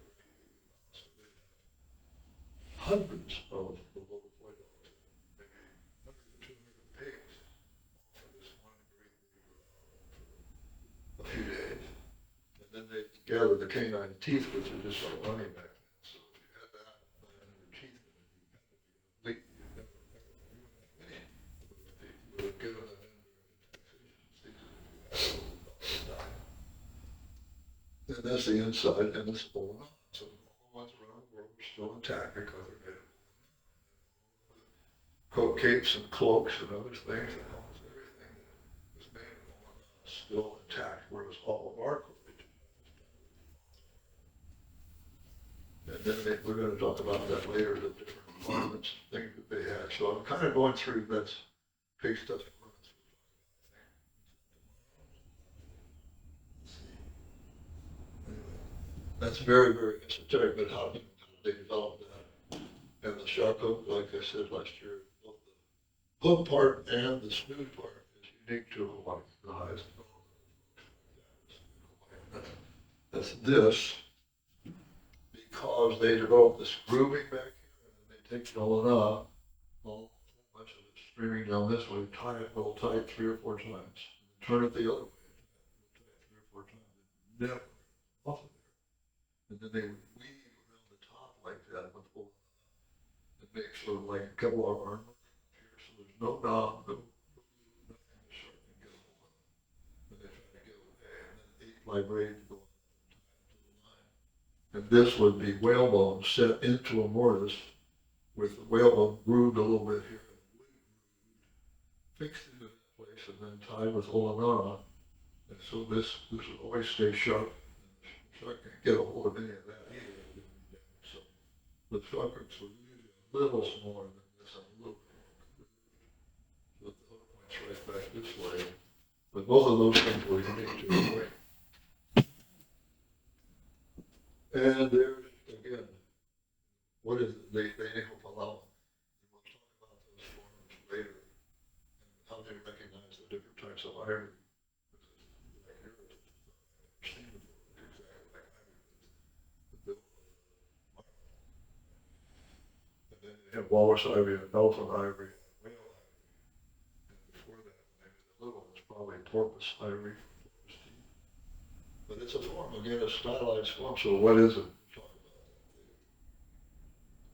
A: hundreds of the local white dogs, maybe 100 to 200 pigs for this one great a few days. And then they gather the canine teeth, which are just like money back then. So if you had that and your teeth in it, you had to be elite. You never you would have given it in taxation season if you had a and that's the inside and it's all on. So all the ones around the world are still intact because they're made of coat capes and cloaks and other things and almost everything that was made of all still intact, whereas all of our clothing. And then we're going to talk about that later, the different ornaments, things that they had. So I'm kind of going through this pig stuff. That's very, very esoteric, but how they developed that. And the sharp hook, like I said last year, both the hook part and the snood part is unique to Hawaii, the highest. That's this, because they developed this grooving back here, and they take it all off, a whole bunch of it streaming down this way, tie it real tight 3 or 4 times, turn it the other way, tie it 3 or 4 times, and never off of there. And then they would weave around the top like that with full and make sort of like a couple of armor here, so there's no knob, no nothing to sharp and get a hold of. And they try to get away, and then 8 vibrate go on to the line. And this would be whalebone set into a mortise with the whalebone grooved a little bit here, and the wood grooved, fixed into that place, and then tied with Olanana. And so this would always stay sharp. Shark can't get a hold of any of that either. So the sharks were usually a little smaller than this and a little bit more. So the hook points right back this way. But both of those things were unique to the way. And there, again, what is it? They help allow. And we'll talk about those forms later and how they recognize the different types of iron. They have walrus ivory and elephant ivory and whale ivory. And before that, maybe the little one was probably porpoise ivory, porpoise teeth. But it's a form, again, a stylized form, so what is it? We talked about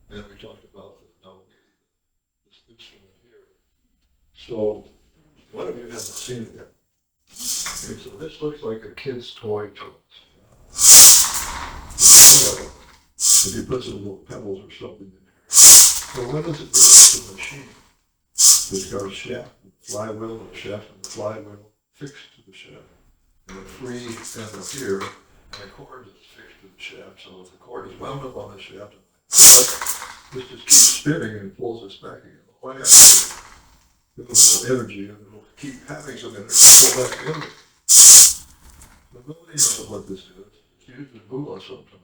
A: that. And we talked about this instrument here. So, one of you hasn't seen it yet. Okay, so this looks like a kid's toy to us. If you put some little pebbles or something in there. So what does it do? It's a machine. It's got a shaft and flywheel, and a shaft and the flywheel fixed to the shaft. And a free end up here, and a cord is fixed to the shaft. So if the cord is wound up on the shaft, this just keeps spinning and pulls us back again. Why not? There's energy and it'll keep having some energy to pull back in. But nobody knows what this is. It's used in hula sometimes.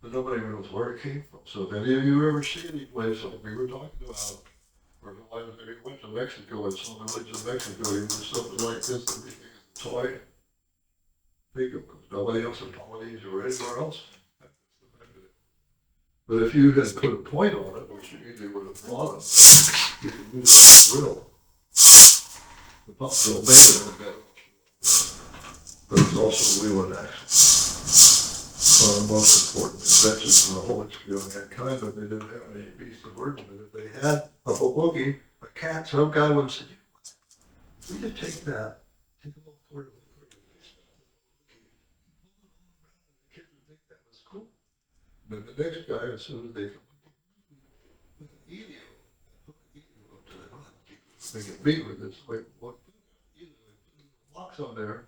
A: But nobody knows where it came from. So if any of you ever see any place like we were talking about, or if you went to Mexico and some village in Mexico, you do something like this, and you think it's a toy, think of it, because nobody else in Polynesian or anywhere else. But if you had put a point on it, which you usually would have thought of, you could use the drill. The pump drill made it in bed. But it's also wheel and axle. One of the most important inventions in the whole history of mankind, but they didn't have any beasts of burden. But if they had a boogie, a cat, some guy would have said, we could take that, take a little quarter, the kids would think that was cool. Then the next guy, as soon as they eat up to that, they get beat with this, like, what, locks on there,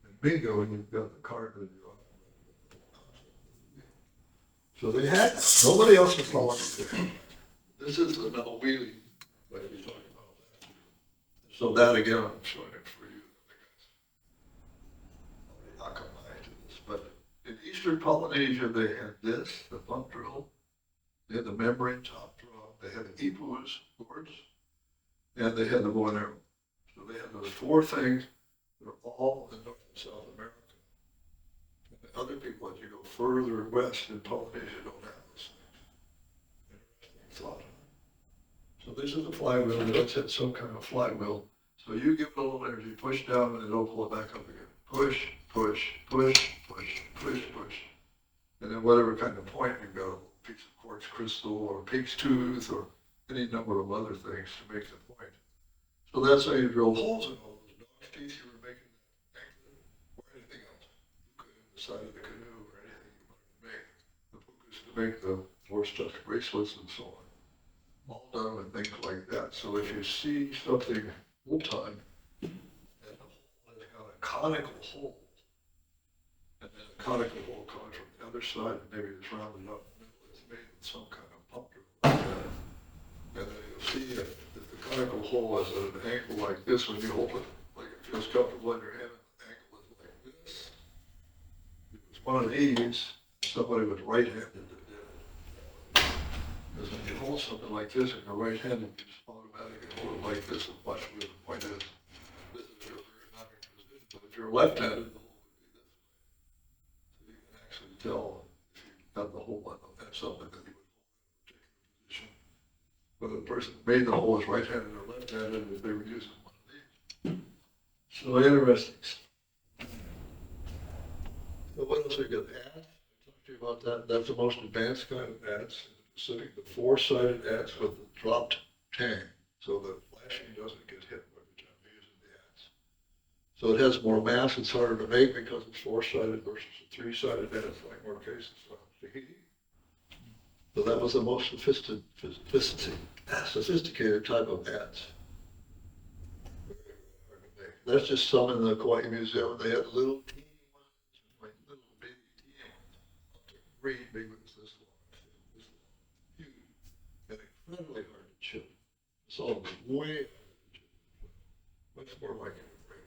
A: and bingo, and you've got the card with you. So they had, nobody else was following it. This is the no wheelie, like we talked about. So that again, I'm showing it for you. I'll come back to this, but in Eastern Polynesia, they had this, the pump drill, they had the membrane top draw, they had the epus, boards, and they had the bow and arrow. So they had those four things that are all in North and South America. And the other people, as you go further west in Polynesia, don't have those things. Interesting thought. So this is the flywheel, let's hit some kind of flywheel. So you give it a little energy, push down, and it'll pull it back up again. Push, push, push, push, push, push. And then whatever kind of point you've got, a piece of quartz crystal or pig's tooth or any number of other things to make the point. So that's how you drill holes in all those dog's teeth you were making, or anything else. The side of the canoe or anything you wanted to make. The pukas to make the horse-tusk bracelets and so on. All done with things like that. So if you see something full time, and the hole has got a conical hole, and then a conical hole comes from the other side, and maybe it's rounded up in the middle, it's made with some kind of pump drill like that. And then you'll see that the conical hole is at an angle like this when you hold it, like it feels comfortable in your hand, and the angle is like this. If it was one of these, somebody was right-handed that did it. Because when you hold something like this and you're right-handed, you just automatically hold it like this and watch where the point is. This is your ergonomic position. But if you're left-handed, the hole would be this way. So you can actually tell if you've got the hole on something that you would hold in a particular position. Whether the person who made the hole was right-handed or left-handed, if they were using one of these. So interesting. So what else we got? Ads? I talked to you about that. That's the most advanced kind of ads in the Pacific. The four-sided ads with the dropped tang, so the flashing doesn't get hit every time you're using the ads. So it has more mass. It's harder to make because it's four-sided versus a three-sided ad. It's like more cases from Tahiti. So that was the most sophisticated type of ads. That's just some in the Kauai Museum. They had little teeny ones, like little baby teeny ones, up to great big ones this long, huge, and incredibly hard to chip. So it was way harder to chip, much more like it would break.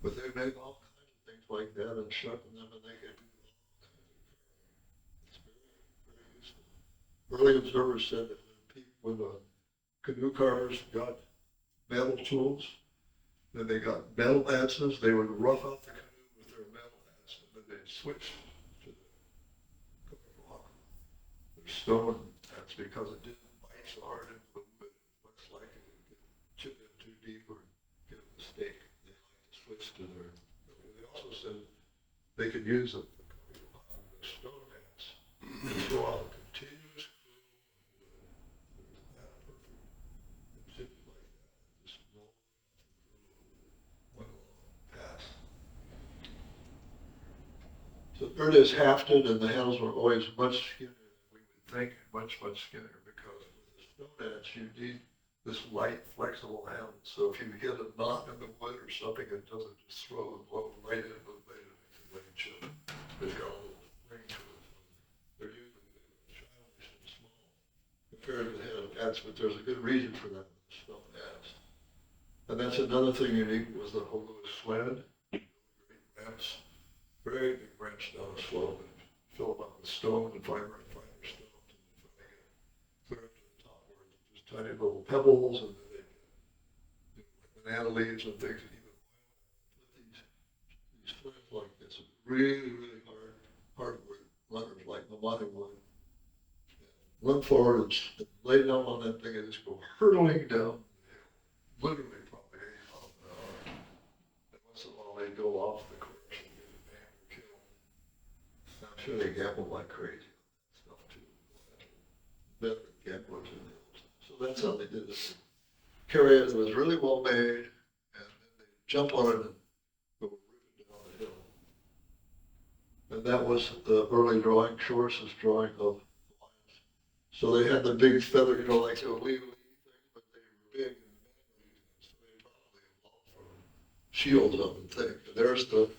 A: But they made all kinds of things like that and sharpened them, and they could do all kinds of carving. It's very, very useful. Early observers said that when the canoe carvers got metal tools, then they got metal adses, they would rough out the canoe with their metal adze, and then they'd switch to the rock, their stone adze, because it didn't bite so hard into the wood, much like it would get chipped in too deep or get a mistake. They like to switch to their, they also said they could use a stone adze and throw out a continuous glue of wood. That perfect. And chip it like that, just roll one long pass. So the bird is hafted, and the handles were always much skinnier than we would think, much, much skinnier, because with the stone edge, you need this light, flexible handle. So if you hit a knot in the wood or something, it doesn't just throw the blow right into the blade and make the blade chip. It's got a little ring to it. So they're usually childish and small compared to the head of adze, but there's a good reason for that with the stone adze. And that's another thing unique was the Heiau sled, great ramps, very big ramps down a slope, and fill them up with stone and finer and finer stones, and then finally get clear up to the top where it's just tiny little pebbles, and then they get like banana leaves and things, and even put these sleds like this, really, really hard wood runners like the modern wood, went forward and laid down on that thing and just go hurtling down, literally probably 80 miles an hour. And once in a while they'd go off the course and get a man or killed. I'm sure they gambled like crazy on that stuff too. Better gamblers in the old times. So that's how they did it. Carry it, it was really well made, and then they jump on it and go ripping down the hill. And that was the early drawing, Shore's drawing of lions. So they had the big feather, you know, like the wee thing, but they were big and manly, so they probably evolved from shields of and things. And there's the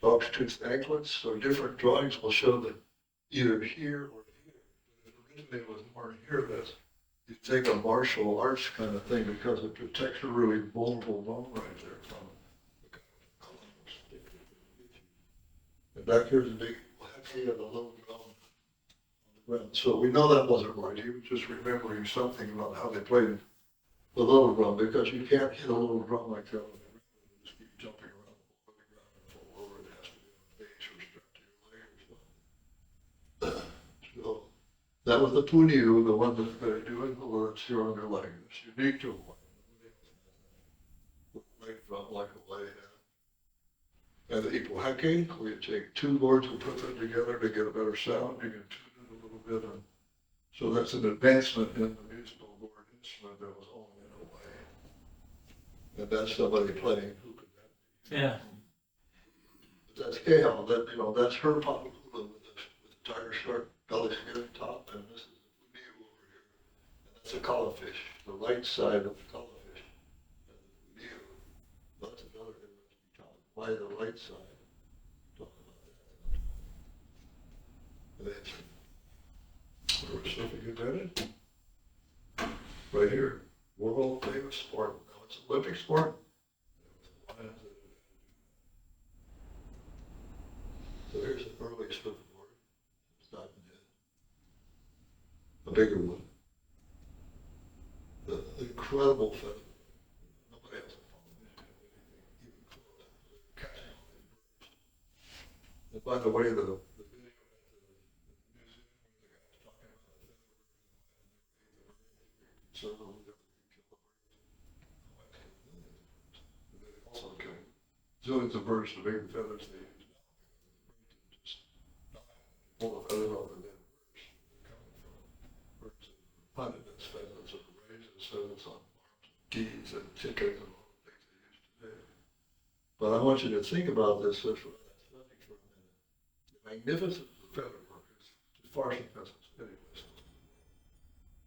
A: dog's tooth anklets, so different drawings will show that either here or here. Originally it was more here, that's you take a martial arts kind of thing because it protects a really vulnerable bone right there from the kind of columns. And back here's a big heavy of a little drum on the ground. So we know that wasn't right. He was just remembering something about how they played the little drum because you can't hit a little drum like that on the ground and just keep jumping around over the ground and fall over. It has to be on a base or strapped to your leg or something. So that was the Puniu, the one that they do in the words here on their leg. It's unique to Hawaii. Leg drum like Hawaii had. And the ipuhake, where you take two boards and put them together to get a better sound. You can tune it a little bit. And so that's an advancement in the musical board instrument that was only in Hawaii. And that's somebody playing. Who could that be?
B: Yeah.
A: But that's Heiau. That, you know, that's her papahula with the tiger shark belly skin top, and this is the Puniu over here. And that's a cuttlefish, the right side of the cuttlefish. And the Puniu, that's another interesting topic. Why the right side? Talk about that. And then, where was something invented? Right here, world famous sport. Now it's an Olympic sport. So here's an early surfboard. It's not dead. A bigger one. The incredible feather. Nobody else has found anything even close. Catching all these birds. And by the way, the video at the museum where the guy was talking about the feather so we never could kill the birds. And they also killed zillions of birds to make the feathers they use now. Just die. Pull the feathers off and then birds. They're coming from birds that are hunted as pheasants or raised as pheasants on farms, geese and chickens and all the things they use today. But I want you to think about this for for a minute. The magnificence of feather work is far surpasses any place else.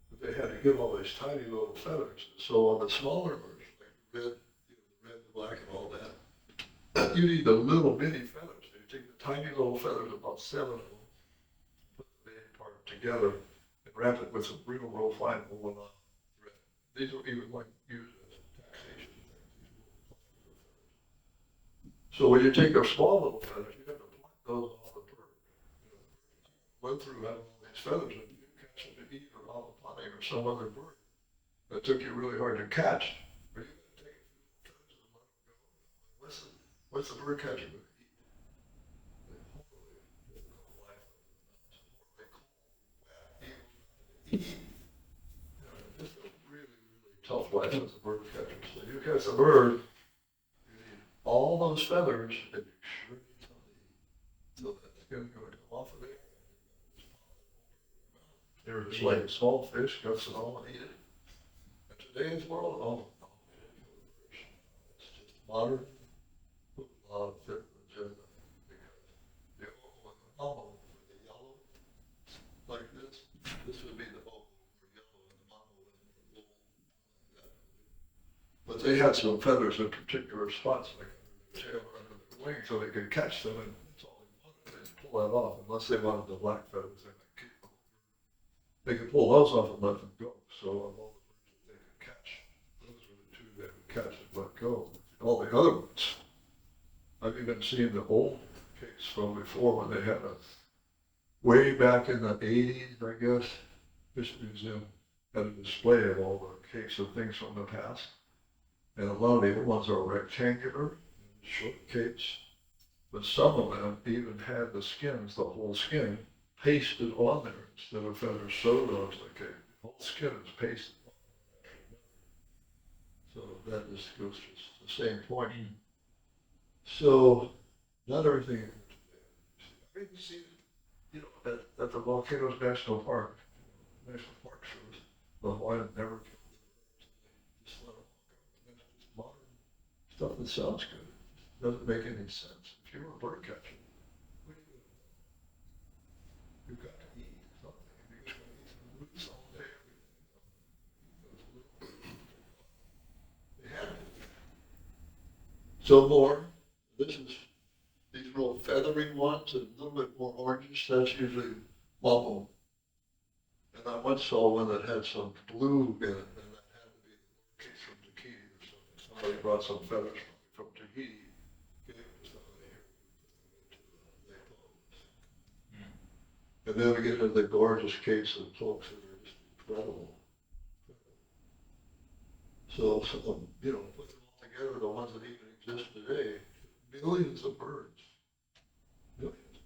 A: But they had to get all these tiny little feathers. So on the smaller birds, like the red, the red, the black, and all that, you need the little bitty feathers. You take the tiny little feathers, about 7 of them, put the main part together, and wrap it with some real fine woolen thread. These are even like used as taxation things. So when you take a small little feathers, you have to pluck those off the bird. Went through having all these feathers and you catch them to eat or on a bunny or some other bird that took you really hard to catch. But you got to take a few feathers and let them go. What's the bird catcher going to eat? They horribly difficult life of the mountains. Horribly cold, wet, evil, just a really tough life as a bird catcher. So you catch a bird, you need all those feathers, and you sure need something to eat. So that skin's going to come off of it. They're just like small fish, guts and all, and eat it. In today's world, it's just modern, put a lot of fit agenda, because the oval and the mamo with the yellow, like this would be the oval or yellow, and the mamo would be the wool, like that. But they had some feathers in particular spots, like under their tail or under their wing, so they could catch them, and that's all they wanted. They'd pull that off, unless they wanted the black feathers, they might keep them. They could pull those off and let them go. So of all the birds that they could catch, those were the two they would catch and let go. All the other ones, I've even seen the old case from before when they had way back in the 80s, I guess, Fish Museum had a display of all the cakes of things from the past. And a lot of the old ones are rectangular, short capes, but some of them even had the skins, the whole skin, pasted on there instead of feathers sewed on. It's like the whole skin is pasted on. So that just goes to the same point. So not everything. I mean, you see, you know, at the Volcanoes National Park, National Park Service, the Hawaiian never killed the birds. Just let them walk out. That's just modern stuff that sounds good. It doesn't make any sense. If you're a bird catcher, what are you doing? You've got to eat something. You're just going to eat some roots all day. They had to. So more, this is, these real feathery ones and a little bit more orangish, that's usually mamo. And I once saw one that had some blue in it, and that had to be the case from Tahiti or something. Somebody brought some feathers from Tahiti, gave it to somebody here, and they posed. And then we get into the gorgeous case of folks that are just incredible. So, you know, put them all together, the ones that even exist today, millions of birds. Millions.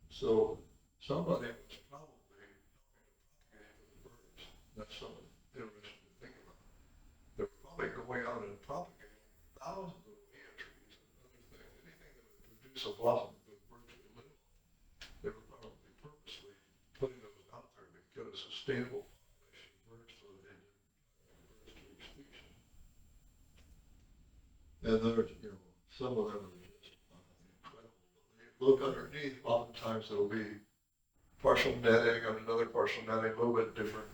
A: So somebody was probably helping to propagate the birds. That's something interesting to think about. They were probably going out and propagating thousands of Heiau trees and other things, anything that would produce a blossom that birds would live on. They were probably purposely putting those out there to get a sustainable population of birds so that they didn't birds to extinction. And there's, you know, some of them are just incredible. When you look underneath, oftentimes it'll be partial netting on another partial netting, a little bit different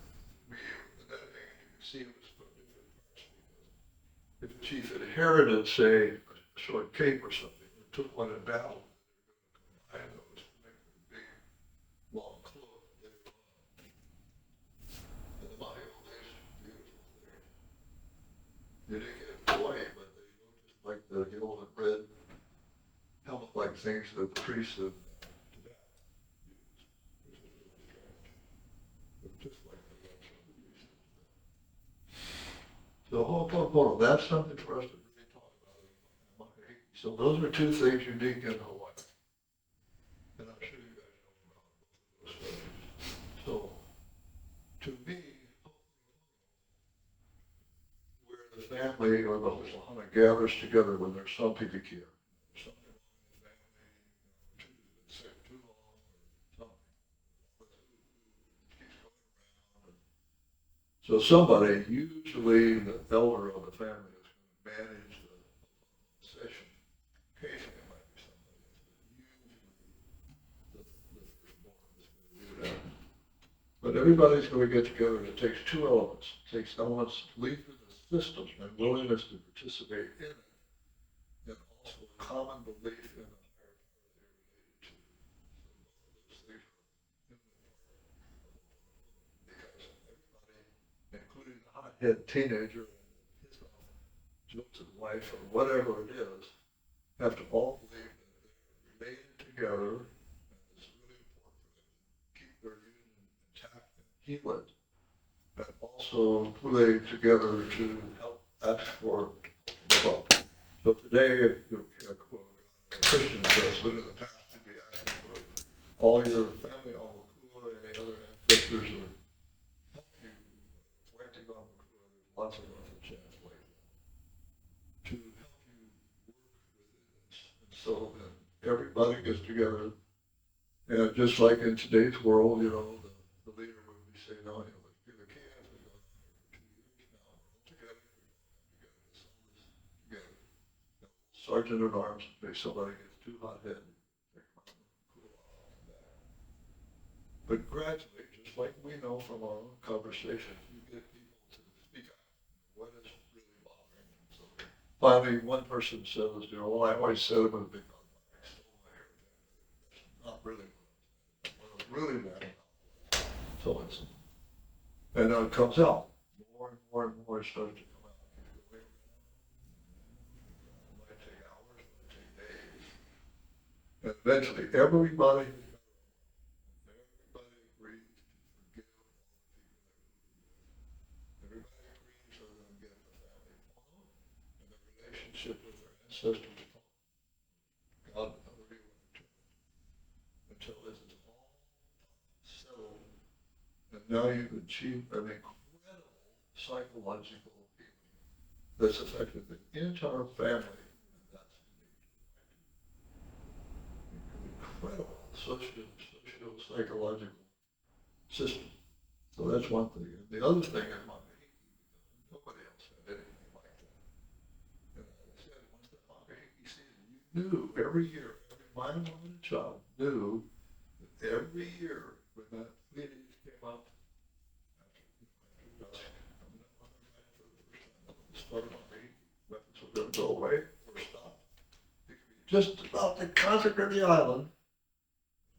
A: view of the netting, and you can see it was put in different parts because if the chief inherited, say, a short cape or something, or took one in battle, they're going to combine those to make a big, long cloak later on. And the Heiau days are beautiful there. You didn't get white, but they look just like the yellow and red helmet-like things that the priests of Tibet used, which was really strange. But just like the ones from the priests of Tibet. So Ho'oponopono, that's something for us to really talk about in Makahiki. So those are two things unique in Hawaii. And I'm sure you guys know about both of those subjects. So to me, where the family or the ohana gathers together when there's some pipikia. Something wrong in the family, two's been sick too long or something. Keeps going around. So somebody, usually the elder of the family, is going to manage the session. Occasionally it might be somebody else, but usually the firstborn is going to do that. But everybody's going to get together, and it takes two elements. It takes elements to belief in the system and willingness to participate in it, and also a common belief in a higher power they're related to. So both of those things are because everybody, including the hothead teenager and his jilted wife or whatever it is, have to all believe that they're related together, and it's really important for them to keep their union intact and heal it, and also play together to help ask for help. So today, if you're a Christian says, but in the past, you'd be asking for all your family, all Makua, any other ancestors, or help you reflecting on Makua. There's lots of chants like that to help you work within this. And so then everybody gets together, and just like in today's world, you know, the leader would be saying, no, you know, let's do the cans. We've gone on for 2 years now. We're all together. We're all together. Let's all this together. Sergeant at arms, if somebody gets too hot-headed, take them out and cool off and come back. But gradually, just like we know from our own conversations, you get people to speak out. What is really bothering them? So finally, one person says, you know, well, I always said it was a big bug. I stole my hair. That's not really what I was really mad about. So it's, and then it comes out. More and more and more starts to come out. It might take hours, it might take days. And eventually, everybody agrees to forgive all the people that we do. Everybody agrees they're going to get the family followed and the relationship with their ancestors followed. God, however you want to turn it. Until this is all achieve an incredible psychological healing that's affected the entire family. And that's incredible socio-psychological system. So that's one thing. And the other thing is Makahiki, because nobody else had anything like that. And I said, once the Makahiki season, you knew every year, every mind, woman, and child knew that every year when that Pleiades came up, after dusk, coming up on the night for the first time, the start of Makahiki, weapons were going to go away or stop. It could be just about to consecrate the island.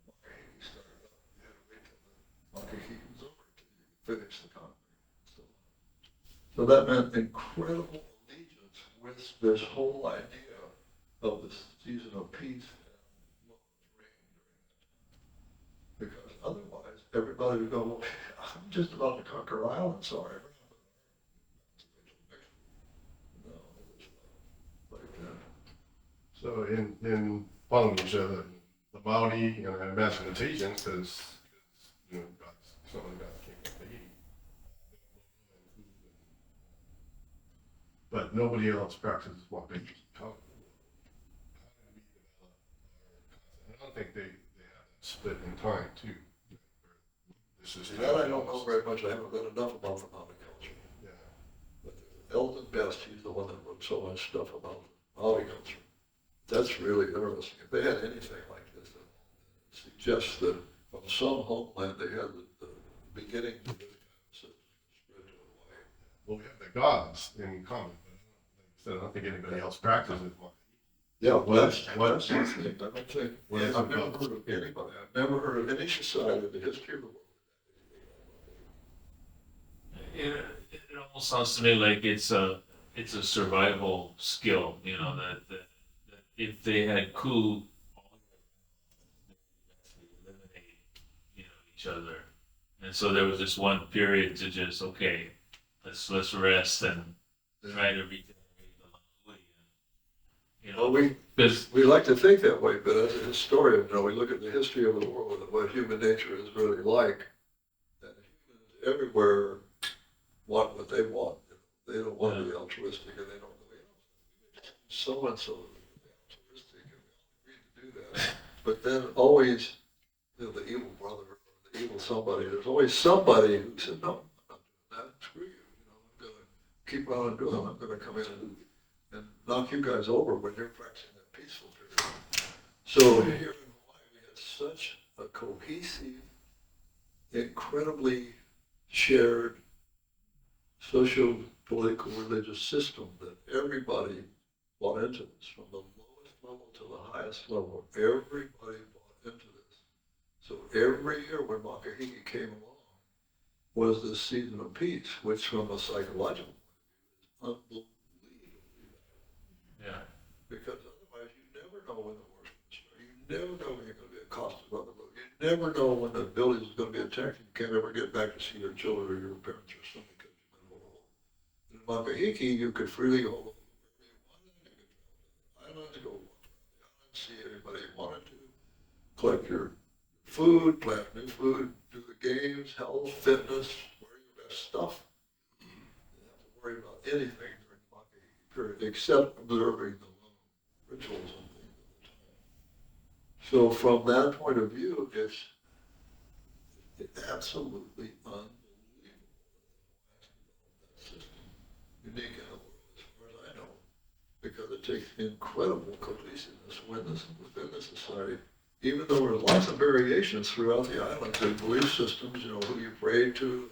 A: Makahiki started up. You had to wait till the Makahiki was over until you could finish the conquering. So that meant incredible allegiance with this whole idea of the season of peace and what was reigning during that time. Because otherwise, everybody would go, well, I'm just about to conquer island, sorry. No, it was like that.
C: So in Polynesia, the Maori, and I imagine the Tahitians, because some of the guys came from Tahiti. But nobody else practices what they how did we develop our concept? I don't think they have that split in time too. This is
A: See, that I don't know very much. I haven't read enough about the Maori culture.
C: Yeah.
A: But Eldon Best, he's the one that wrote so much stuff about Maori culture. That's really interesting. If they had anything like this, it suggests that from some homeland they had the beginning of this kind of system spread to Hawaii.
C: Well, we have the gods in common, but like I said, I don't think anybody else practices one.
A: Yeah, well, that's
C: What-
A: the thing. I don't think,
C: What is
A: I've
C: it
A: never
C: called?
A: heard of anybody, I've never heard of any society in the history of the world.
B: It almost sounds to me like it's a survival skill, you know, that if they had coup, they eliminate, you know, each other. And so there was this one period to just, okay, let's rest and try to regenerate the Maui. You know,
A: Well,
B: because
A: we like to think that way, but as a historian, we look at the history of the world and what human nature is really like. And humans everywhere want what they want. They don't want to be altruistic, and they don't go, so and so is altruistic, and we all agree to do that. But then always, the evil brother or the evil somebody, there's always somebody who said, no, I'm not doing that, screw you. I'm going to keep on doing it. I'm going to come in and knock you guys over when you're practicing that peaceful period. So here in Hawaii, we had such a cohesive, incredibly shared socio-political religious system that everybody bought into this, from the lowest level to the highest level. Everybody bought into this. So every year when Makahiki came along was this season of peace, which from a psychological point of view is unbelievably valuable.
B: yeah,
A: Because otherwise you never know when the war's going to start. You never know when you're going to be accosted on the road. You never know when the village is going to be attacked. You can't ever get back to see your children or your parents or something. In Makahiki, you could freely go wherever you wanted. You could travel to the islands, go walk around the islands, see anybody you wanted to, collect your food, plant new food, do the games, health, fitness, wear your best stuff. You didn't have to worry about anything during the Makahiki period, except observing the rituals and things of the time. So from that point of view, it's absolutely unbelievable unique in the world as far as I know, because it takes incredible cohesiveness within the society, even though there's lots of variations throughout the islands and belief systems, who you pray to,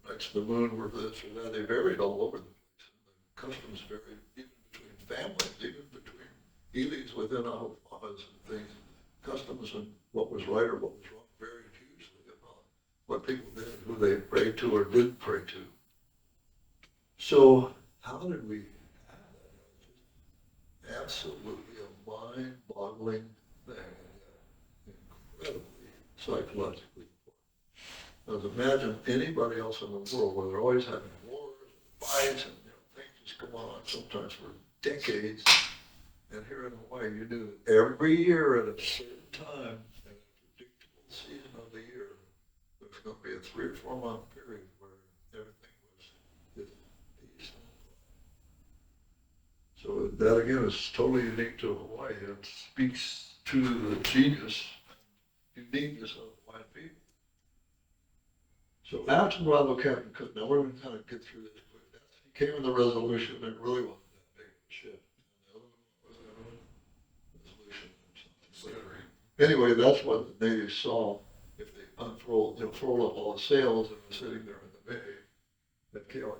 A: next to the moon were this or that, they varied all over the place. And the customs varied even between families, even between Elis within Ahupuas and things. Customs and what was right or what was wrong varied hugely about what people did, who they prayed to or didn't pray to. So how did we have that? Just absolutely a mind-boggling thing, and yet incredibly psychologically important. Because imagine anybody else in the world where they're always having wars, and fights, and things just go on sometimes for decades. And here in Hawaii, you knew that every year at a certain time, in a predictable season of the year, there's going to be a 3 or 4 month period where everything was just peace and quiet. So that again is totally unique to Hawaii. It speaks to the genius and uniqueness of Hawaiian people. So after Bravo Captain Cook, now we're going to kind of get through this quick. He came with a resolution that it really wasn't that big of a ship. And the other one was the other one? Resolution or something. Anyway, that's what the Navy saw if they unfurled, furled up all the sails and were sitting there in the bay at Kaʻimiloa.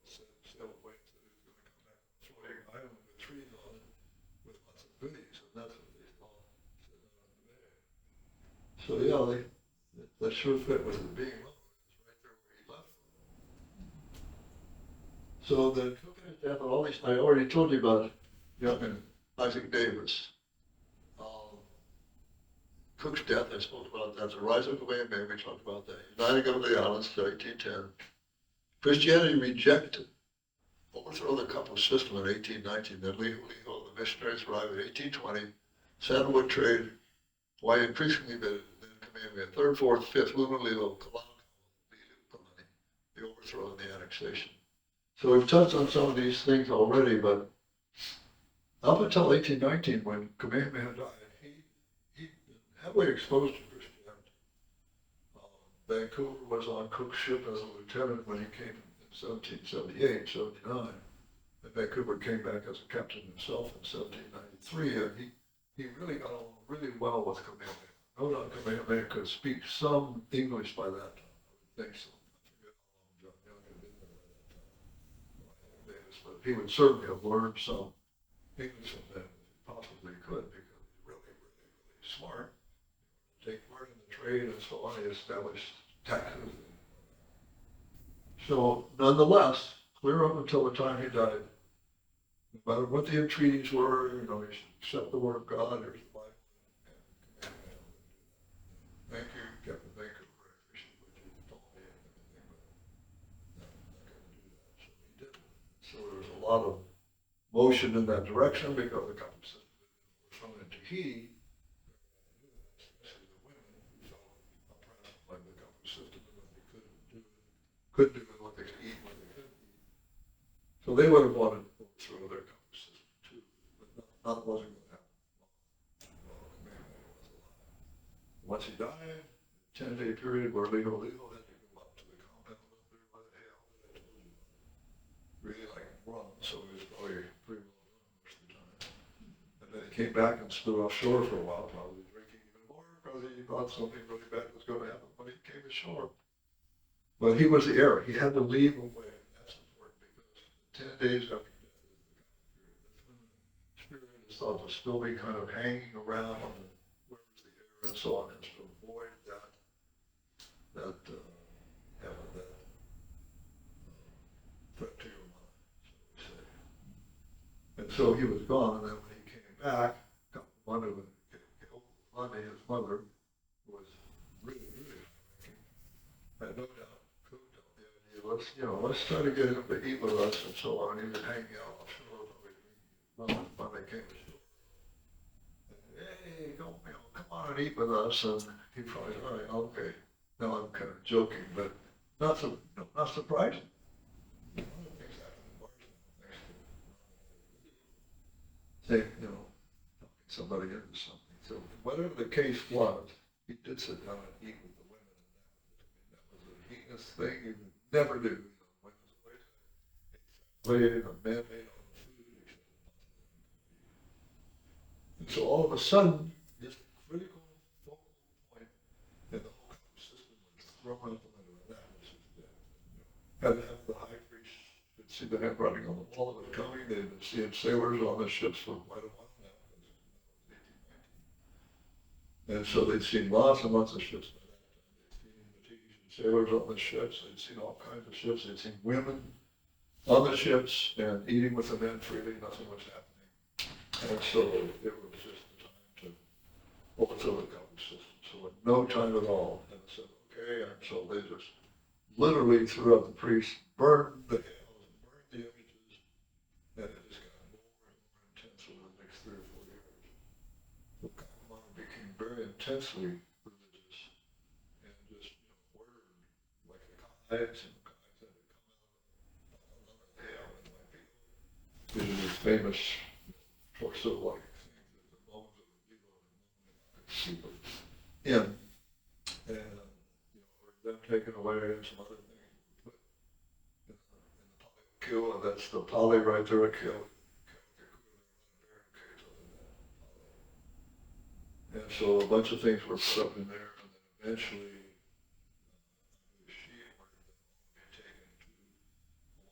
A: Sailed away to was going to come back to a floating island with trees on it with lots of goodies, and that's what they saw sitting out in the bay. So yeah, that sure fit with it being low. It's right there where he left from. So the Cook and his death and all these, I already told you about young and Isaac Davis. Cook's death, I spoke about that. The rise of Kamehameha, we talked about that. Uniting of the islands to 1810. Christianity rejected overthrow the couple system in 1819. Then the missionaries arrived in 1820. Sandalwood trade, Hawaii increasingly bid, then Kamehameha. Third, fourth, fifth, Lululilo, the overthrow and the annexation. So we've touched on some of these things already, but up until 1819, when Kamehameha died, he heavily exposed to Christianity. Vancouver was on Cook's ship as a lieutenant when he came in 1778, 79. And Vancouver came back as a captain himself in 1793, and he really got along really well with Kamehameha. No doubt Kamehameha could speak some English by that time, I would think so. I forget how long John Young had been there by that time, but he would certainly have learned some English from them if he possibly could, because he's really, really, really smart. Take part in the trade and so on, he established taxes. So nonetheless, clear up until the time he died, no matter what the entreaties were, he should accept the word of God, there's the Bible, and thank you, Captain Vancouver, I appreciate what you told me and everything, but I'm not going to do that. So he did. So there was a lot of motion in that direction because the couple system was thrown into Tahiti. Like the couple system and what they could do and what they could eat and what they couldn't eat. So they would have wanted to go through their couple system too, but not wasn't going to happen. Well, Kamehameha was alive. Once he died, 10-day period where Leo had to go up to the compound up there by the Heiau that I told you about. Really like rum, so he was probably pretty well done most of the time. And then he came back and stood offshore for a while, probably drinking even more because he thought something really bad was going to happen when he came ashore. But he was the heir. He had to leave away. That's important because 10 days after death is the kind of period. That's when the spirit is thought to still be kind of hanging around and where's the heir and so on, is to avoid that threat to your mind, so we say. And so he was gone, and then when he came back, Monday, his mother, was really, really high-ranking. I had no doubt cooked up the idea, let's try to get him to eat with us and so on. He was hanging out offshore, probably when they came ashore. And, hey, come on and eat with us. And he probably, all right, okay. Now I'm kind of joking, but not surprising. One of the things happened in bars now, say, talking somebody into something. So whatever the case was, he did sit down and eat with the women, and that was a heinous thing he would never do. Women's always played, a man made all the food, except and so all of a sudden, this critical focal point in the whole system was thrown out the window, and that was his death. Had to have the high priest could see the handwriting on the wall that was coming. They'd been seeing sailors on the ships for quite a while now. And so they'd seen lots and lots of ships by that time. They'd seen Tahitian sailors on the ships. They'd seen all kinds of ships. They'd seen women on the ships and eating with the men freely. Nothing was happening. And so it was just the time to overthrow the government system. So in no time at all. And they said, okay. And so they just literally threw out the priests, burned the hills, burned the images. And it just got more and more intense over the next 3 or 4 years. Became very intensely religious, and flags and guys that come out of Heiau, and these famous torso-like things that the bones of the people in, and them taken away and some other things put in the poly and that's the poly right there, a kill. And so a bunch of things were put up in there, and then eventually the sheep were going to be taken to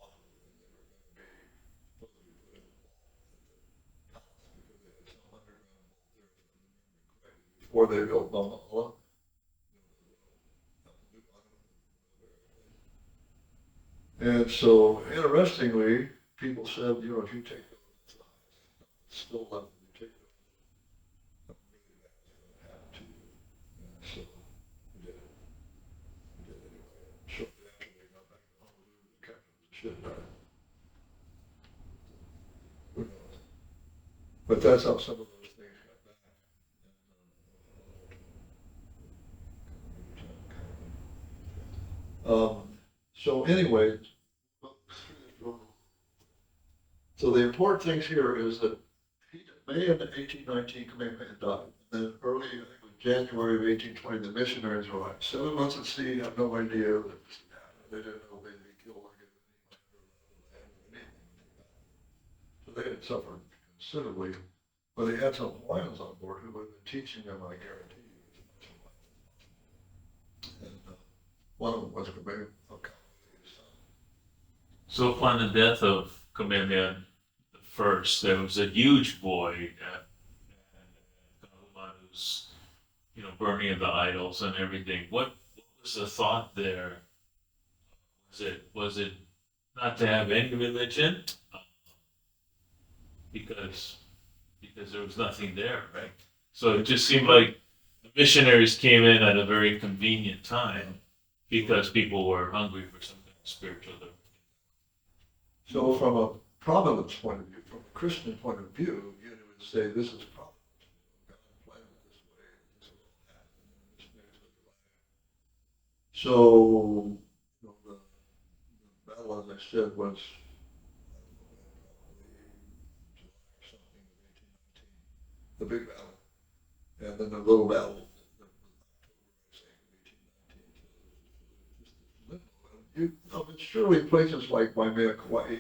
A: Oahu, and they were going to be supposed to be put in the wall at the palace because they had some underground vault there, if I remember correctly, before they built Mauna. And so, interestingly, people said, if you take those, that's the highest, it's still left, if you take those, something really bad is going to happen to you. And so, we did it. We did it anyway. Shortly after they got back to Honolulu, the captain of the ship died. Who knows? But that's how some of those things got back. So anyway, so the important things here is that May of 1819, Kamehameha died. And then early, I think it was January of 1820, the missionaries were like 7 months at sea, have no idea that this had happened. They didn't know they'd be killed or given any land or anything. So they had suffered considerably. But they had some Hawaiians on board who had been teaching them, I guarantee you, as much Hawaiian as possible. And one of them was Kamehameha.
B: So upon the death of Kamehameha first, there was a huge void at Kaʻimiloa's, burning of the idols and everything. What was the thought there? Was it not to have any religion? Because there was nothing there, right? So it just seemed like the missionaries came in at a very convenient time because people were hungry for something spiritual.
A: So from a providence point of view, from a Christian point of view, you would say this is providence. God planned it this way, this will happen, and this next will happen. So the battle, as I said, was probably July or something of 1819, the big battle, and then the little battle that was October, I say, of 1819. So just this limbo. But surely places like Waimea, Kauai,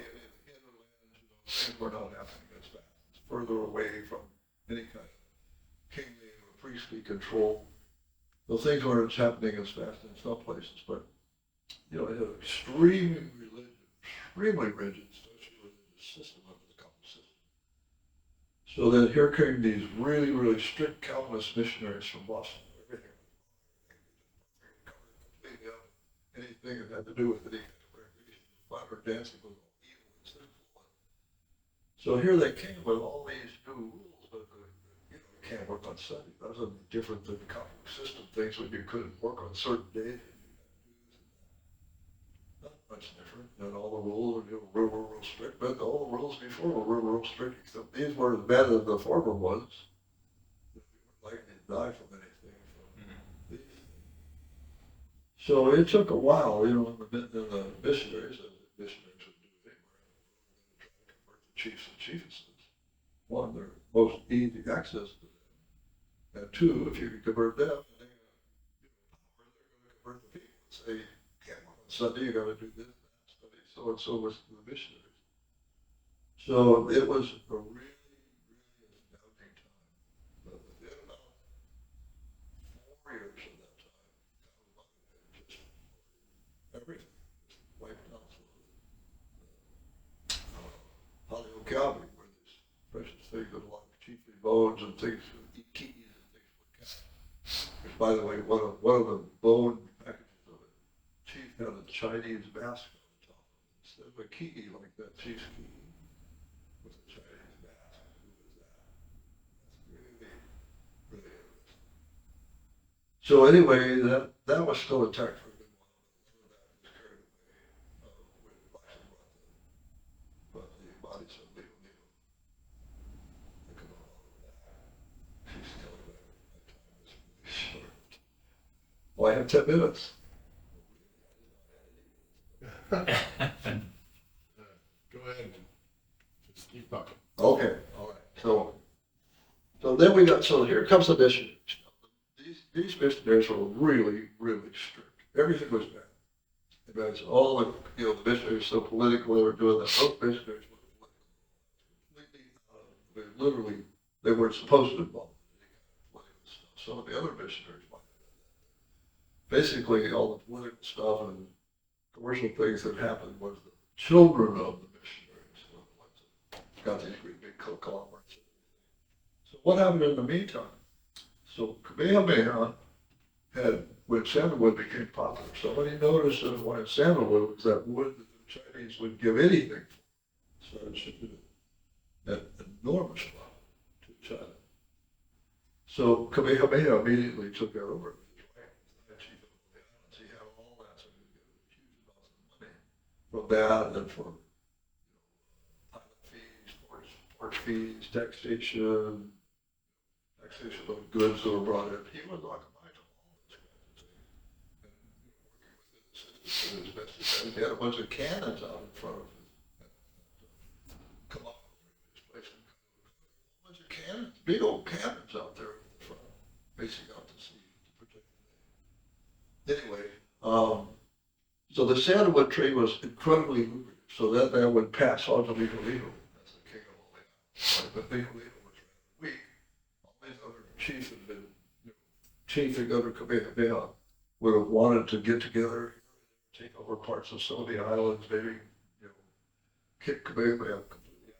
A: things were not happening as fast. It's further away from any kind of kingly or priestly control. Those things weren't happening as fast in some places, but it had an extremely rigid social religious system under the Calvinist system. So then here came these really, really strict Calvinist missionaries from Boston. Everything covered completely up. Anything that had to do with any kind of recreation, fun or dancing was all evil and sinful. So here they came with all these new rules, but you can't work on Sunday. That was different than the Catholic system. Things when you couldn't work on certain days. Not much different. And all the rules were real strict, but all the rules before were real strict. Except these were better than the former ones. We weren't likely to die from anything from these things. So it took a while, the missionaries, as the missionaries would do anywhere, try to convert the chiefs and chiefesses. One, they're most easy access to them. And two, if you can convert them, they're going to convert the people and say, you can't work on Sunday, you got to do this, that, study. So and so was the missionaries. So it was a really, really astounding time. But within about 4 years of that time, just everything just wiped out. Heiau, Calvary, where these precious things that like chiefly bones and things, keys and things like that. Which, by the way, one of the bone packages of it, chief had a Chinese mask on the top of it. Instead of a key like that chief's key, was a Chinese mask. Who was that? That's really, really interesting. So anyway, that was still intact for a good while, but a lot of that was carried away when the Bison brought the bodies of Leo Nemo. They come all over that. She's telling me my time is really short. Well, I have 10 minutes.
C: Go ahead and just keep talking.
A: Okay, all right. So then we got, so here comes the missionaries. These missionaries were really, really strict. Everything was bad. Because all the, the missionaries so political, they were doing that. Those missionaries were completely, literally, they weren't supposed to involve in any kind of political stuff. Some of the other missionaries might have done that. Basically, all the political stuff and commercial things that happened was the children of the missionaries were the ones that got these great big conglomerates. So what happened in the meantime? So Kamehameha had, when sandalwood became popular, somebody noticed that when sandalwood was that wood that the Chinese would give anything for, started shipping it at enormous profit to China. So Kamehameha immediately took that over. Chief of the islands, he had all that, so he would get huge amounts of money from that and from pilot fees, port fees, taxation of goods that were brought in. He was like a mind of all this kind of thing. And working with the assistants as best he could. He had a bunch of cannons out in front of him. Come up with this place. A bunch of cannons, big old cannons out there in the front, facing out to sea to protect the navy. Anyway, so the sandalwood trade was incredibly lucrative. So that man would pass on to Liho. That's the king of all the islands. But Liho was rather weak. All these other chiefs had been, chiefing under Kamehameha would have wanted to get together, take over parts of some of the islands, maybe, kick Kamehameha completely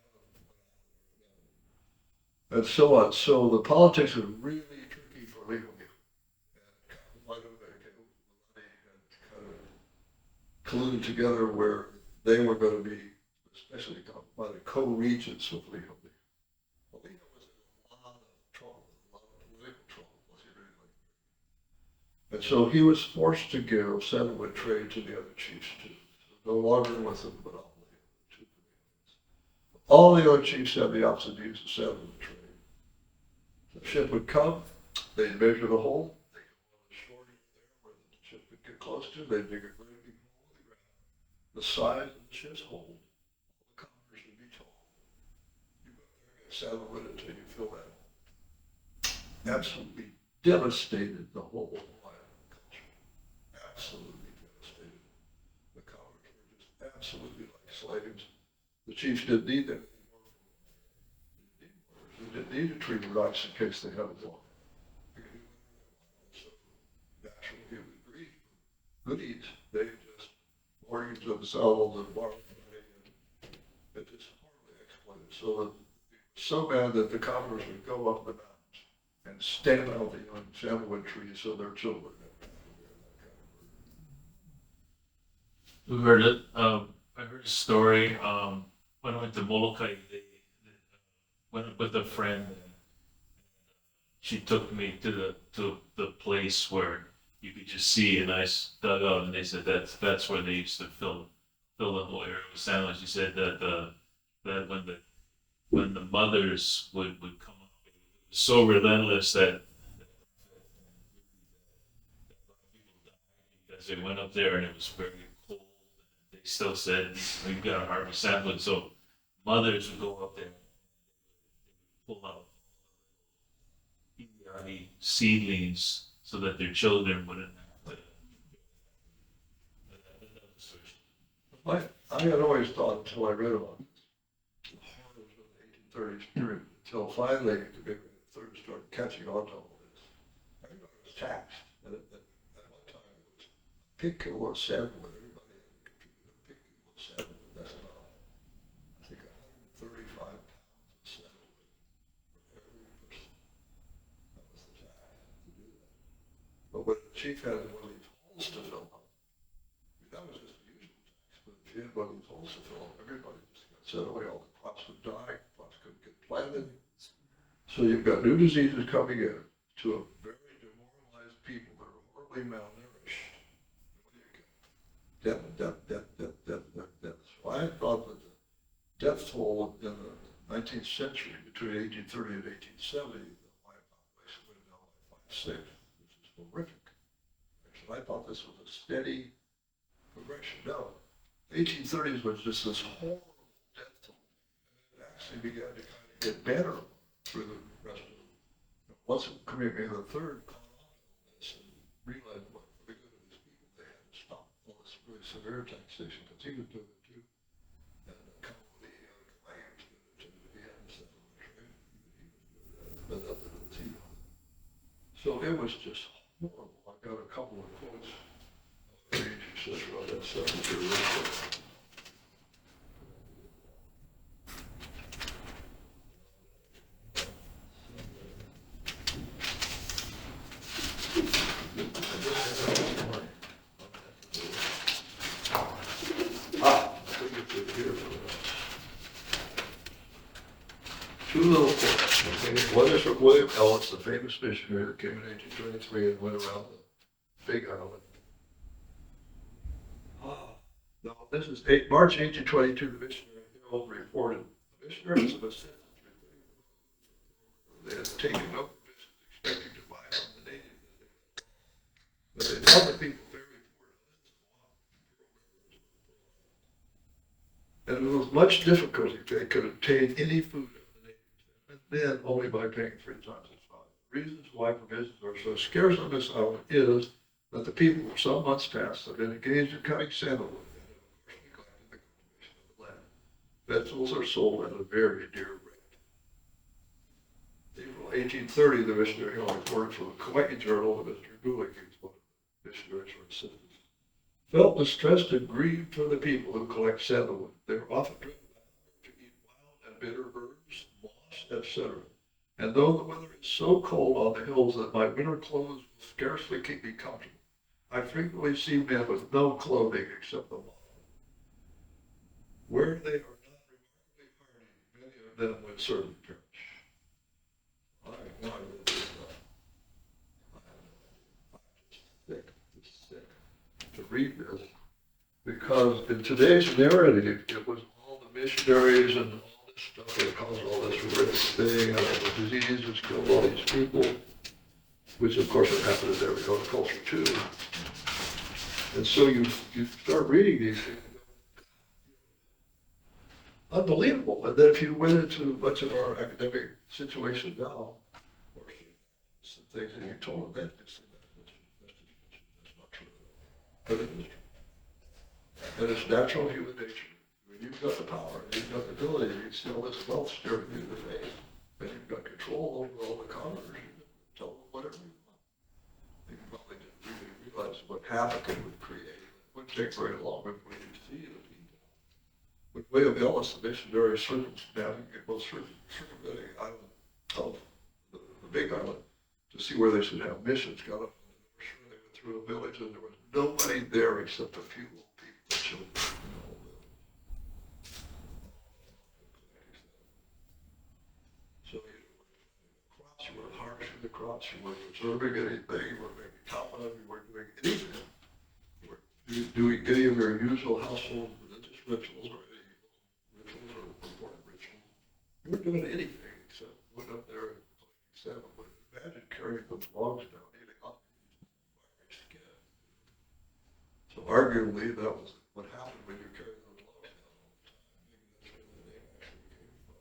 A: out, and so on. So the politics was really tricky for Liho. Colluded together where they were going to be, especially by the co-regents with Liho. Well, Liho was in a lot of trouble, a lot of political trouble, was he really? And so he was forced to give sandalwood trade to the other chiefs too. So no longer was it a monopoly of the two communities. All the other chiefs had the option to use the sandalwood trade. The ship would come, they'd measure the hole, they'd go on the shore there where the ship could get close to, they'd dig a great big hole in the ground. The size of the ship's hold, all the commoners would be told, you go there and get sandalwood until you fill that hole. Absolutely devastated the whole Hawaiian culture. Absolutely devastated. The commoners were just absolutely like slaves. The chiefs didn't need that anymore. They didn't need to treat them nice in case they had a war. So naturally, human greed, goodies, they just mortgaged themselves and borrowed money, and it just horribly exploited. So that it was so bad that the commoners would go up the mountains and stand out the young sandalwood trees so their children never had to wear that kind of burden.
B: We heard it. I heard a story. When I went to Molokai, they went with a friend, and she took me to the place where you could just see a nice dugout, and they said that's where they used to fill the whole area with sandwich. She said that that when the mothers would come up, it was so relentless that people died because they went up there and it was very cold. They still said we've got to harvest sandwich, so mothers would go up there and pull out seedlings so that their children wouldn't have to.
A: I had always thought until I read about the horrors of the 1830s period, until finally the third started catching on to all this. Everybody was taxed. At one time it was a pig kilo of sandalwood. Everybody had to contribute a pig kilo of sandalwood. That's about, I think, 135 pounds of sandalwood for every person. That was the tax to do that. But when the chief had one of these holes to fill up, that was just the usual tax. But if you had one of these holes to fill up, everybody just got set away. All the crops would die, crops couldn't get planted. So you've got new diseases coming in to a very demoralized people that are horribly malnourished. What do you get? Death. So I thought that the death toll in the 19th century, between 1830 and 1870, the Hawaiian population went down by 5/6, which is horrific. So I thought this was a steady progression. No, 1830s was just this horrible death toll. And it actually began to kind of get better through the rest of it. Once Kamehameha III caught on to this and realized what for the good of his people, they had to stop all this really severe taxation, because he was doing it too. And Kaʻimiloa, he was doing it too. He hadn't settled the trade. He was doing that, but nothing was he on. So it was just horrible. I got a couple of quotes. She says about that stuff. Two little quotes. Okay. One is from William Ellis, the famous missionary that came in 1823 and went around the Big Island. Now, this is March 1822, the missionary Heiau reported. The missionaries of a sentence they had taken no provisions expecting to buy from the natives. But they found the people very poor. And with much difficulty, they could obtain any food of the natives, and then only by paying 3 times as much. Reasons why provisions are so scarce on this island is that the people for some months past have been engaged in cutting sandalwood and have neglected the cultivation of the land. Vegetables are sold at a very dear rate. April 1830, the missionary reported from a Kauai journal of Mr. Gulick, he was one of the missionaries or assistants, felt distressed and grieved for the people who collect sandalwood. They were often driven by hunger to eat wild and bitter herbs, moss, etc. And though the weather is so cold on the hills that my winter clothes will scarcely keep me comfortable, I frequently see men with no clothing except the moth. Where they are not remarkably hardy, many of them would certainly perish. I really do not. I'm just sick to read this, because in today's narrative, it was all the missionaries and all this stuff that caused all this horrific thing, and the diseases killed all these people, which of course had happened in every other culture too. And so you start reading these things, unbelievable. And then if you went into much of our academic situation now, or some things that you told them, that's not true. But it is true. And it's natural human nature. When you've got the power, you've got the ability, you see all this wealth staring you in the face, and you've got control over all the commerce, you can tell them whatever you want. You probably didn't really realize what havoc it would create. It wouldn't take very long before you see the people. With William Ellis, the missionary circumventing the island of the Big Island to see where they should have missions, got up and they were sure they went through a village and there was nobody there except a few old people, children. So you were harvesting the crops, you weren't observing anything, you weren't making comment on, you weren't doing anything. You weren't doing any of your usual household religious rituals or any rituals or important rituals. You weren't doing anything except went up there and collecting salmon. But imagine carrying those logs down, eating off your skin. So arguably that was what happened when you carried those logs down all the time. Maybe that's where the name actually came from.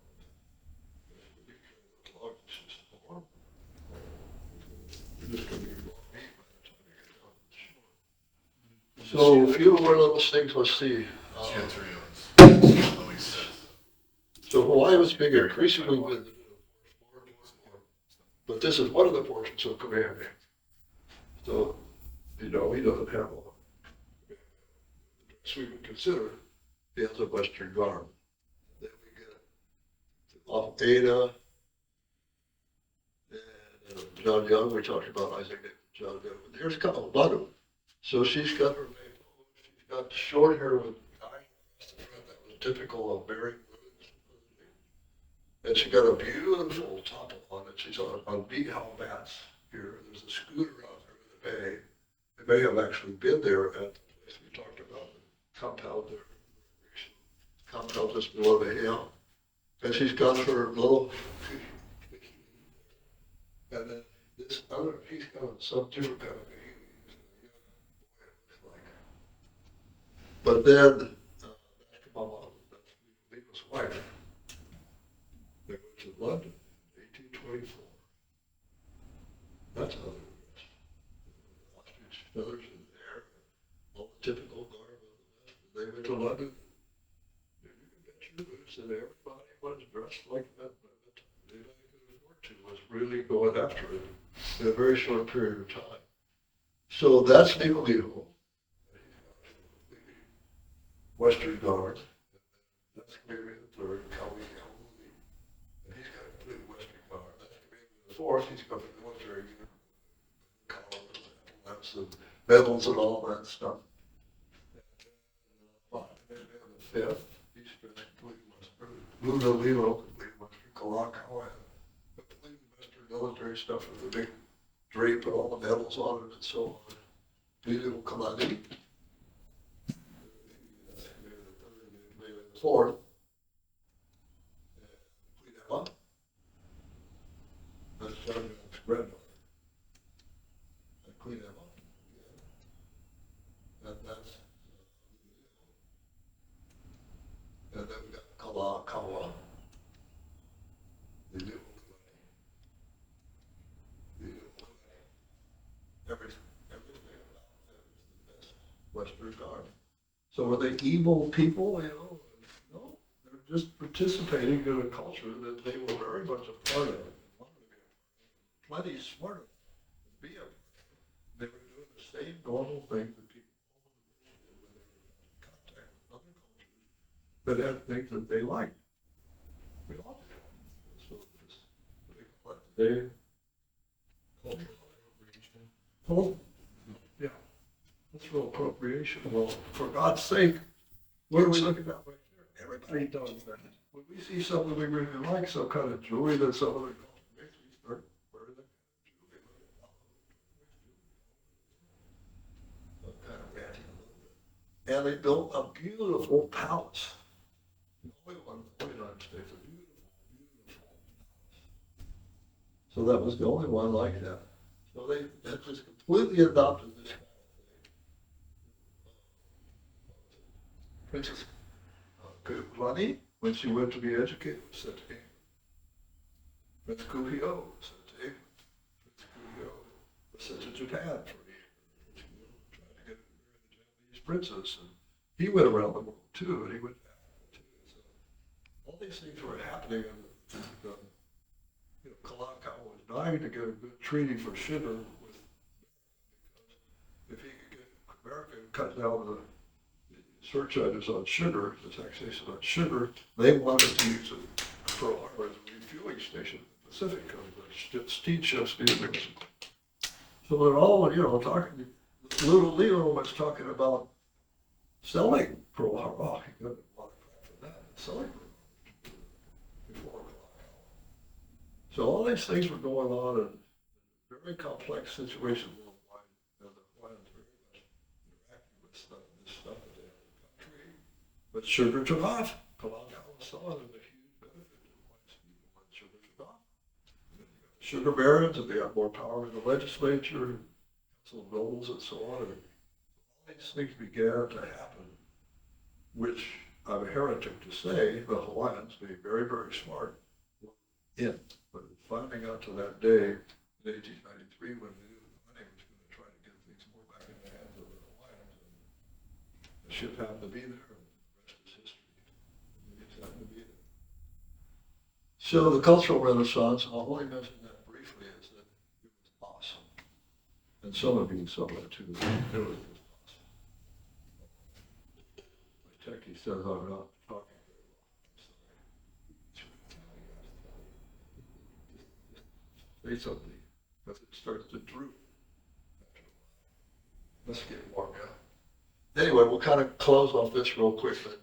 A: When you carry those logs, it's just horrible. You're just going to be raw meat by the time you get down to the shore. So a few more little things, let's see. So Hawaii was being increasingly visited, but this is one of the portions of Kamehameha. So, he doesn't have all the dress we would consider. He has a Western garb. Then we get off Ada, and John Young, we talked about Isaac John Young. Here's Kaʻimiloa. So she's got her she's got short hair with tying across the front that was typical of married women. And she got a beautiful topple on it. She's on Heiau mats here. There's a scooter out there in the bay. They may have actually been there at the place we talked about, the compound there. Compound just below the Heiau. And she's got her little, and then this other piece got some different kind of a young boy, it looks like. But then, said everybody was dressed like that. Anybody who worked to was really going after it in a very short period of time. So that's Kaʻimiloa, Western guard. That's maybe the third, Kaʻimiloa. And he's got a complete Western guard. That's maybe the fourth, he's got the military collar, that's the medals and all that stuff. And then the fifth, he's dressed completely Western. Lilo, complete Western. Kalakaua, complete Western military stuff with the big drape and all the medals on it and so on. Lilo Kalani. Maybe the fourth. Queen Emma. That's John Young's granddaughter. And Queen Emma. And that's and then we got Kalakaua. The little Kalani. The little Kalani. Everything about them is the best Western guard. So were they evil people, you know? No, they're just participating in a culture that they were very much a part of and wanted to be a part of. Plenty smarter to be a part of. They were doing the same normal things that people all over the world did when they were in contact with other cultures that had things that they liked. We all did. So this, what they call it today, cultural appropriation. Oh, yeah. Cultural appropriation. Well, for God's sake, what are we looking at right there? Everybody does that. When we see something we really like, some kind of jewelry that some other culture makes, we start wearing that kind of jewelry. Kind of ranting a little bit. And they built a beautiful palace. The only one in the United States, a beautiful, beautiful palace. So that was the only one like that. So they had just completely adopted this kind of thing. Princess Kaʻimiloa, when she went to be educated, was sent to England. Prince Heiau was sent to England. Prince Heiau was sent to Japan for a year. Trying to get married a Japanese princess, and he went around the world too, and he went to Africa too. So all these things were happening, and Kalakaua was dying to get a good treaty for sugar with America, because if he could get America to cut down the surcharges on sugar, the taxation on sugar, they wanted to use it for Pearl Harbor as a refueling station in the Pacific, because the steamships needed it. So they're all, talking. Little Leo was talking about selling Pearl Harbor. Oh, he got a lot of crap for that. Selling Pearl Harbor before Kalakaua. So all these things were going on in a very complex situation worldwide, and the Hawaiians very much interacting with this stuff that they had in the country. But sugar took off. Kalakaua saw it as a huge benefit to the Hawaiian people when sugar took off. And then you got the sugar barons, and they got more power in the legislature, council of nobles, and so on. And all these things began to happen, which I'm a heretic to say, the Hawaiians, being very, very smart, were in. But finally got to that day in 1893 when they knew the money was going to try to get things more back in the hands of the Hawaiians. And the ship happened to be there, and the rest is history. It just happened to be there. So the Cultural Renaissance, I'll only mention that briefly, is that it was awesome. And some of you saw that too. It was just awesome. My techie says I'm not talking very well. I'm sorry. Say something, because it starts to droop after a while. Let's get warmed up. Anyway, we'll kind of close off this real quickly.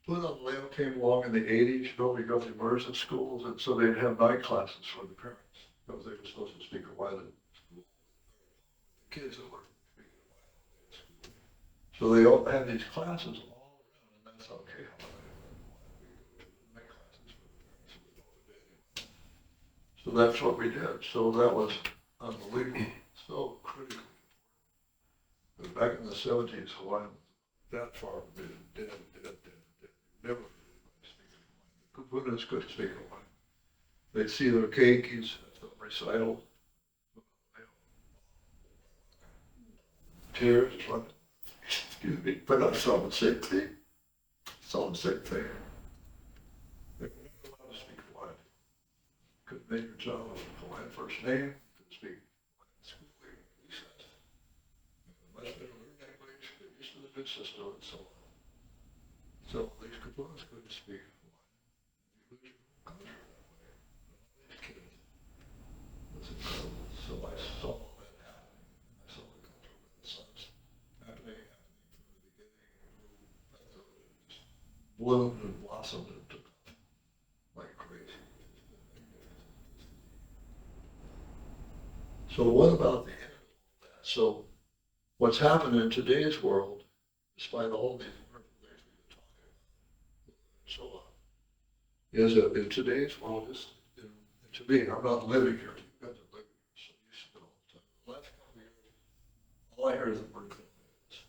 A: Put on Leo came along in the 80s, we got the immersion schools, and so they'd have night classes for the parents, because they were supposed to speak Hawaiian in school. The kids that were speaking Hawaiian in school. So they all had these classes all around, and that's okay. Night classes for the parents who would know the day. So that's what we did. So that was unbelievable, so critically important. But back in the 70s, Hawaii was that far from being dead. Never speak Hawaiian. The Kupunas couldn't speak Hawaiian. They'd see their keikis at the recital. Tears running. Excuse me, but I saw the same thing. Saw the same thing. couldn't name your child with a Hawaiian first name, couldn't speak Hawaiian schooling, recess. Much better learn language, get used to the good system, and so on. So these kapuas couldn't speak Hawaiian. You lose your culture that way. All these kids. It's incredible. So I saw that happening. I saw the cultural renaissance happening from the beginning. It just bloomed and blossomed and took off like crazy. So what about the end of all that? So what's happened in today's world, despite all these wonderful things we've been talking about, and so on, is that in today's world, to me, I'm not living here, you guys are living here, so you see it all the time. The last couple of years, all I heard is the word colonials.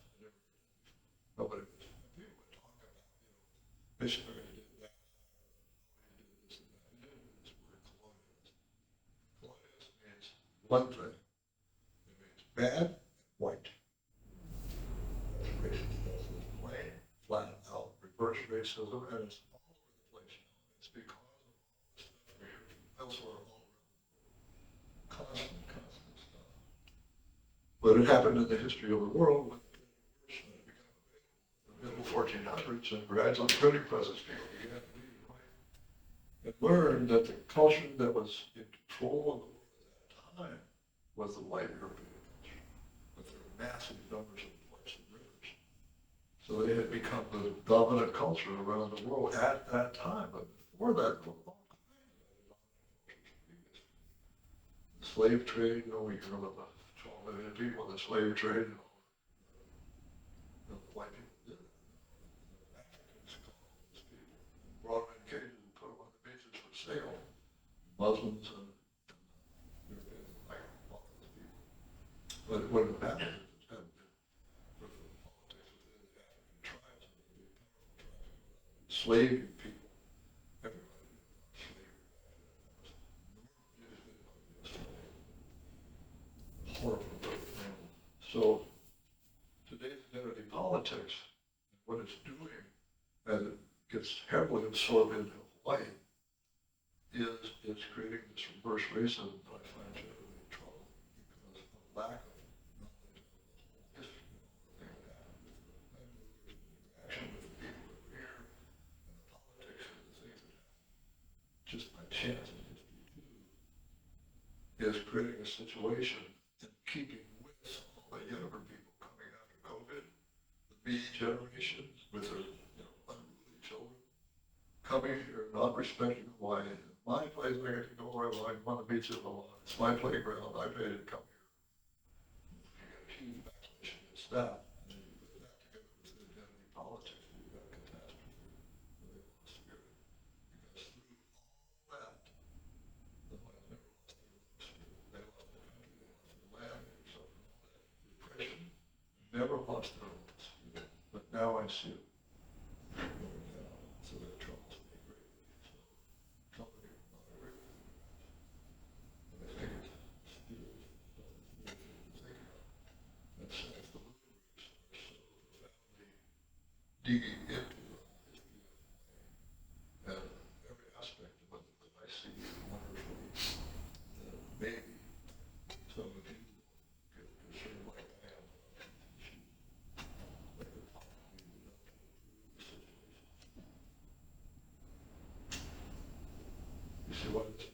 A: Nobody was, people would talk about, missionary did that, did this and that. It didn't this word colonialism. Colonialism means one thing. It means bad and white. That's racism. That's plain, flat out, reverse racism, and it's all over the place now. It's because of all the stuff we hear elsewhere all around the world. Constant stuff. But it happened in the history of the world when it became worse and it became available in the middle 1400s and gradually printing presses people began to read and write and learn that the culture that was in control of the world at that time was the white European culture, with their massive numbers of ports and rivers. So they had become the dominant culture around the world at that time. But before that, there were all kinds of other dominant cultures previously. The slave trade, we hear about the 12 million people in the slave trade, the white people did it. The Africans called those people, brought them in cages and put them on the beaches for sale. Muslims and Europeans, like all those people. But what happened is it had been with the politics within the African tribes and the big powerful tribes enslaving people. Everybody knew about slavery back then. That was horrible. So today's identity politics, what it's doing as it gets heavily absorbed into Hawaii, is it's creating this reverse racism that I find generally trouble because of lack of knowledge of the whole history of all the things that happened with the language and the interaction with the people that were here and the politics and the things that happened just by chance in history too, is creating a situation in keeping with all the younger people coming after COVID, the B generation with their unruly children, coming here not respecting Hawaii. My place, I get to go wherever I want to beach in the lawn. It's my playground. I paid to come here. You get a huge backlash against that. And then you put that together with the identity politics, you've got a catastrophe where they lost spirit. Because through all that, the Hawaiians never lost their spirit. They lost their country, they lost their land, they suffered all that repression, never lost their spirit. But now I see it going down. So that troubles me greatly. So some people not agree with me. But I think it's serious. It's a weird thing to think about. And since the movie groups are so profoundly digging into the whole history of Hawaii and every aspect of it that I see wonderfully, then maybe some of you get concerned like I am about these issues. That could possibly be done to improve the situation. You see what it's